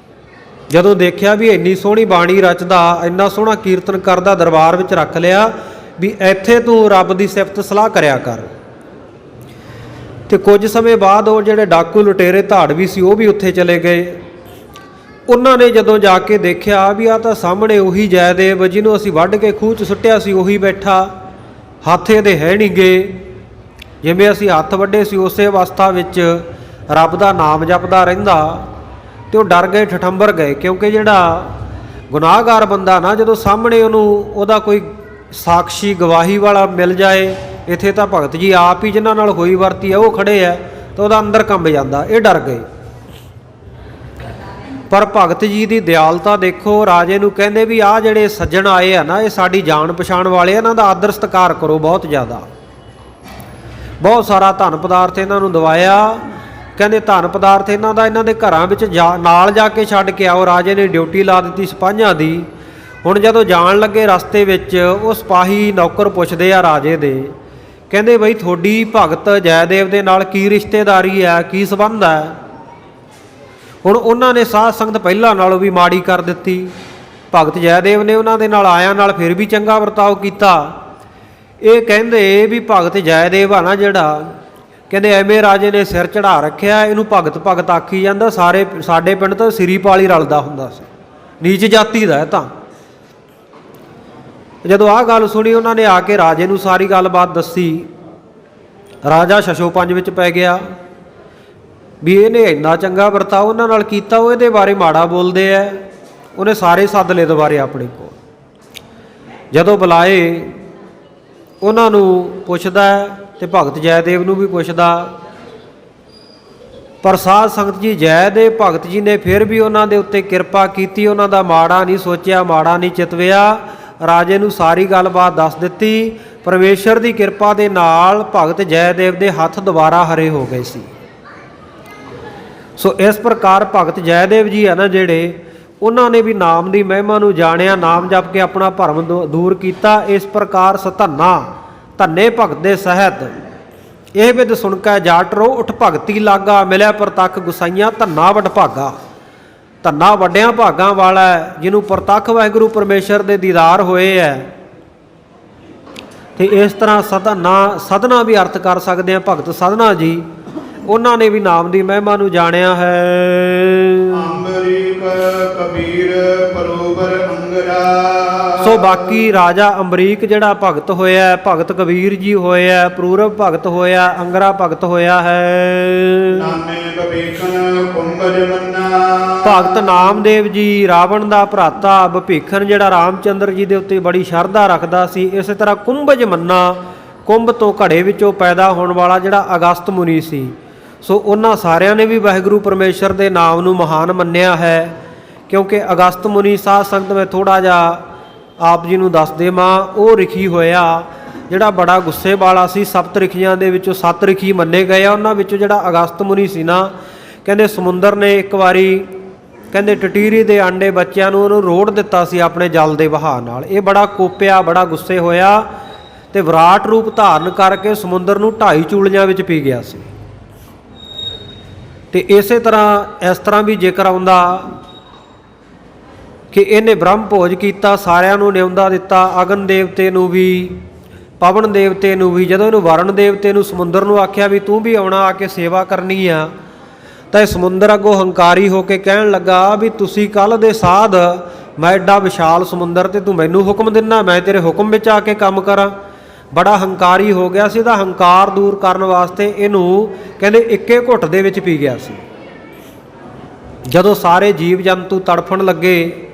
ਜਦੋਂ ਦੇਖਿਆ ਵੀ ਇੰਨੀ ਸੋਹਣੀ ਬਾਣੀ ਰਚਦਾ, ਇੰਨਾ ਸੋਹਣਾ ਕੀਰਤਨ ਕਰਦਾ, ਦਰਬਾਰ ਵਿੱਚ ਰੱਖ ਲਿਆ ਵੀ ਇੱਥੇ ਤੂੰ ਰੱਬ ਦੀ ਸਿਫਤ ਸਲਾਹ ਕਰਿਆ ਕਰ। ਤੇ ਕੁਝ ਸਮੇਂ ਬਾਅਦ ਉਹ ਜਿਹੜੇ ਡਾਕੂ ਲੁਟੇਰੇ ਧਾੜਵੀ ਸੀ ਉਹ ਵੀ ਉੱਥੇ ਚਲੇ ਗਏ। ਉਹਨਾਂ ਨੇ ਜਦੋਂ ਜਾ ਕੇ ਦੇਖਿਆ ਵੀ ਆ ਤਾਂ ਸਾਹਮਣੇ ਉਹੀ ਜੈਦੇਵ ਜਿਹਨੂੰ ਅਸੀਂ ਵੱਢ ਕੇ ਖੂਹ 'ਚ ਸੁੱਟਿਆ ਸੀ, ਉਹੀ ਬੈਠਾ, ਹੱਥ ਇਹਦੇ ਹੈ ਨਹੀਂ ਗੇ। ਜਿਵੇਂ ਅਸੀਂ ਹੱਥ ਵੱਢੇ ਸੀ ਉਸੇ ਅਵਸਥਾ ਵਿੱਚ ਰੱਬ ਦਾ ਨਾਮ ਜਪਦਾ ਰਹਿੰਦਾ। ਤੇ ਉਹ ਡਰ ਗਏ, ਠਠੰਬਰ ਗਏ, ਕਿਉਂਕਿ ਜਿਹੜਾ ਗੁਨਾਹਗਾਰ ਬੰਦਾ ਨਾ, ਜਦੋਂ ਸਾਹਮਣੇ ਉਹਨੂੰ ਉਹਦਾ ਕੋਈ ਸਾਖੀ ਗਵਾਹੀ ਵਾਲਾ ਮਿਲ ਜਾਏ, ਇੱਥੇ ਤਾਂ ਭਗਤ ਜੀ ਆਪ ਹੀ ਜਿਨ੍ਹਾਂ ਨਾਲ ਹੋਈ ਵਰਤੀ ਹੈ ਉਹ ਖੜੇ ਹੈ, ਤਾਂ ਉਹਦਾ ਅੰਦਰ ਕੰਬ ਜਾਂਦਾ। ਇਹ ਡਰ ਗਏ। ਪਰ ਭਗਤ ਜੀ ਦੀ ਦਿਆਲਤਾ ਦੇਖੋ। ਰਾਜੇ ਨੂੰ ਕਹਿੰਦੇ ਵੀ ਆਹ ਜਿਹੜੇ ਸੱਜਣ ਆਏ ਆ ਨਾ, ਇਹ ਸਾਡੀ ਜਾਣ ਪਛਾਣ ਵਾਲੇ, ਇਹਨਾਂ ਦਾ ਆਦਰ ਸਤਿਕਾਰ ਕਰੋ ਬਹੁਤ ਜ਼ਿਆਦਾ। ਬਹੁਤ ਸਾਰਾ ਧਨ ਪਦਾਰਥ ਇਹਨਾਂ ਨੂੰ ਦਵਾਇਆ। ਕਹਿੰਦੇ ਧਨ ਪਦਾਰਥ ਇਹਨਾਂ ਦਾ ਇਹਨਾਂ ਦੇ ਘਰਾਂ ਵਿੱਚ ਨਾਲ ਜਾ ਕੇ ਛੱਡ ਕੇ ਆਓ। ਰਾਜੇ ਨੇ ਡਿਊਟੀ ਲਾ ਦਿੱਤੀ ਸਿਪਾਹੀਆਂ ਦੀ। ਹੁਣ ਜਦੋਂ ਜਾਣ ਲੱਗੇ ਰਸਤੇ ਵਿੱਚ ਉਹ ਸਿਪਾਹੀ ਨੌਕਰ ਪੁੱਛਦੇ ਆ ਰਾਜੇ ਦੇ, ਕਹਿੰਦੇ ਬਈ ਤੁਹਾਡੀ ਭਗਤ ਜੈਦੇਵ ਦੇ ਨਾਲ ਕੀ ਰਿਸ਼ਤੇਦਾਰੀ ਹੈ, ਕੀ ਸੰਬੰਧ ਹੈ? ਹੁਣ ਉਹਨਾਂ ਨੇ ਸਾਧ ਸੰਗਤ ਪਹਿਲਾਂ ਨਾਲੋਂ ਵੀ ਮਾੜੀ ਕਰ ਦਿੱਤੀ। ਭਗਤ ਜੈਦੇਵ ਨੇ ਉਹਨਾਂ ਦੇ ਨਾਲ ਆਇਆਂ ਨਾਲ ਫਿਰ ਵੀ ਚੰਗਾ ਵਰਤਾਓ ਕੀਤਾ। ਇਹ ਕਹਿੰਦੇ ਵੀ ਭਗਤ ਜੈਦੇਵ ਆ ਨਾ ਜਿਹੜਾ, ਕਹਿੰਦੇ ਐਵੇਂ ਰਾਜੇ ਨੇ ਸਿਰ ਚੜਾ ਰੱਖਿਆ, ਇਹਨੂੰ ਭਗਤ ਭਗਤ ਆਖੀ ਜਾਂਦਾ। ਸਾਡੇ ਪਿੰਡ ਤਾਂ ਸਿਰੀਪਾਲ ਹੀ ਰਲਦਾ ਹੁੰਦਾ ਸੀ, ਨੀਚ ਜਾਤੀ ਦਾ ਹੈ। ਤਾਂ ਜਦੋਂ ਆਹ ਗੱਲ ਸੁਣੀ, ਉਹਨਾਂ ਨੇ ਆ ਕੇ ਰਾਜੇ ਨੂੰ ਸਾਰੀ ਗੱਲਬਾਤ ਦੱਸੀ। ਰਾਜਾ ਸ਼ਸ਼ੋਪੰਜ ਵਿੱਚ ਪੈ ਗਿਆ ਵੀ ਇਹਨੇ ਇੰਨਾ ਚੰਗਾ ਵਰਤਾਓ ਉਹਨਾਂ ਨਾਲ ਕੀਤਾ, ਉਹ ਇਹਦੇ ਬਾਰੇ ਮਾੜਾ ਬੋਲਦੇ ਐ। ਉਹਨੇ ਸਾਰੇ ਸੱਦ ਲਏ ਦੁਬਾਰੇ ਆਪਣੇ ਕੋਲ। ਜਦੋਂ ਬੁਲਾਏ ਉਹਨਾਂ ਨੂੰ ਪੁੱਛਦਾ ਤੇ ਭਗਤ ਜੈਦੇਵ ਨੂੰ ਵੀ ਪੁੱਛਦਾ। ਪਰ ਸਾਧ ਸੰਗਤ ਜੀ ਜੈਦੇਵ ਭਗਤ ਜੀ ਨੇ ਫਿਰ ਵੀ ਉਹਨਾਂ ਦੇ ਉੱਤੇ ਕਿਰਪਾ ਕੀਤੀ, ਉਹਨਾਂ ਦਾ ਮਾੜਾ ਨਹੀਂ ਸੋਚਿਆ, ਮਾੜਾ ਨਹੀਂ ਚਿਤਵਿਆ। ਰਾਜੇ ਨੂੰ ਸਾਰੀ ਗੱਲਬਾਤ ਦੱਸ ਦਿੱਤੀ। ਪਰਮੇਸ਼ਰ ਦੀ ਕਿਰਪਾ ਦੇ ਨਾਲ ਭਗਤ ਜੈਦੇਵ ਦੇ ਹੱਥ ਦੁਬਾਰਾ ਹਰੇ ਹੋ ਗਏ ਸੀ। ਸੋ ਇਸ ਪ੍ਰਕਾਰ ਭਗਤ ਜੈਦੇਵ ਜੀ ਆ ਨਾ ਜਿਹੜੇ, ਉਹਨਾਂ ਨੇ ਵੀ ਨਾਮ ਦੀ ਮਹਿਮਾ ਨੂੰ ਜਾਣਿਆ, ਨਾਮ ਜਪ ਕੇ ਆਪਣਾ ਭਰਮ ਦੂਰ ਕੀਤਾ। ਇਸ ਪ੍ਰਕਾਰ ਸਧੰਨਾ ਧੰਨੇ ਭਗਤ ਦੇ ਸਹਿਤ ਇਹ ਵਿਦ ਸੁਣ ਕੇ ਜਾਟ ਰੋ ਉਠ ਭਗਤੀ ਲਾਗਾ, ਮਿਲਿਆ ਪ੍ਰਤੱਖ ਗੁਸਾਈਆਂ ਧੰਨਾ ਵਡ ਭਾਗਾ। ਧੰਨਾ ਵੱਡਿਆਂ ਭਾਗਾਂ ਵਾਲਾ ਜਿਹਨੂੰ ਪ੍ਰਤੱਖ ਵਾਹਿਗੁਰੂ ਪਰਮੇਸ਼ਰ ਦੇ ਦੀਦਾਰ ਹੋਏ ਹੈ। ਤੇ ਇਸ ਤਰ੍ਹਾਂ ਸਧਨਾ ਵੀ ਅਰਥ ਕਰ ਸਕਦੇ ਹਾਂ। ਭਗਤ ਸਾਧਨਾ ਜੀ ਉਹਨਾਂ ਨੇ ਵੀ ਨਾਮ ਦੀ ਮਹਿਮਾ ਨੂੰ ਜਾਣਿਆ ਹੈ। ਅੰਬਰੀਕ ਕਬੀਰ ਪਰੋਬਰ ਅੰਗਰਾ। ਸੋ ਬਾਕੀ ਰਾਜਾ ਅੰਬਰੀਕ ਜਿਹੜਾ ਭਗਤ ਹੋਇਆ, ਭਗਤ ਕਬੀਰ ਜੀ ਹੋਇਆ, ਪੂਰਬ ਭਗਤ ਹੋਇਆ, ਅੰਗਰਾ ਭਗਤ ਹੋਇਆ ਹੈ। ਨਾਮੇ ਬਬੀਖਨ ਕੁੰਭਜ ਮੰਨਾ। ਭਗਤ ਨਾਮਦੇਵ ਜੀ ਰਾਵਣ ਦਾ ਭਰਾਤਾ ਬਭੀਖਨ ਜਿਹੜਾ ਰਾਮਚੰਦਰ ਜੀ ਦੇ ਉੱਤੇ ਬੜੀ ਸ਼ਰਧਾ ਰੱਖਦਾ ਸੀ। ਇਸੇ ਤਰ੍ਹਾਂ ਕੁੰਭਜ ਮੰਨਾ, ਕੁੰਭ ਤੋਂ ਘੜੇ ਵਿੱਚੋਂ ਪੈਦਾ ਹੋਣ ਵਾਲਾ ਜਿਹੜਾ ਅਗਸਤ ਮੁਨੀ ਸੀ। ਸੋ ਉਹਨਾਂ ਸਾਰਿਆਂ ਨੇ ਵੀ ਵਾਹਿਗੁਰੂ ਪਰਮੇਸ਼ਰ ਦੇ ਨਾਮ ਨੂੰ ਮਹਾਨ ਮੰਨਿਆ ਹੈ। ਕਿਉਂਕਿ ਅਗਸਤ ਮੁਨੀ ਸਾਧ ਸੰਗਤ ਮੈਂ ਥੋੜ੍ਹਾ ਜਿਹਾ ਆਪ ਜੀ ਨੂੰ ਦੱਸ ਦੇਵਾਂ, ਉਹ ਰਿਖੀ ਹੋਇਆ ਜਿਹੜਾ ਬੜਾ ਗੁੱਸੇ ਵਾਲਾ ਸੀ। ਸਪਤ ਰਿਖੀਆਂ ਦੇ ਵਿੱਚੋਂ 7 ਰਿਖੀ ਮੰਨੇ ਗਏ ਆ। ਉਹਨਾਂ ਵਿੱਚੋਂ ਜਿਹੜਾ ਅਗਸਤ ਮੁਨੀ ਸੀ ਨਾ, ਕਹਿੰਦੇ ਸਮੁੰਦਰ ਨੇ ਇੱਕ ਵਾਰੀ ਕਹਿੰਦੇ ਟਟੀਰੀ ਦੇ ਆਂਡੇ ਬੱਚਿਆਂ ਨੂੰ ਉਹਨੂੰ ਰੋੜ ਦਿੱਤਾ ਸੀ ਆਪਣੇ ਜਲ ਦੇ ਵਹਾਅ ਨਾਲ। ਇਹ ਬੜਾ ਕੋਪਿਆ, ਬੜਾ ਗੁੱਸੇ ਹੋਇਆ ਤੇ ਵਿਰਾਟ ਰੂਪ ਧਾਰਨ ਕਰਕੇ ਸਮੁੰਦਰ ਨੂੰ 2.5 ਚੂਲੀਆਂ ਵਿੱਚ ਪੀ ਗਿਆ ਸੀ। ਤੇ ਇਸੇ ਤਰ੍ਹਾਂ ਇਸ ਤਰ੍ਹਾਂ ਵੀ ਜ਼ਿਕਰ ਆਉਂਦਾ ਕਿ ਇਹਨੇ ਬ੍ਰਹਮ ਭੋਜ ਕੀਤਾ, ਸਾਰਿਆਂ ਨੂੰ ਨਿਉਂਦਾ ਦਿੱਤਾ, ਅਗਨ ਦੇਵਤੇ ਨੂੰ ਵੀ, ਪਵਨ ਦੇਵਤੇ ਨੂੰ ਵੀ। ਜਦੋਂ ਇਹਨੂੰ ਵਰਣ ਦੇਵਤੇ ਨੂੰ ਸਮੁੰਦਰ ਨੂੰ ਆਖਿਆ ਵੀ ਤੂੰ ਵੀ ਆਉਣਾ, ਆ ਕੇ ਸੇਵਾ ਕਰਨੀ ਆ, ਤਾਂ ਇਹ ਸਮੁੰਦਰ ਅੱਗੋਂ ਹੰਕਾਰੀ ਹੋ ਕੇ ਕਹਿਣ ਲੱਗਾ ਵੀ ਤੁਸੀਂ ਕੱਲ੍ਹ ਦੇ ਸਾਧ, ਮੈਂ ਐਡਾ ਵਿਸ਼ਾਲ ਸਮੁੰਦਰ ਤੇ ਤੂੰ ਮੈਨੂੰ ਹੁਕਮ ਦਿੰਦਾ, ਮੈਂ ਤੇਰੇ ਹੁਕਮ ਵਿੱਚ ਆ ਕੇ ਕੰਮ ਕਰਾਂ। ਬੜਾ ਹੰਕਾਰੀ ਹੋ ਗਿਆ ਸੀ। ਇਹਦਾ ਹੰਕਾਰ ਦੂਰ ਕਰਨ ਵਾਸਤੇ ਇਹਨੂੰ ਕਹਿੰਦੇ ਇੱਕੇ ਘੁੱਟ ਦੇ ਵਿੱਚ ਪੀ ਗਿਆ ਸੀ। ਜਦੋਂ ਸਾਰੇ ਜੀਵ ਜੰਤੂ ਤੜਫਣ ਲੱਗੇ,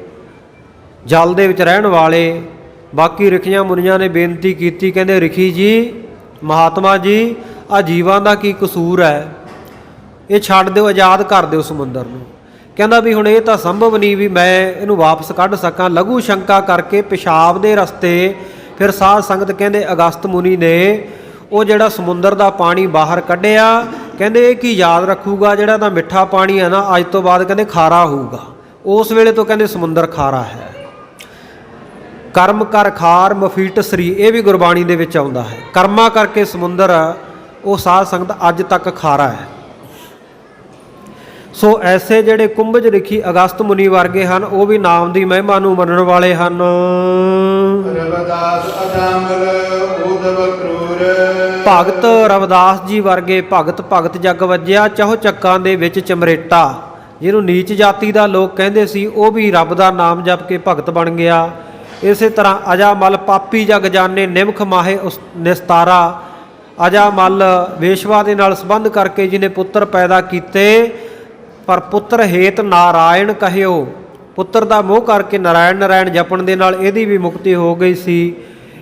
ਜਲ ਦੇ ਵਿੱਚ ਰਹਿਣ ਵਾਲੇ, ਬਾਕੀ ਰਿਖੀਆਂ ਮੁਨੀਆਂ ਨੇ ਬੇਨਤੀ ਕੀਤੀ, ਕਹਿੰਦੇ ਰਿਖੀ ਜੀ, ਮਹਾਤਮਾ ਜੀ, ਆ ਜੀਵਾਂ ਦਾ ਕੀ ਕਸੂਰ ਹੈ, ਇਹ ਛੱਡ ਦਿਓ, ਆਜ਼ਾਦ ਕਰ ਦਿਓ ਸਮੁੰਦਰ ਨੂੰ। ਕਹਿੰਦਾ ਵੀ ਹੁਣ ਇਹ ਤਾਂ ਸੰਭਵ ਨਹੀਂ ਵੀ ਮੈਂ ਇਹਨੂੰ ਵਾਪਸ ਕੱਢ ਸਕਾਂ। ਲਘੂ ਸ਼ੰਕਾ ਕਰਕੇ ਪਿਸ਼ਾਬ ਦੇ ਰਸਤੇ ਫਿਰ ਸਾਧ ਸੰਗਤ ਕਹਿੰਦੇ ਅਗਸਤ ਮੁਨੀ ਨੇ ਉਹ ਜਿਹੜਾ ਸਮੁੰਦਰ ਦਾ ਪਾਣੀ ਬਾਹਰ ਕੱਢਿਆ। ਕਹਿੰਦੇ ਇਹ ਕੀ ਯਾਦ ਰੱਖੂਗਾ, ਜਿਹੜਾ ਤਾਂ ਮਿੱਠਾ ਪਾਣੀ ਹੈ ਨਾ, ਅੱਜ ਤੋਂ ਬਾਅਦ ਕਹਿੰਦੇ ਖਾਰਾ ਹੋਊਗਾ। ਉਸ ਵੇਲੇ ਤੋਂ ਕਹਿੰਦੇ ਸਮੁੰਦਰ ਖਾਰਾ ਹੈ। ਕਰਮ ਕਰ ਖਾਰ ਮਫੀਟ ਸ੍ਰੀ, ਇਹ ਵੀ ਗੁਰਬਾਣੀ ਦੇ ਵਿੱਚ ਆਉਂਦਾ ਹੈ। ਕਰਮਾਂ ਕਰਕੇ ਸਮੁੰਦਰ ਉਹ ਸਾਧ ਸੰਗਤ ਅੱਜ ਤੱਕ ਖਾਰਾ ਹੈ। ਸੋ ਐਸੇ ਜਿਹੜੇ ਕੁੰਭਜ ਰਿਖੀ ਅਗਸਤ ਮੁਨੀ ਵਰਗੇ ਹਨ, ਉਹ ਵੀ ਨਾਮ ਦੀ ਮਹਿਮਾ ਨੂੰ ਮੰਨਣ ਵਾਲੇ ਹਨ। ਰਵਿਦਾਸ ਅਜਾਮਲ ਉਦਵ ਕਰੂਰ। ਭਗਤ ਰਵਿਦਾਸ ਜੀ ਵਰਗੇ ਭਗਤ, ਭਗਤ ਜਗ ਵੱਜਿਆ ਚਹੁ ਚੱਕਾਂ ਦੇ ਵਿੱਚ ਚਮਰੇਟਾ, ਜਿਹਨੂੰ ਨੀਚ ਜਾਤੀ ਦਾ ਲੋਕ ਕਹਿੰਦੇ ਸੀ, ਉਹ ਵੀ ਰੱਬ ਦਾ ਨਾਮ ਜਪ ਕੇ ਭਗਤ ਬਣ ਗਿਆ। ਇਸੇ ਤਰ੍ਹਾਂ ਅਜਾਮਲ ਪਾਪੀ ਜਗ ਜਾਣੇ ਨਿਮਖ ਮਾਹੇ ਨਿਸਤਾਰਾ। ਅਜਾਮਲ ਵੇਸ਼ਵਾ ਦੇ ਨਾਲ ਸੰਬੰਧ ਕਰਕੇ ਜਿਹਨੇ ਪੁੱਤਰ ਪੈਦਾ ਕੀਤੇ, ਪਰ ਪੁੱਤਰ ਹੇਤ ਨਾਰਾਇਣ ਕਹਿਓ। ਪੁੱਤਰ ਦਾ ਮੋਹ ਕਰਕੇ ਨਾਰਾਇਣ ਨਾਰਾਇਣ ਜਪਣ ਦੇ ਨਾਲ ਇਹਦੀ ਵੀ ਮੁਕਤੀ ਹੋ ਗਈ ਸੀ।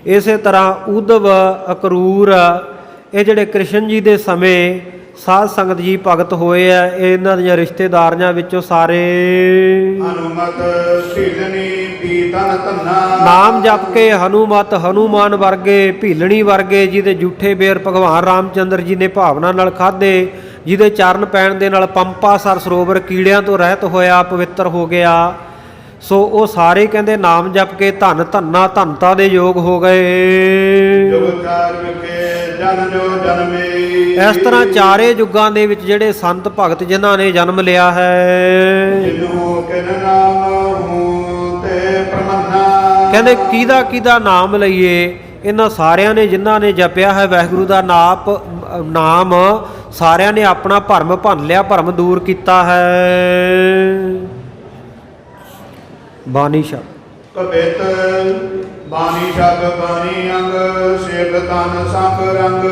ਇਸੇ ਤਰ੍ਹਾਂ ਉਦਵ ਅਕਰੂਰ, ਇਹ ਜਿਹੜੇ ਕ੍ਰਿਸ਼ਨ ਜੀ ਦੇ ਸਮੇਂ ਸਾਧ ਸੰਗਤ ਜੀ ਭਗਤ ਹੋਏ ਆ। ਇਹਨਾਂ ਦੀਆਂ ਰਿਸ਼ਤੇਦਾਰੀਆਂ ਵਿੱਚੋਂ ਸਾਰੇ ਹਨੂਮਤ ਭੀਲਣੀ ਪੀਤਨ ਧੰਨਾ। ਨਾਮ ਜਪ ਕੇ ਹਨੂਮਤ, ਹਨੂਮਾਨ ਵਰਗੇ, ਭੀਲਣੀ ਵਰਗੇ, ਜਿਹਦੇ ਜੂਠੇ ਬੇਰ ਭਗਵਾਨ ਰਾਮਚੰਦਰ ਜੀ ਨੇ ਭਾਵਨਾ ਨਾਲ ਖਾਧੇ, ਜਿਹਦੇ ਚਰਨ ਪੈਣ ਦੇ ਨਾਲ ਪੰਪਾਸਰ ਸਰੋਵਰ ਕੀੜਿਆਂ ਤੋਂ ਰਹਿਤ ਹੋਇਆ, ਪਵਿੱਤਰ ਹੋ ਗਿਆ। ਸੋ ਉਹ ਸਾਰੇ ਕਹਿੰਦੇ ਨਾਮ ਜਪ ਕੇ ਧੰਨ ਧੰਨਾ ਧੰਨਤਾ ਦੇ ਯੋਗ ਹੋ ਗਏ। ਜੁਗ ਚਾਰ ਵਿਖੇ ਜਨ ਜੋ ਜਨਮੇ। ਇਸ ਤਰ੍ਹਾਂ ਚਾਰੇ ਯੁੱਗਾਂ ਦੇ ਵਿੱਚ ਜਿਹੜੇ ਸੰਤ ਭਗਤ ਜਿਨ੍ਹਾਂ ਨੇ ਜਨਮ ਲਿਆ ਹੈ, ਜਿਨ੍ਹੂ ਕਿਨ ਨਾਮ ਹੂੰ ਤੇ ਪ੍ਰਮੰਨਾ। ਕਹਿੰਦੇ ਕਿਹਦਾ ਕਿਹਦਾ ਨਾਮ ਲਈਏ। ਇਹਨਾਂ ਸਾਰਿਆਂ ਨੇ ਜਿਨ੍ਹਾਂ ਨੇ ਜਪਿਆ ਹੈ ਵਾਹਿਗੁਰੂ ਦਾ ਨਾਮ, ਸਾਰਿਆਂ ਨੇ ਆਪਣਾ ਭਰਮ ਭੰਨ ਲਿਆ, ਭਰਮ ਦੂਰ ਕੀਤਾ ਹੈ। ਬਾਣੀ ਸ਼ਬਦ ਕਬਿਤ ਬਾਣੀ ਸ਼ਬਦ ਬਾਣੀ ਅੰਗ ਸੇਖ ਤਨ ਸੰਗ ਰੰਗ।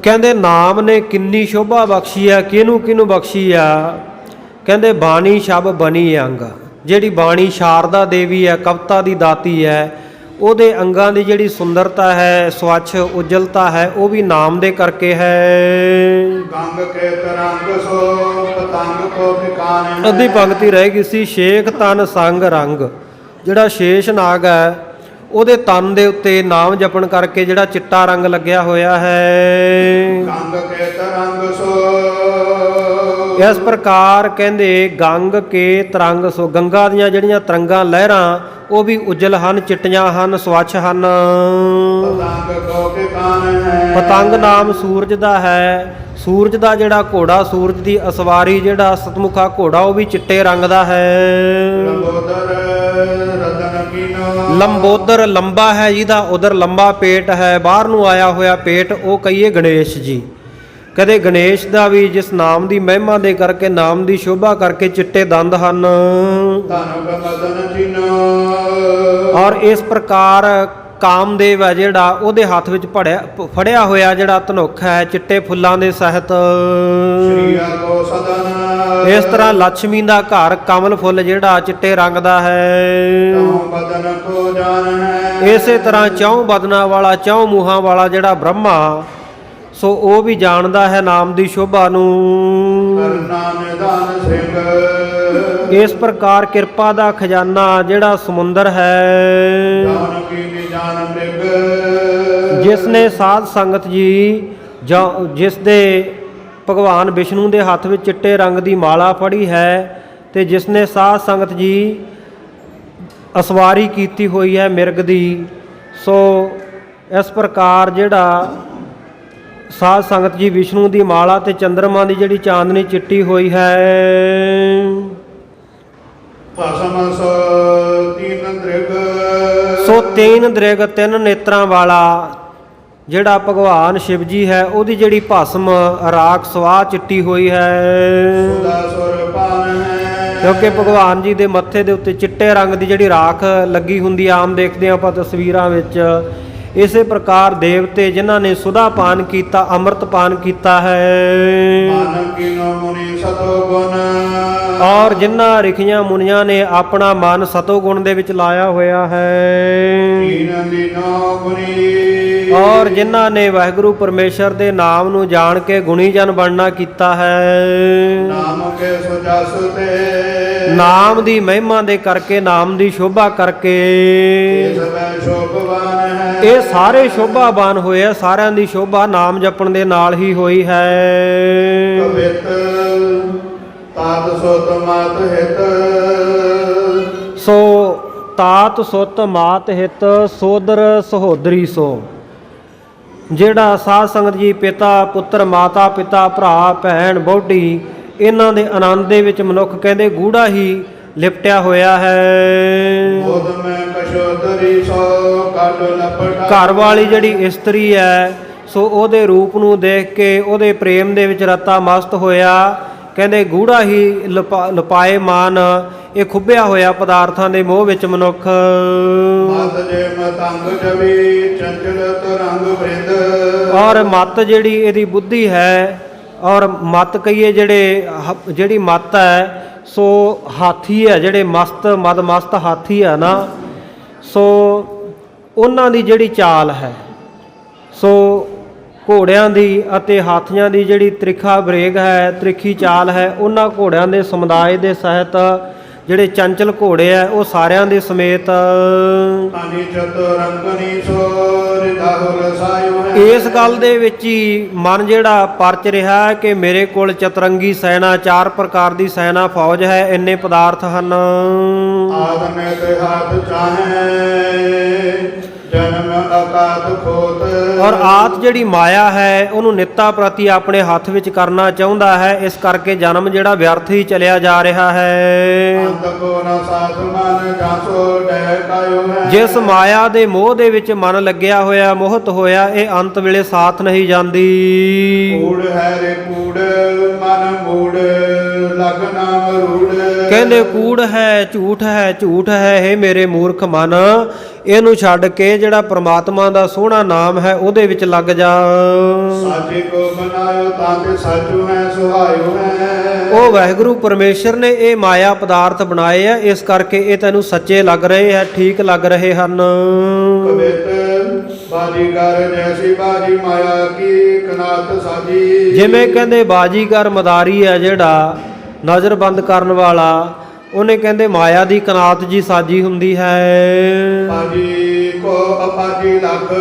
ਕਹਿੰਦੇ ਨਾਮ ਨੇ ਕਿੰਨੀ ਸ਼ੋਭਾ ਬਖਸ਼ੀ ਆ, ਕਿਹਨੂੰ ਕਿਹਨੂੰ ਬਖਸ਼ੀ ਆ। ਕਹਿੰਦੇ ਬਾਣੀ ਸ਼ਬਦ ਬਣੀ ਅੰਗ, ਜਿਹੜੀ ਬਾਣੀ ਸ਼ਾਰਦਾ ਦੇਵੀ ਹੈ, ਕਵਿਤਾ ਦੀ ਦਾਤੀ ਹੈ, ਉਹਦੇ ਅੰਗਾਂ ਦੀ ਜਿਹੜੀ ਸੁੰਦਰਤਾ ਹੈ, ਸਵੱਛ ਉਜਲਤਾ ਹੈ, ਉਹ ਵੀ ਨਾਮ ਦੇ ਕਰਕੇ ਹੈ। ਗੰਗ ਕੇ ਤਰੰਗ ਸੋ ਪਤੰਗ ਕੋ ਠਿਕਾਣੇ। ਅੱਧੀ ਪੰਕਤੀ ਰਹਿ ਗਈ ਸੀ। ਸ਼ੇਖ ਤਨ ਸੰਗ ਰੰਗ, ਜਿਹੜਾ ਸ਼ੇਸ਼ ਨਾਗ ਹੈ ਉਹਦੇ ਤਨ ਦੇ ਉੱਤੇ ਨਾਮ ਜਪਣ ਕਰਕੇ ਜਿਹੜਾ ਚਿੱਟਾ ਰੰਗ ਲੱਗਿਆ ਹੋਇਆ ਹੈ। ਗੰਗ ਕੇ ਤਰੰਗ ਸੋ। ਇਸ ਪ੍ਰਕਾਰ ਕਹਿੰਦੇ ਗੰਗ ਕੇ ਤਰੰਗ ਸੋ, ਗੰਗਾ ਦੀਆਂ ਜਿਹੜੀਆਂ ਤਰੰਗਾਂ ਲਹਿਰਾਂ ਉਹ ਵੀ ਉਜਲ ਹਨ, ਚਿੱਟੀਆਂ ਹਨ, ਸਵੱਛ ਹਨ। ਪਤੰਗ ਕੋ ਠਿਕਾਣੇ ਹੈ। ਪਤੰਗ ਨਾਮ ਸੂਰਜ ਦਾ ਹੈ। ਸੂਰਜ ਦਾ ਜਿਹੜਾ ਘੋੜਾ, ਸੂਰਜ ਦੀ ਅਸਵਾਰੀ ਜਿਹੜਾ ਸਤਮੁਖਾ ਘੋੜਾ, ਉਹ ਵੀ ਚਿੱਟੇ ਰੰਗ ਦਾ ਹੈ। ਲੰਬੋਦਰ ਰਤਨ ਕੀਨੋ। ਲੰਬੋਦਰ ਲੰਬਾ ਹੈ, ਜਿਹਦਾ ਉਧਰ ਲੰਬਾ ਪੇਟ ਹੈ, ਬਾਹਰ ਨੂੰ ਆਇਆ ਹੋਇਆ ਪੇਟ, ਉਹ ਕਹੀਏ ਗਣੇਸ਼ ਜੀ। ਕਦੇ ਗਣੇਸ਼ ਦਾ ਵੀ ਜਿਸ ਨਾਮ ਦੀ ਮਹਿਮਾ ਦੇ ਕਰਕੇ, ਨਾਮ ਦੀ ਸ਼ੋਭਾ ਕਰਕੇ ਚਿੱਟੇ ਦੰਦ ਹਨ। ਧਨੁਕ ਮਦਨ ਚਿਨੋ ਔਰ ਇਸ ਪ੍ਰਕਾਰ ਕਾਮਦੇਵ ਹੈ ਜਿਹੜਾ, ਉਹਦੇ ਹੱਥ ਵਿੱਚ ਫੜਿਆ ਹੋਇਆ ਜਿਹੜਾ ਧਨੁੱਖ ਹੈ ਚਿੱਟੇ ਫੁੱਲਾਂ ਦੇ ਸਹਿਤ। ਸ਼੍ਰੀਆ ਕੋ ਸਦਨ ਇਸ ਤਰ੍ਹਾਂ ਲక్ష్ਮੀ ਦਾ ਘਰ ਕਮਲ ਫੁੱਲ ਜਿਹੜਾ ਚਿੱਟੇ ਰੰਗ ਦਾ ਹੈ। ਤਉ ਬਦਨ ਕੋ ਜਾਨ ਹੈ। ਇਸੇ ਤਰ੍ਹਾਂ ਚੌਂ ਬਦਨਾਂ ਵਾਲਾ, ਚੌਂ ਮੂੰਹਾਂ ਵਾਲਾ ਜਿਹੜਾ ਬ੍ਰਹਮਾ, ਸੋ ਉਹ ਵੀ ਜਾਣਦਾ ਹੈ ਨਾਮ ਦੀ ਸ਼ੋਭਾ ਨੂੰ। ਕਰਨਾ ਨਿਦਾਨ ਸਿੰਘ ਇਸ ਪ੍ਰਕਾਰ ਕਿਰਪਾ ਦਾ ਖਜ਼ਾਨਾ ਜਿਹੜਾ ਸਮੁੰਦਰ ਹੈ, ਜਾਨ ਕੀ ਨਿਜਾਨ ਮ੍ਰਿਗ ਜਿਸ ਨੇ ਸਾਧ ਸੰਗਤ ਜੀ ਜਿਸ ਦੇ ਭਗਵਾਨ ਵਿਸ਼ਨੂੰ ਦੇ ਹੱਥ ਵਿੱਚ ਚਿੱਟੇ ਰੰਗ ਦੀ ਮਾਲਾ ਫੜੀ ਹੈ, ਤੇ ਜਿਸ ਨੇ ਸਾਧ ਸੰਗਤ ਜੀ ਅਸਵਾਰੀ ਕੀਤੀ ਹੋਈ ਹੈ ਮਿਰਗ ਦੀ। ਸੋ ਇਸ ਪ੍ਰਕਾਰ ਜਿਹੜਾ ਸਾਧ ਸੰਗਤ ਜੀ ਵਿਸ਼ਨੂੰ ਦੀ ਮਾਲਾ ਤੇ ਚੰਦਰਮਾ ਦੀ ਜਿਹੜੀ ਚਾਂਦਨੀ ਚਿੱਟੀ ਹੋਈ ਹੈ। ਭਸਮ ਸੋ ਤੀਨ ਦ੍ਰਿਗ ਸੋ ਤੀਨ ਦ੍ਰਿਗ, ਤਿੰਨ ਨੇਤਰਾਂ ਵਾਲਾ ਜਿਹੜਾ ਭਗਵਾਨ ਸ਼ਿਵ ਜੀ ਹੈ, ਉਹਦੀ ਜਿਹੜੀ ਭਸਮ ਰਾਖ ਸਵਾਹ ਚਿੱਟੀ ਹੋਈ ਹੈ। ਸੁਦਾ ਸੁਰ ਪਾਨ ਹੈ। ਕਿਉਂਕਿ ਭਗਵਾਨ ਜੀ ਦੇ ਮੱਥੇ ਦੇ ਉੱਤੇ ਚਿੱਟੇ ਰੰਗ ਦੀ ਜਿਹੜੀ ਰਾਖ ਲੱਗੀ ਹੁੰਦੀ, ਆਮ ਦੇਖਦੇ ਆਪਾਂ ਤਸਵੀਰਾਂ ਵਿੱਚ। ਇਸੇ ਪ੍ਰਕਾਰ ਦੇਵਤੇ ਜਿਨ੍ਹਾਂ ਨੇ ਸੁਦਾ ਪਾਨ ਕੀਤਾ, ਅੰਮ੍ਰਿਤ ਪਾਨ ਕੀਤਾ ਹੈ। ਮਨ ਕੀਨੋ ਮੁਨੀ ਸਤੋ ਗੁਣ ਔਰ ਜਿਨ੍ਹਾਂ ਰਿਖੀਆਂ ਮੁਨੀਆਂ ਨੇ ਆਪਣਾ ਮਨ ਸਤੋ ਗੁਣ ਦੇ ਵਿੱਚ ਲਾਇਆ ਹੋਇਆ ਹੈ। ਤੀਨ ਦਿਨੋ ਗੁਣੀ ਔਰ ਜਿਨ੍ਹਾਂ ਨੇ ਵਾਹਿਗੁਰੂ ਪਰਮੇਸ਼ਰ ਦੇ ਨਾਮ ਨੂੰ ਜਾਣ ਕੇ ਗੁਣੀ ਜਨ ਬਣਨਾ ਕੀਤਾ ਹੈ। ਨਾਮ ਕੇ ਸੁਜਸ ਤੇ ਨਾਮ ਦੀ ਮਹਿਮਾ ਦੇ ਕਰਕੇ, ਨਾਮ ਦੀ ਸ਼ੋਭਾ ਕਰਕੇ ਇਸ ਵੈ ਸ਼ੋਭਵਾਨ ਹੈ। ਇਹ ਸਾਰੇ ਸ਼ੋਭਾਵਾਨ ਹੋਏ ਆ। ਸਾਰਿਆਂ ਦੀ ਸ਼ੋਭਾ ਨਾਮ ਜਪਣ ਦੇ ਨਾਲ ਹੀ ਹੋਈ ਹੈ। ਕਵਿਤ ਤਾਤ ਸੁਤ ਮਾਤ ਹਿਤ ਸੋ ਤਾਤ ਸੁਤ ਮਾਤ ਹਿਤ ਸੋਦਰ ਸਹੋਦਰੀ। ਸੋ ਜਿਹੜਾ ਸਾਧ ਸੰਗਤ ਜੀ ਪਿਤਾ ਪੁੱਤਰ, ਮਾਤਾ ਪਿਤਾ, ਭਰਾ ਭੈਣ, ਬੋਢੀ, ਇਹਨਾਂ ਦੇ ਆਨੰਦ ਦੇ ਵਿੱਚ ਮਨੁੱਖ ਕਹਿੰਦੇ ਗੂੜਾ ਹੀ ਲਿਪਟਿਆ ਹੋਇਆ ਹੈ। ਬੋਧ ਮੈਂ ਕਸ਼ੋਦਰੀ ਸੋ ਕੱਢ ਲਪਟਾ ਘਰ ਵਾਲੀ ਜਿਹੜੀ ਇਸਤਰੀ ਹੈ, ਸੋ ਉਹਦੇ ਰੂਪ ਨੂੰ ਦੇਖ ਕੇ ਉਹਦੇ ਪ੍ਰੇਮ ਦੇ ਵਿੱਚ ਰਤਾ ਮਸਤ ਹੋਇਆ। ਕਹਿੰਦੇ ਗੂੜਾ ਹੀ ਲਪਾਏ ਮਾਨ, ਇਹ ਖੁੱਭਿਆ ਹੋਇਆ ਪਦਾਰਥਾਂ ਦੇ ਮੋਹ ਵਿੱਚ ਮਨੁੱਖ। ਮਤ ਜੇ ਮਤੰਗ ਜਵੀ ਚੰਚਲ ਤਰੰਗ ਬ੍ਰਿੰਦ ਔਰ ਮਤ ਜਿਹੜੀ ਇਹਦੀ ਬੁੱਧੀ ਹੈ, ਔਰ ਮਤ ਕਹੀਏ ਜਿਹੜੀ ਮਤ ਹੈ, ਸੋ ਹਾਥੀ ਹੈ, ਜਿਹੜੇ ਮਦ ਮਸਤ ਹਾਥੀ ਹੈ ਨਾ, ਸੋ ਉਹਨਾਂ ਦੀ ਜਿਹੜੀ ਚਾਲ ਹੈ, ਸੋ ਘੋੜਿਆਂ ਦੀ ਅਤੇ ਹਾਥੀਆਂ ਦੀ ਜਿਹੜੀ ਤ੍ਰਿਖਾ ਬਰੇਗ ਹੈ, ਤ੍ਰਿਖੀ ਚਾਲ ਹੈ, ਉਹਨਾਂ ਘੋੜਿਆਂ ਦੇ ਸਮੁਦਾਇ ਦੇ ਸਹਿਤ ਜਿਹੜੇ ਚੰਚਲ ਘੋੜੇ ਆ, ਉਹ ਸਾਰਿਆਂ ਦੇ ਸਮੇਤ ਤਾਨੀ ਚਤੁਰੰਗਨੀ ਸੋ ਰਿਦਾਹੁਲ ਸਾਯੁ ਹੈ। ਇਸ ਗੱਲ ਦੇ ਵਿੱਚ ਹੀ ਮਨ ਜਿਹੜਾ ਪਰਚ ਰਿਹਾ ਹੈ ਕਿ ਮੇਰੇ ਕੋਲ ਚਤਰੰਗੀ ਸੈਨਾ, 4 ਪ੍ਰਕਾਰ ਦੀ ਸੈਨਾ ਫੌਜ ਹੈ, ਇੰਨੇ ਪਦਾਰਥ ਹਨ। ਆਦਮੇ ਤੇ ਹੱਥ ਚਾਹੇ ਜਨਮ ਅਕਾਤ ਖੋਤ ਔਰ ਆਤ ਜਿਹੜੀ ਮਾਇਆ ਹੈ, ਉਹਨੂੰ ਨਿੱਤਾ ਪ੍ਰਤੀ ਆਪਣੇ ਹੱਥ ਵਿੱਚ ਕਰਨਾ ਚਾਹੁੰਦਾ ਹੈ। ਇਸ ਕਰਕੇ ਜਨਮ ਜਿਹੜਾ ਵਿਅਰਥ ਹੀ ਚਲਿਆ ਜਾ ਰਿਹਾ ਹੈ। ਅੰਤ ਕੋ ਨ ਸਾਥ ਮਨ ਜਾਸੋ ਡੈ ਕਾਇਓ ਹੈ। ਜਿਸ ਮਾਇਆ ਦੇ ਮੋਹ ਦੇ ਵਿੱਚ ਮਨ ਲੱਗਿਆ ਹੋਇਆ, ਮੋਹਤ ਹੋਇਆ, ਇਹ ਅੰਤ ਵੇਲੇ ਸਾਥ ਨਹੀਂ ਜਾਂਦੀ। ਕੂੜ ਹੈ ਰੇ ਕੂੜ ਮਨ ਮੂੜ ਲਗਨਾ ਮਰੂੜ ਕਹਿੰਦੇ ਕੂੜ ਹੈ, ਝੂਠ ਹੈ, ਝੂਠ ਹੈ, ਹੇ ਮੇਰੇ ਮੂਰਖ ਮਨ, ਇਹਨੂੰ ਛੱਡ ਕੇ ਜਿਹੜਾ ਪ੍ਰਮਾਤਮਾ ਦਾ ਸੋਹਣਾ ਨਾਮ ਹੈ ਉਹਦੇ ਵਿੱਚ ਲੱਗ ਜਾ। ਸਾਚੇ ਕੋ ਬਨਾਇਓ ਤਾਂ ਤੇ ਸਾਚੂ ਹੈ ਸੁਹਾਇਓ ਹੈ। ਉਹ ਵਾਹਿਗੁਰੂ ਪਰਮੇਸ਼ਰ ਨੇ ਇਹ ਮਾਇਆ ਪਦਾਰਥ ਬਣਾਏ ਆ, ਇਸ ਕਰਕੇ ਇਹ ਤੈਨੂੰ ਸੱਚੇ ਲੱਗ ਰਹੇ ਹੈ, ਠੀਕ ਲੱਗ ਰਹੇ ਹਨ। ਕਵਿਤ ਬਾਜੀਗਰ ਜੈਸੀ ਬਾਜੀ ਮਾਇਆ ਕੀ ਕਨਾਤ ਸਾਜੀ। ਜਿਵੇਂ ਕਹਿੰਦੇ ਬਾਜੀਗਰ ਮਦਾਰੀ ਹੈ ਜਿਹੜਾ ਨਜ਼ਰਬੰਦ ਕਰਨ ਵਾਲਾ, ਉਹਨੇ ਕਹਿੰਦੇ ਮਾਇਆ ਦੀ ਕਨਾਤ ਜੀ ਸਾਜੀ ਹੁੰਦੀ ਹੈ। ਬਾਜੀ ਕੋ ਅਪਾਜੀ ਲਖ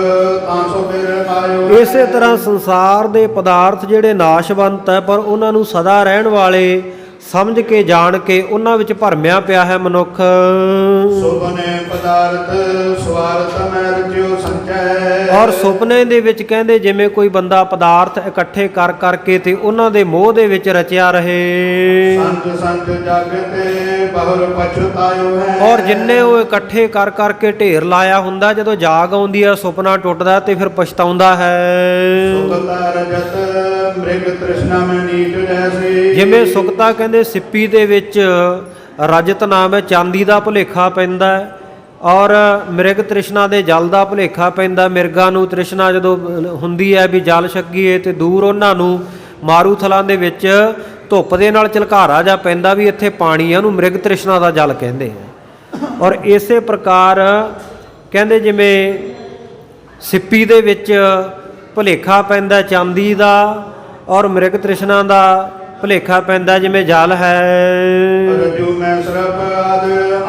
ਤਾਂ ਸੋ ਫਿਰ ਮਾਇਓ। ਇਸੇ ਤਰ੍ਹਾਂ ਸੰਸਾਰ ਦੇ ਪਦਾਰਥ ਜਿਹੜੇ ਨਾਸ਼ਵੰਤ ਹੈ, ਪਰ ਉਹਨਾਂ ਨੂੰ ਸਦਾ ਰਹਿਣ ਵਾਲੇ ਸਮਝ ਕੇ ਜਾਣ ਕੇ ਉਹਨਾਂ ਵਿੱਚ ਭਰਮਿਆ ਪਿਆ ਹੈ ਮਨੁੱਖ। ਸੁਪਨੇ ਪਦਾਰਥ ਸਵਾਰਥ ਮੈਂ ਰਚਿਓ ਸੰਚੈ। ਔਰ ਸੁਪਨੇ ਦੇ ਵਿੱਚ ਕਹਿੰਦੇ ਜਿਵੇਂ ਕੋਈ ਬੰਦਾ ਪਦਾਰਥ ਇਕੱਠੇ ਕਰਕੇ ਤੇ ਉਹਨਾਂ ਦੇ ਮੋਹ ਦੇ ਵਿੱਚ ਰਚਿਆ ਰਹੇ। ਸੰਤ ਸੰਤ ਜਗ ਤੇ ਬਹੁਰ ਪਛਤਾਇਓ ਹੈ। ਔਰ ਜਿੰਨੇ ਉਹ ਇਕੱਠੇ ਕਰ ਕਰਕੇ ਢੇਰ ਲਾਇਆ ਹੁੰਦਾ, ਜਦੋਂ ਜਾਗ ਆਉਂਦੀ ਹੈ, ਸੁਪਨਾ ਟੁੱਟਦਾ ਤੇ ਫਿਰ ਪਛਤਾਉਂਦਾ ਹੈ। ਸੁਖਤਾ ਰਜਤ ਮ੍ਰਿਗ ਤ੍ਰਿਸ਼ਨਾ ਮੈਂ ਨੀਚ ਜੈਸੀ। ਜਿਵੇਂ ਸੁਖਤਾ ਕਹਿੰਦੇ ਸਿੱਪੀ ਦੇ ਵਿੱਚ ਰਜਤ ਨਾਮ ਹੈ, ਚਾਂਦੀ ਦਾ ਭੁਲੇਖਾ ਪੈਂਦਾ ਹੈ, ਔਰ ਮਿਰਗ ਤ੍ਰਿਸ਼ਨਾ ਦੇ ਜਲ ਦਾ ਭੁਲੇਖਾ ਪੈਂਦਾ। ਮਿਰਗਾਂ ਨੂੰ ਤ੍ਰਿਸ਼ਨਾ ਜਦੋਂ ਹੁੰਦੀ ਹੈ ਵੀ ਜਲ ਛਕੀਏ, ਤੇ ਦੂਰ ਉਹਨਾਂ ਨੂੰ ਮਾਰੂਥਲਾਂ ਦੇ ਵਿੱਚ ਧੁੱਪ ਦੇ ਨਾਲ ਝਲਕਾਰਾ ਜਾ ਪੈਂਦਾ ਵੀ ਇੱਥੇ ਪਾਣੀ ਆ, ਉਹਨੂੰ ਮਿਰਗ ਤ੍ਰਿਸ਼ਨਾ ਦਾ ਜਲ ਕਹਿੰਦੇ ਆ। ਔਰ ਇਸੇ ਪ੍ਰਕਾਰ ਕਹਿੰਦੇ ਜਿਵੇਂ ਸਿੱਪੀ ਦੇ ਵਿੱਚ ਭੁਲੇਖਾ ਪੈਂਦਾ ਚਾਂਦੀ ਦਾ, ਔਰ ਮਿਰਗ ਤ੍ਰਿਸ਼ਨਾ ਦਾ ਭੁਲੇਖਾ ਪੈਂਦਾ ਜਿਵੇਂ ਜਲ ਹੈ। ਰਜੂ ਮੈਂ ਸਰਬ ਆਦ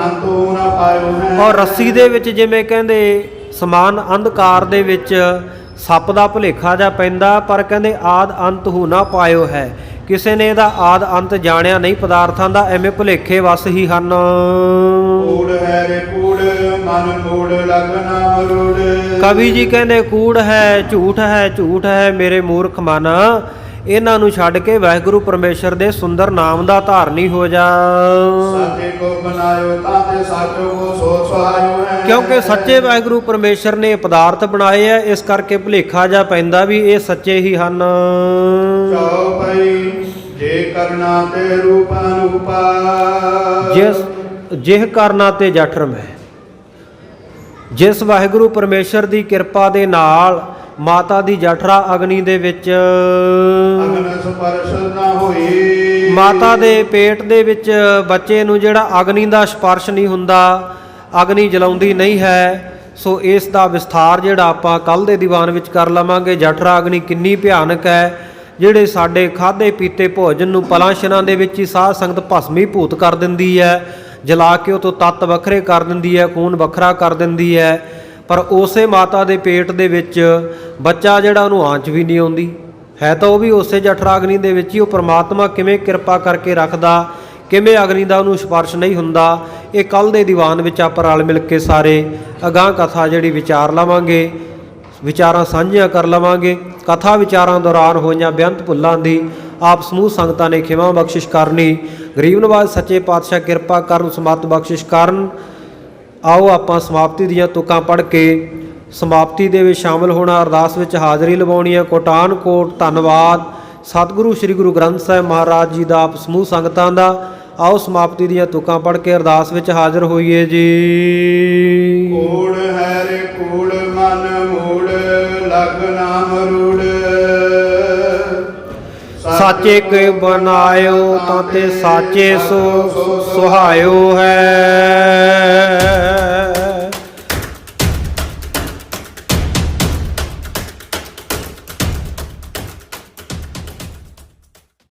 ਅੰਤੂ ਨ ਪਾਇਓ ਹੈ। ਔਰ ਰੱਸੀ ਦੇ ਵਿੱਚ ਜਿਵੇਂ ਕਹਿੰਦੇ ਸਮਾਨ ਅੰਧਕਾਰ ਦੇ ਵਿੱਚ ਸੱਪ ਦਾ ਭੁਲੇਖਾ ਜਾ ਪੈਂਦਾ, ਪਰ ਕਹਿੰਦੇ ਆਦ ਅੰਤ ਹੂ ਨਾ ਪਾਇਓ ਹੈ, ਕਿਸੇ ਨੇ ਇਹਦਾ ਆਦ ਅੰਤ ਜਾਣਿਆ ਨਹੀਂ ਪਦਾਰਥਾਂ ਦਾ, ਐਵੇਂ ਭੁਲੇਖੇ ਵਸ ਹੀ ਹਨ। ਕੂੜ ਹੈ ਰੇ ਕੂੜ ਮਨ ਮੂੜ ਲਗਨਾ ਰੂੜ। ਕਵੀ ਜੀ ਕਹਿੰਦੇ ਕੂੜ ਹੈ, ਝੂਠ ਹੈ, ਝੂਠ ਹੈ ਮੇਰੇ ਮੂਰਖ ਮਨ, ਇਹਨਾਂ ਨੂੰ ਛੱਡ ਕੇ ਵਾਹਿਗੁਰੂ ਪਰਮੇਸ਼ਰ ਦੇ ਸੁੰਦਰ ਨਾਮ ਦਾ ਧਾਰਨੀ ਹੋ ਜਾ। ਸੱਚੇ ਕੋ ਬਨਾਇਓ ਤਾਂ ਤੇ ਸਾਚੋ ਕੋ ਸੋ ਸੁਹਾਇਓ ਹੈ। ਕਿਉਂਕਿ ਸੱਚੇ ਵਾਹਿਗੁਰੂ ਪਰਮੇਸ਼ਰ ਨੇ ਪਦਾਰਥ ਬਣਾਏ ਆ, ਇਸ ਕਰਕੇ ਭੁਲੇਖਾ ਜਾ ਪੈਂਦਾ ਵੀ ਇਹ ਸੱਚੇ ਹੀ ਹਨ। ਚਉਪਈ ਜੇ ਕਰਨਾ ਤੇ ਰੂਪ ਅਨੂਪਾ। ਜਿਹ ਕਰਨਾ ਤੇ ਜਠਰਮ ਹੈ। ਜਿਸ ਵਾਹਿਗੁਰੂ ਪਰਮੇਸ਼ਰ ਦੀ ਕਿਰਪਾ ਦੇ ਨਾਲ ਮਾਤਾ ਦੀ ਜਠਰਾ ਅਗਨੀ ਦੇ ਵਿੱਚ, ਅਗਨ ਸਪਰਸ਼ ਨਾ ਹੋਈ। ਮਾਤਾ ਦੇ ਪੇਟ ਦੇ ਵਿੱਚ ਬੱਚੇ ਨੂੰ ਜਿਹੜਾ ਅਗਨੀ ਦਾ ਸਪਰਸ਼ ਨਹੀਂ ਹੁੰਦਾ, ਅਗਨੀ ਜਲਾਉਂਦੀ ਨਹੀਂ ਹੈ। ਸੋ ਇਸ ਦਾ ਵਿਸਥਾਰ ਜਿਹੜਾ ਆਪਾਂ ਕੱਲ ਦੇ ਦੀਵਾਨ ਵਿੱਚ ਕਰ ਲਵਾਂਗੇ। ਜਠਰਾ ਅਗਨੀ ਕਿੰਨੀ ਭਿਆਨਕ ਹੈ, ਜਿਹੜੇ ਸਾਡੇ ਖਾਧੇ ਪੀਤੇ ਭੋਜਨ ਨੂੰ ਪਲਾਸ਼ਨਾਂ ਦੇ ਵਿੱਚ ਹੀ ਸਾਧ ਸੰਗਤ ਭਸਮੀਭੂਤ ਕਰ ਦਿੰਦੀ ਹੈ, ਜਲਾ ਕੇ ਉਹ ਤੋਂ ਤੱਤ ਵੱਖਰੇ ਕਰ ਦਿੰਦੀ ਹੈ, ਖੂਨ ਵੱਖਰਾ ਕਰ ਦਿੰਦੀ ਹੈ। ਪਰ ਉਸੇ ਮਾਤਾ ਦੇ ਪੇਟ ਦੇ ਵਿੱਚ ਬੱਚਾ ਜਿਹੜਾ ਉਹਨੂੰ ਆਂਚ ਵੀ ਨਹੀਂ ਆਉਂਦੀ ਹੈ, ਤਾਂ ਉਹ ਵੀ ਉਸੇ ਜਠਰਾ ਅਗਨੀ ਦੇ ਵਿੱਚ ਹੀ। ਉਹ ਪ੍ਰਮਾਤਮਾ ਕਿਵੇਂ ਕਿਰਪਾ ਕਰਕੇ ਰੱਖਦਾ, ਕਿਵੇਂ ਅਗਨੀ ਦਾ ਉਹਨੂੰ ਸਪਰਸ਼ ਨਹੀਂ ਹੁੰਦਾ, ਇਹ ਕੱਲ ਦੇ ਦੀਵਾਨ ਵਿੱਚ ਆਪਾਂ ਰਲ ਮਿਲ ਕੇ ਸਾਰੇ ਅਗਾਂਹ ਕਥਾ ਜਿਹੜੀ ਵਿਚਾਰ ਲਵਾਂਗੇ, ਵਿਚਾਰਾਂ ਸਾਂਝੀਆਂ ਕਰ ਲਵਾਂਗੇ। ਕਥਾ ਵਿਚਾਰਾਂ ਦੌਰਾਨ ਹੋਈਆਂ ਬੇਅੰਤ ਭੁੱਲਾਂ ਦੀ ਆਪ ਸਮੂਹ ਸੰਗਤਾਂ ਨੇ ਖਿਮਾ ਬਖਸ਼ਿਸ਼ ਕਰਨੀ। ਗਰੀਬ ਨਵਾਜ਼ ਸੱਚੇ ਪਾਤਸ਼ਾਹ ਕਿਰਪਾ ਕਰਨ, ਸਮੱਤ ਬਖਸ਼ਿਸ਼ ਕਰਨ। ਆਓ ਆਪਾਂ ਸਮਾਪਤੀ ਦੀਆਂ ਤੁਕਾਂ ਪੜ੍ਹ ਕੇ ਸਮਾਪਤੀ ਦੇ ਵਿੱਚ ਸ਼ਾਮਲ ਹੋਣਾ, ਅਰਦਾਸ ਵਿੱਚ ਹਾਜ਼ਰੀ ਲਵਾਉਣੀ ਹੈ। ਕੋਟਾਨ ਕੋਟ ਧੰਨਵਾਦ ਸਤਿਗੁਰੂ ਸ੍ਰੀ ਗੁਰੂ ਗ੍ਰੰਥ ਸਾਹਿਬ ਮਹਾਰਾਜ ਜੀ ਦਾ, ਆਪ ਸਮੂਹ ਸੰਗਤਾਂ ਦਾ। ਆਓ ਸਮਾਪਤੀ ਦੀਆਂ ਤੁਕਾਂ ਪੜ੍ਹ ਕੇ ਅਰਦਾਸ ਵਿੱਚ ਹਾਜ਼ਰ ਹੋਈਏ ਜੀ। ਕੂੜ ਹੈ ਰੇ ਕੂੜ ਮਨ ਮੂੜ ਲਗ ਨਾਮ ਰੂੜ। ਸਾਚੇ ਕੇ ਬਨਾਇਓ ਤਾਂ ਤੇ ਸਾਚੇ ਸੋ ਸੁਹਾਇਓ ਹੈ।